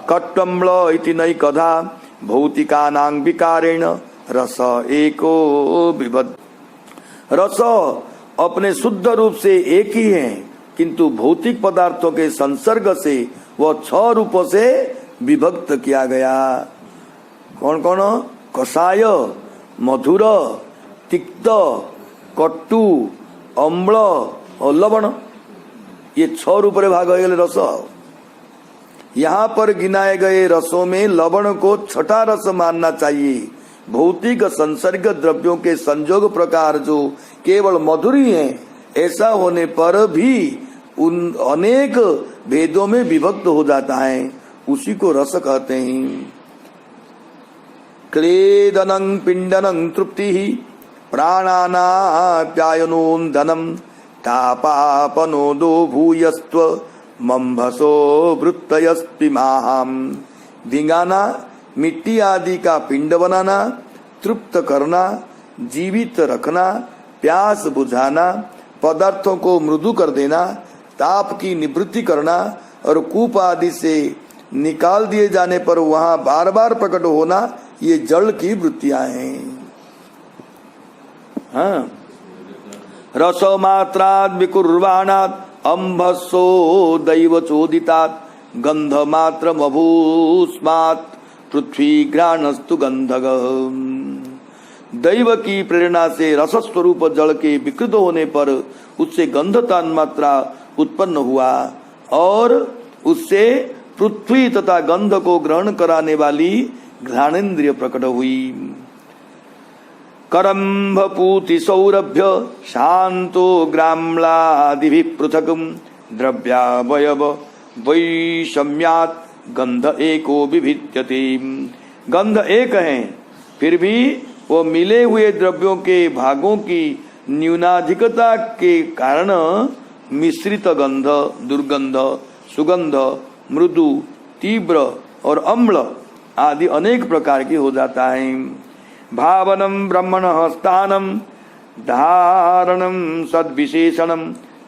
कट्टम्ल इति नैकधा भौतिकानां विकारेण रस एको विबद्ध। रस अपने शुद्ध रूप से एक ही है, किंतु भौतिक पदार्थों के संसर्ग से वह 6 रूपों से विभक्त किया गया। कौन कौन? कषाय, मधुर, तिक्त, कटु, अम्ल और लवण, ये 6 रूप में भाग हो गए रस। यहाँ पर गिनाए गए रसों में लवण को छठा रस मानना चाहिए। भौतिक संसर्ग द्रव्यों के संजोग प्रकार जो केवल मधुरी है, ऐसा होने पर भी उन अनेक भेदों में विभक्त हो जाता है, उसी को रस कहते हैं। क्लेदनं पिंडनं तृप्ति प्राणानाप्यायनोन्दनम तापापनोदो भूयस्त्व मंभसो वृत्तयस्पिमाहम। भिंगाना, मिट्टी आदि का पिंड बनाना, तृप्त करना, जीवित रखना, प्यास बुझाना, पदार्थों को मृदु कर देना, ताप की निवृत्ति करना और कूप आदि से निकाल दिए जाने पर वहां बार बार प्रकट होना, ये जल की वृत्तियां हैं। हाँ, रसो मात्राद विकुर्वाणात अंभसो दैव चोदितात गंध मात्र मभूस्मात् पृथ्वी घ्राणस्तु गंधग। दैव की प्रेरणा से रस स्वरूप जल के विकृत होने पर उससे गंध तान मात्रा उत्पन्न हुआ और उससे पृथ्वी तथा गंध को ग्रहण कराने वाली घ्राणेन्द्रिय प्रकट हुई। करम्भ पूति सौरभ्य शांतो ग्राम्लादि पृथक द्रव्यावयव वैषम्यात् गंध एको विभिद्यते। गंध एक है, फिर भी वो मिले हुए द्रव्यों के भागों की न्यूनाधिकता के कारण मिश्रित गंध, दुर्गंध, सुगंध, मृदु, तीव्र और अम्ल आदि अनेक प्रकार की हो जाता है। भावनम ब्रह्मणः स्थानम धारणम सद्विशेषणम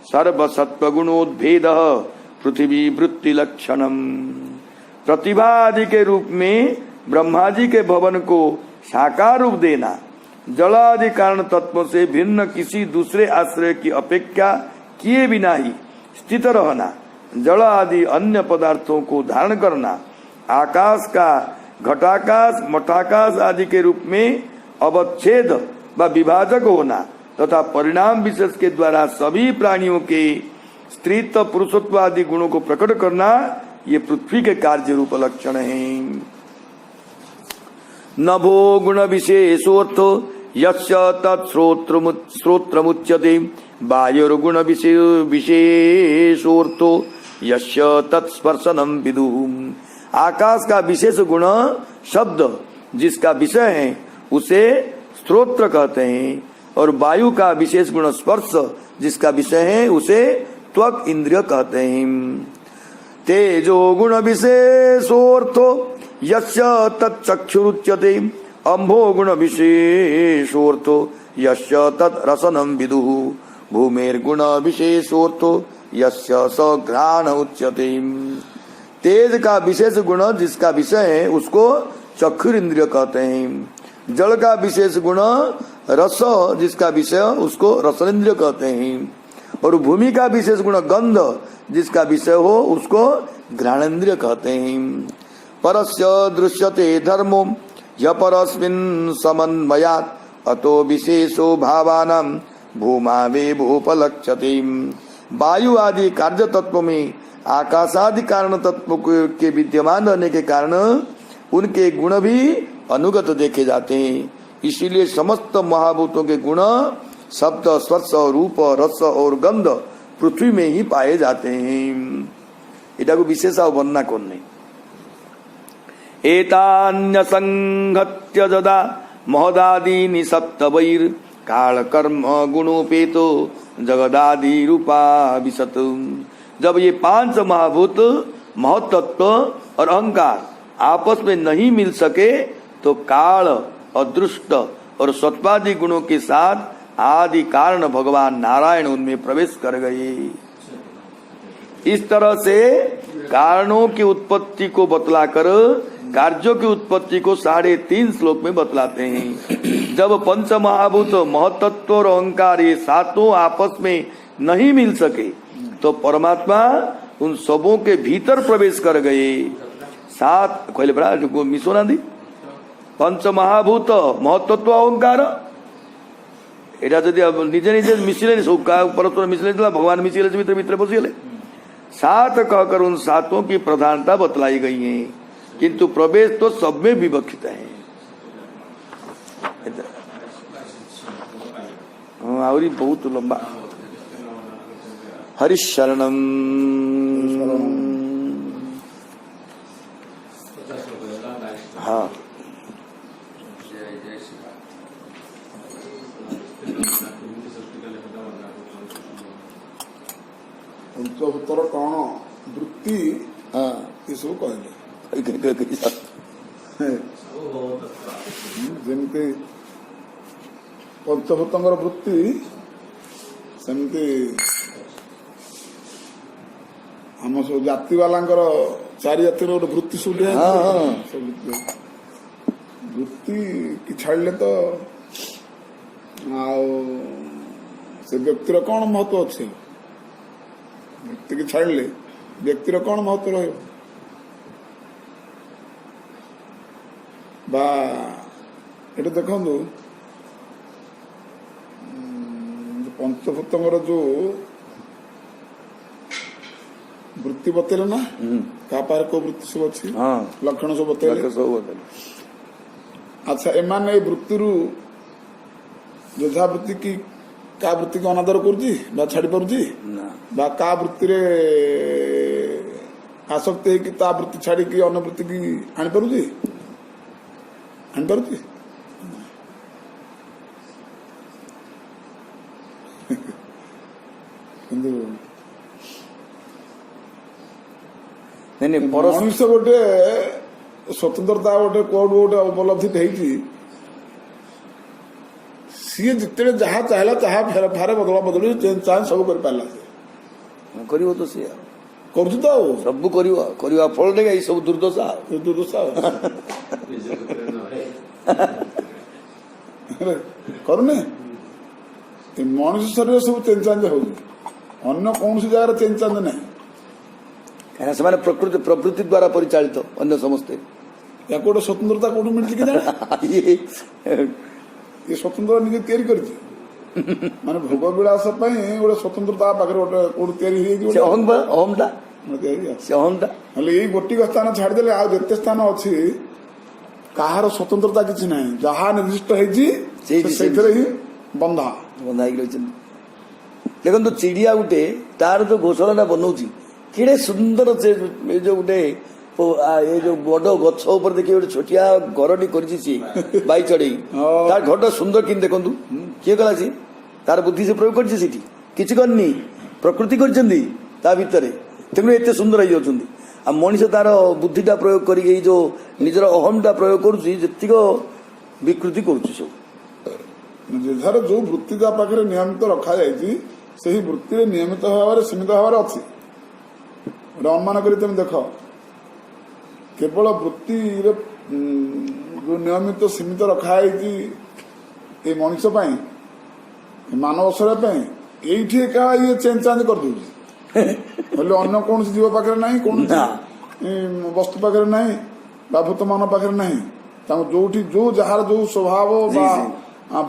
सर्वसत्वगुणोद्भेद पृथ्वी वृत्ति लक्षणम। प्रतिभा आदि के रूप में ब्रह्मा जी के भवन को साकार रूप देना, जलादि कारण तत्वों से भिन्न किसी दूसरे आश्रय की अपेक्षा किए बिना ही स्थित रहना, जल आदि अन्य पदार्थों को धारण करना, आकाश का घटाकाश मठाकाश आदि के रूप में अवच्छेद व विभाजक होना तथा परिणाम विशेष के द्वारा सभी प्राणियों के स्त्रीत्व पुरुषत्व आदि गुणों को प्रकट करना, ये पृथ्वी के कार्य रूप लक्षण है। नभो गुण विशेषोर्थ यस्य तत्श्रोत्रमुच्यते वायुर्गुण विशेषोर्थो यस्य तत्स्पर्शनम विदुः। आकाश का विशेष गुण शब्द जिसका विषय है उसे श्रोत्र कहते हैं और वायु का विशेष गुण स्पर्श जिसका विषय है उसे त्वक इंद्रिय कहते हैं। तेजो गुण विशेषोर्थो यस्य तच्चक्षुरुच्यते अम्भो गुण विशेषोर्थो यस्य तद्रसनं विदुः भूमेर्गुण विशेषोर्थो यस्य स घ्राण उच्यते। तेज का विशेष गुण जिसका विषय है उसको चक्षुर इंद्रिय कहते हैं। जल का विशेष गुण रस जिसका विषय उसको रसनेन्द्रिय कहते हैं और भूमि का विशेष गुण गंध जिसका विषय हो उसको घ्राणेन्द्रिय कहते हैं। परस्य दृश्यते धर्मो य परस्मिन् समन्वयात् अतो विशेषो भावानां भूमावे भूपलक्ष्यते। वायु आदि कार्य तत्व में आकाशादि कारण तत्व के विद्यमान रहने के कारण उनके गुण भी अनुगत देखे जाते हैं। इसीलिए समस्त महाभूतों के गुण शब्द स्पर्श रूप रस और गंध पृथ्वी में ही पाए जाते हैं। इटा को विशेष वर्णना कौन नहीं। एतान्य संगत्य जदा महदादीनि सप्तवैर काल कर्म गुणोपेतो जगदादि रूपा विशत। जब ये 5 महाभूत महत्त्व और अहंकार आपस में नहीं मिल सके तो काल अदृष्ट और सत्वादि गुणों के साथ आदि कारण भगवान नारायण उनमें प्रवेश कर गए। इस तरह से कारणों की उत्पत्ति को बतलाकर कार्यों की उत्पत्ति को 3.5 श्लोक में बतलाते हैं। जब पंच महाभूत महत्त्व और अहंकार ये 7 आपस में नहीं मिल सके तो परमात्मा उन सबों के भीतर प्रवेश कर गए। 7 कहले बड़ा मिसो ना दी पंचमहाभूत महत्त्व अहंकार एटा जदि निजे निजे मिसिले सब परस्पर मिसिले भगवान मिसिले भितर भितर पशिगले सात कह कर उन सातों की प्रधानता बतलाई गई है, किंतु प्रवेश तो सब में विवक्षित है। आवरी बहुत लंबा हरिशरणम हाँ पंचभूतर कौन वृत्ति हाँ ये सब कहले जमती पंचभूतर वृत्ति सेमती आम सब जाति वालांकर चारि जातिर गोटे वृत्ति सब वृत्ति कि छाड़ले तो से व्यक्तिर कौन महत्व अच्छे व्यक्ति की छाड़ले व्यक्तिर कौन महत्व रहे बा ये देखु पंचभूतर जो वृत्ति बतेले ना का पार को वृत्ति सब अच्छी लक्षण सब बतेले अच्छा एमान ए वृत्ति रु जोधा वृत्ति की का वृत्ति को अनादर करुची बा छाड़ी पारुची बा का वृत्ति रे आसक्ति है कि ता वृत्ति छाड़ी की अन्य वृत्ति की आनी पारुची किंतु मनुष्य गोटे स्वतंत्रता गोटे कोड गोटे उपलब्धि सी जिते जहाँ चाहला चाह फारे बदला बदल चेंज चाह सब कर पाला करिवो तो सी करूँ तो सब करवा फल देगा ये सब दुर्दशा करूने मनुष्य शरीर सब चेंज चांज हो अन्य कौन सी जगह चेंज चांज ना कहीं से प्रकृति प्रवृत्ति द्वारा परिचालित अन्य समस्ते या गोटे स्वतंत्रता कौन मिलती कि ये स्वतंत्रता निजे तैयारी करछि माने भोग विलास गोटे स्वतंत्रता पाखे गोटे कौन तैयारी गोटी स्थान छाड़देले आ जिते स्थान अच्छी कहार स्वतंत्रता किसी ना जहाँ निर्दिष्ट ही बंधा बंधा देखो चिड़िया गुटे तार जो घोषणा बनाऊँ केड़े सुंदर से जो गोटे ये जो बड़ गछ ऊपर देखिए गोटे छोटिया घरटी कर बाई चढ़ई तार घर सुंदर कि देखु किए गला सी तार बुद्धि से प्रयोग कर करनी प्रकृति कर भितर तेणु एत सुंदर हो जाती आ मनीष तार बुद्धिटा प्रयोग कर जो निजर अहमटा प्रयोग करतीक विकृति कर जो वृत्ति पाखे नियमित रखा जाए वृत्ति नियमित भाव सीमित भाव अच्छी अनुमान कर तुम देख केवल वृत्ति जो नियमित सीमित रखाई ये मनुष्य मानव शरीर ये चेंज चांज कर दूसरी अन्य कौन जीव पाखे ना कौन वस्तु पाखे ना भूत मान पाखे ना जो जार जो स्वभाव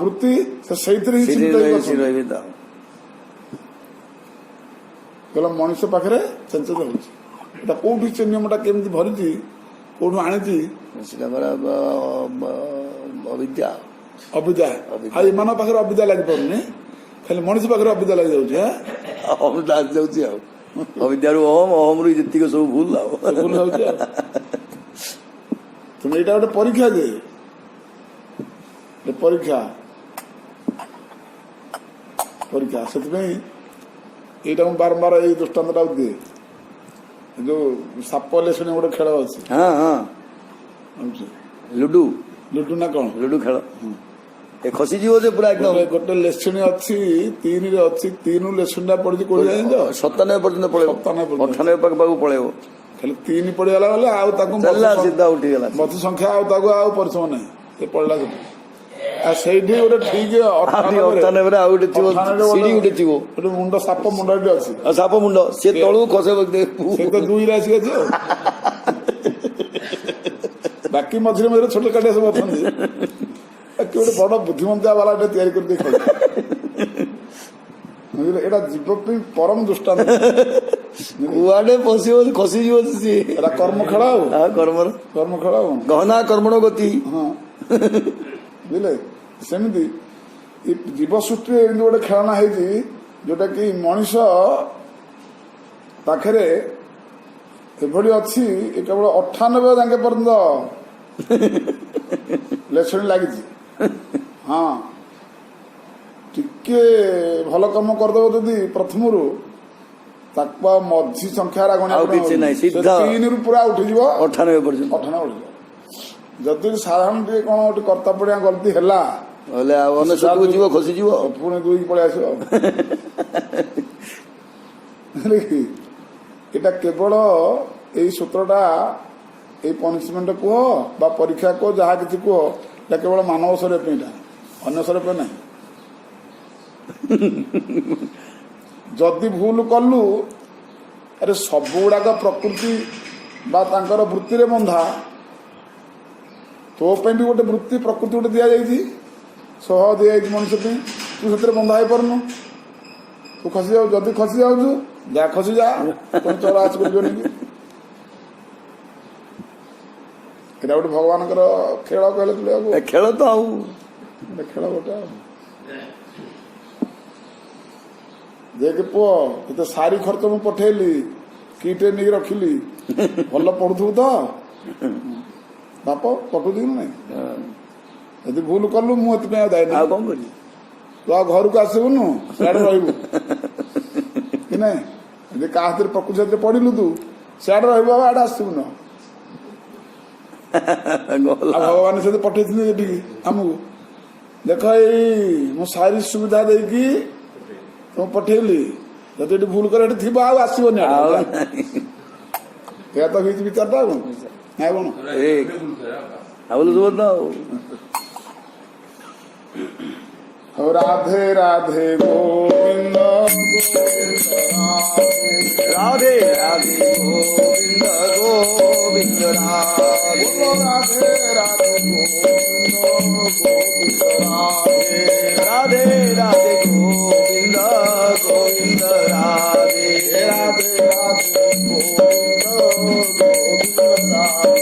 वृत्ति से केवल मनुष्य पाखे चेंज होता कौटी से नियमटा केमती भरी कौटू आनी अविद्या अविद्या एम पाखे अविद्या लगी पारे खाली मनुष्य पाखे अविद्या लगी जाऊँ अविद्यारू अहम अहम रू जी सब भूल तुम यहाँ गोटे परीक्षा दे परीक्षा परीक्षा से यहाँ मुझे बारंबार ये दृष्टांत दिए जो साप लेसुनी गोटे खेल अच्छे लुडू लुडू ना कौन लुडू खेल खसी जीव जे पूरा एकदम गोटे लेसुनी अच्छी तीन रे अच्छी तीन लेसुनी पड़ी कोड़ी जाए 97 पर्यंत पड़े 98 पाख पड़े खाली तीन पड़गला बेले सीधा उठीगला मत संख्या परिश्रम ना पड़ा से गोटे ठीक 98 मुंड साप मुंड अच्छी साप मुंड सी तलू खसे दुई राशि अच्छी ବାକି ମଝିରେ ମଝିରେ ଛୋଟ କାଟିଆ ସବୁ ଅଛନ୍ତି ବାକି ଗୋଟେ ବଡ ବୁଦ୍ଧିମନ୍ତିଆ ବାଲା ଟେ ତିଆରି କରିଦେଇ ଖେଳ ବୁଝିଲେ ଏଇଟା ଜୀବ ପାଇଁ ପରମ ଦୃଷ୍ଟାନ୍ତ କୁଆଡେ ପଶିବ ଖସିଯିବ ସିଏ। ଏଇଟା କର୍ମ ଖେଳ ଆଉ କର୍ମ ଖେଳ ଆଉ ଗହନା କର୍ମଣ ଗତି। ହଁ ବୁଝିଲେ ସେମିତି ଜୀବ ସୃଷ୍ଟିରେ ଏମିତି ଗୋଟେ ଖେଳନା ହେଇଛି ଯୋଉଟା କି ମଣିଷ ପାଖରେ ଏଭଳି ଅଛି କେବଳ 98 ଯାକେ ପର୍ଯ୍ୟନ୍ତ ଲେସନ ଲାଗିଛି। ହଁ ଟିକେ ଭଲ କର୍ମ କରିଦେବ ଯଦି ପ୍ରଥମରୁ ତାକୁ ଆଉ ମଝି ସଂଖ୍ୟାର ଆଉ କିଛି ନାହିଁ, ସିଧା 3ରୁ ପୁରା ଉଠିଯିବ 98 ପର୍ଯ୍ୟନ୍ତ। 98 ଉଠିଯିବ। ଯଦି ସାଧାରଣ ଟିକେ କଣ ଗୋଟେ କର୍ତ୍ତବ୍ୟ ଗଲତି ହେଲା ହେଲେ ଆଉ ଅନେଶତକୁ ଯିବ ଖସିଯିବ ପୁଣି 2 ପଳେଇ ଆସିବ। ଏଇଟା କେବଳ ଏଇ ସୂତ୍ରଟା ଏଇ ପନିଶମେଣ୍ଟ କୁହ ବା ପରୀକ୍ଷା କୁହ ଯାହା କିଛି କୁହ ଏଟା କେବଳ ମାନବ ଶରୀର ପାଇଁ, ଏଇଟା ଅନ୍ୟ ଶରୀର ପାଇଁ ନାହିଁ। ଯଦି ଭୁଲ କଲୁ ଆରେ ସବୁ ଗୁଡାକ ପ୍ରକୃତି ବା ତାଙ୍କର ବୃତ୍ତିରେ ବନ୍ଧା, ତୋ ପାଇଁ ବି ଗୋଟେ ବୃତ୍ତି ପ୍ରକୃତି ଗୋଟେ ଦିଆଯାଇଛି, ସହ ଦିଆଯାଇଛି ମଣିଷ ପାଇଁ, ତୁ ସେଥିରେ ବନ୍ଧା ହେଇପାରୁନୁ, ତୁ ଖସି ଯାଉ। ଯଦି ଖସି ଯାଉଛୁ ଯା ଖସି ଯା, ପୁଣି ଚୋର ଆସି କରିବନି। ଏଇଟା ଗୋଟେ ଭଗବାନଙ୍କର ଖେଳ କହିଲେ ଚଳିବାକୁ, ଖେଳ ତ ଆଉ ଖେଳ ଗୋଟେ ଆଉ। ଦେଖ ପୁଅ ଏତେ ଶାଢୀ ଖର୍ଚ୍ଚ ମୁଁ ପଠେଇଲି, କିଟେ ନେଇକି ରଖିଲି, ଭଲ ପଢୁଥିବୁ ତ ବାପ ପଠୁଥିବୁ ନାଇଁ। ଯଦି ଭୁଲ କଲୁ ମୁଁ ଏଥିପାଇଁ ଆଉ ଦାୟୀ ଆଉ କଣ କରିବି। ତୁ ଆଉ ଘରକୁ ଆସିବୁନୁ, ସିଆଡେ ରହିବୁ କି ନାଇଁ। ଯଦି କାହା ହାତରେ ପ୍ରକୃତି ହାତରେ ପଡିଲୁ ତୁ ସିଆଡେ ରହିବୁ, ଆଉ ଆଡେ ଆସିବୁନ। ଆଉ ଭଗବାନ ସହିତ ପଠେଇଥିଲି ଏଠିକି ଆମକୁ, ଦେଖ ଏଇ ମୁଁ ସାରି ସୁବିଧା ଦେଇକି ମୁଁ ପଠେଇଲି, ଯଦି ଏଠି ଭୁଲ করে ଏଠି ଥିବ ଆଉ ଆସିବନି। ଏହା ତ ହେଇଛି ବିଚାରଟା ଆଉ ନାଇଁ କଣ ଆଉ ରାଧେ ରାଧେ ଗୋବିନ୍ଦ ରାଧେ ରାଧେ ଗୋବିନ୍ଦ ଗୋବିନ୍ଦ ରାଧେ ରାଧେ ରାଧେ ଗୋବିନ୍ଦ ଗୋବିନ୍ଦ ରାଧେ ରାଧେ ଗୋବିନ୍ଦ ଗୋବିନ୍ଦ ରାଧେ ରାଧେ ରାଧେ ଗୋବିନ୍ଦ ଗୋବିନ୍ଦ ରାଧେ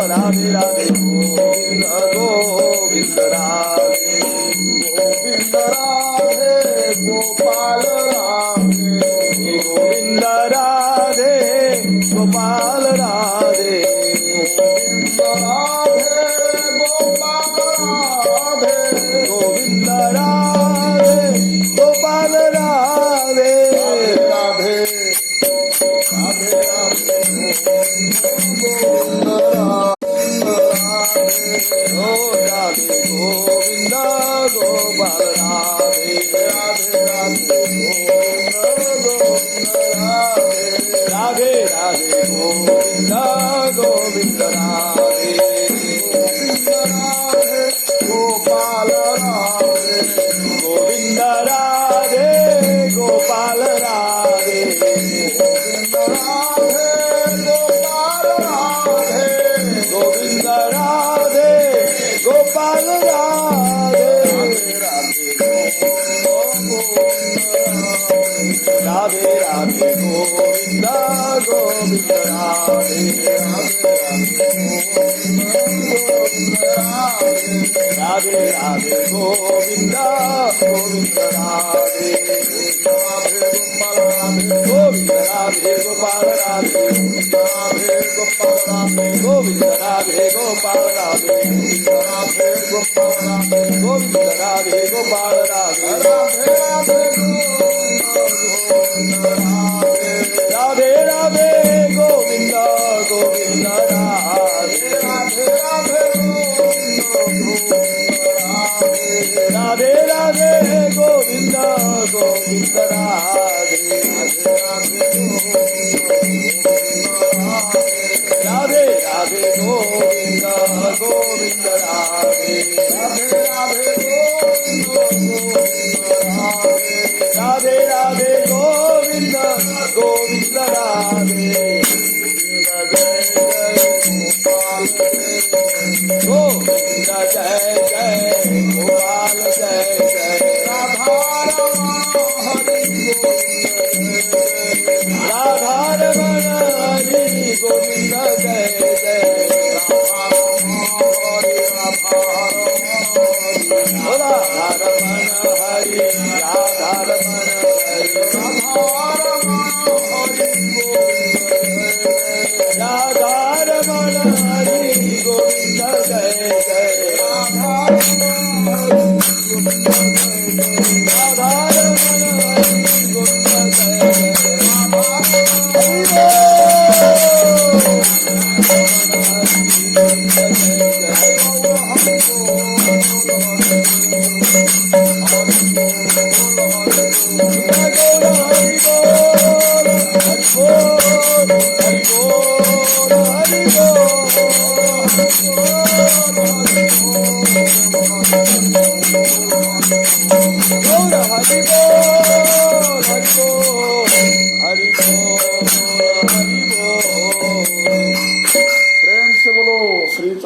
ରାଧେ ରାଧେ ଗୋବିନ୍ଦ ଗୋବିନ୍ଦ ରାଧେ गोविंद राधे गोपाल राधे गोविंद राधे गोपाल राधे गोविंद राधे गोपाल राधे गोविंद राधे गोपाल राधे राधे राधे राधे गोविंद राधे गोविंद गोपाल राधे राधे राधे गोविंद राधे राधे गोविंद गोविंद राधे गोपाल राधे गोविंद राधे गोपाल राधे गोविंद राधे गोपाल राधे गोविंद राधे गोपाल राधे राधे राधे गोविंद गोविंद राधे राधे राधे गोविंद गोविंद राधे गोविंद राधे गोपाल राधे गोविंद राधे गोपाल राधे गोविंद राधे गोपाल राधे राधे राधे गोविंद गोविंद राधे राधे राधे गोविंद गोविंद राधे राधे राधे गोविंद गोविंद राधे राधे राधे गोविंद गोविंद राधे जय जय गोपाल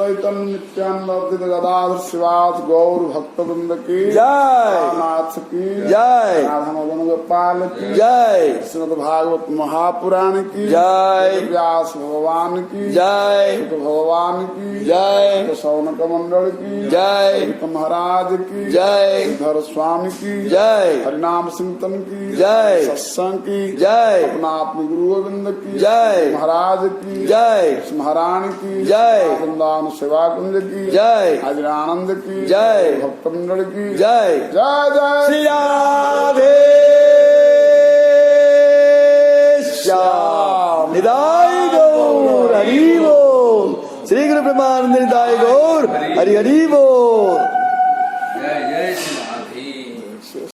चैतन्य नित्यानंद अद्वैत गदाधर शिवास गौर भक्त वृंद की जय। नाथ की जय। राधा मदन गोपाल की जय। श्रीमद् भागवत महापुराण की जय। व्यास भगवान की जय। शुक भगवान की जय। सौनक मंडल की जय। सनक महाराज की जय। धर स्वामी की जय। हरिनाम चिंतन की जय। सत्संग की जय। अपना अपने गुरु गोविंद की जय। महाराज की जय। महारानी की जय। वृंदावन सेवा कुंज की जय। हाजिर आनंद की जय। भक्त मंडल की जय। जय जय श्री राधे श्याम निदाय गौर हरि बोल। श्री गुरु ब्रह्मानंद निदाय गौर हरि हरि बोल।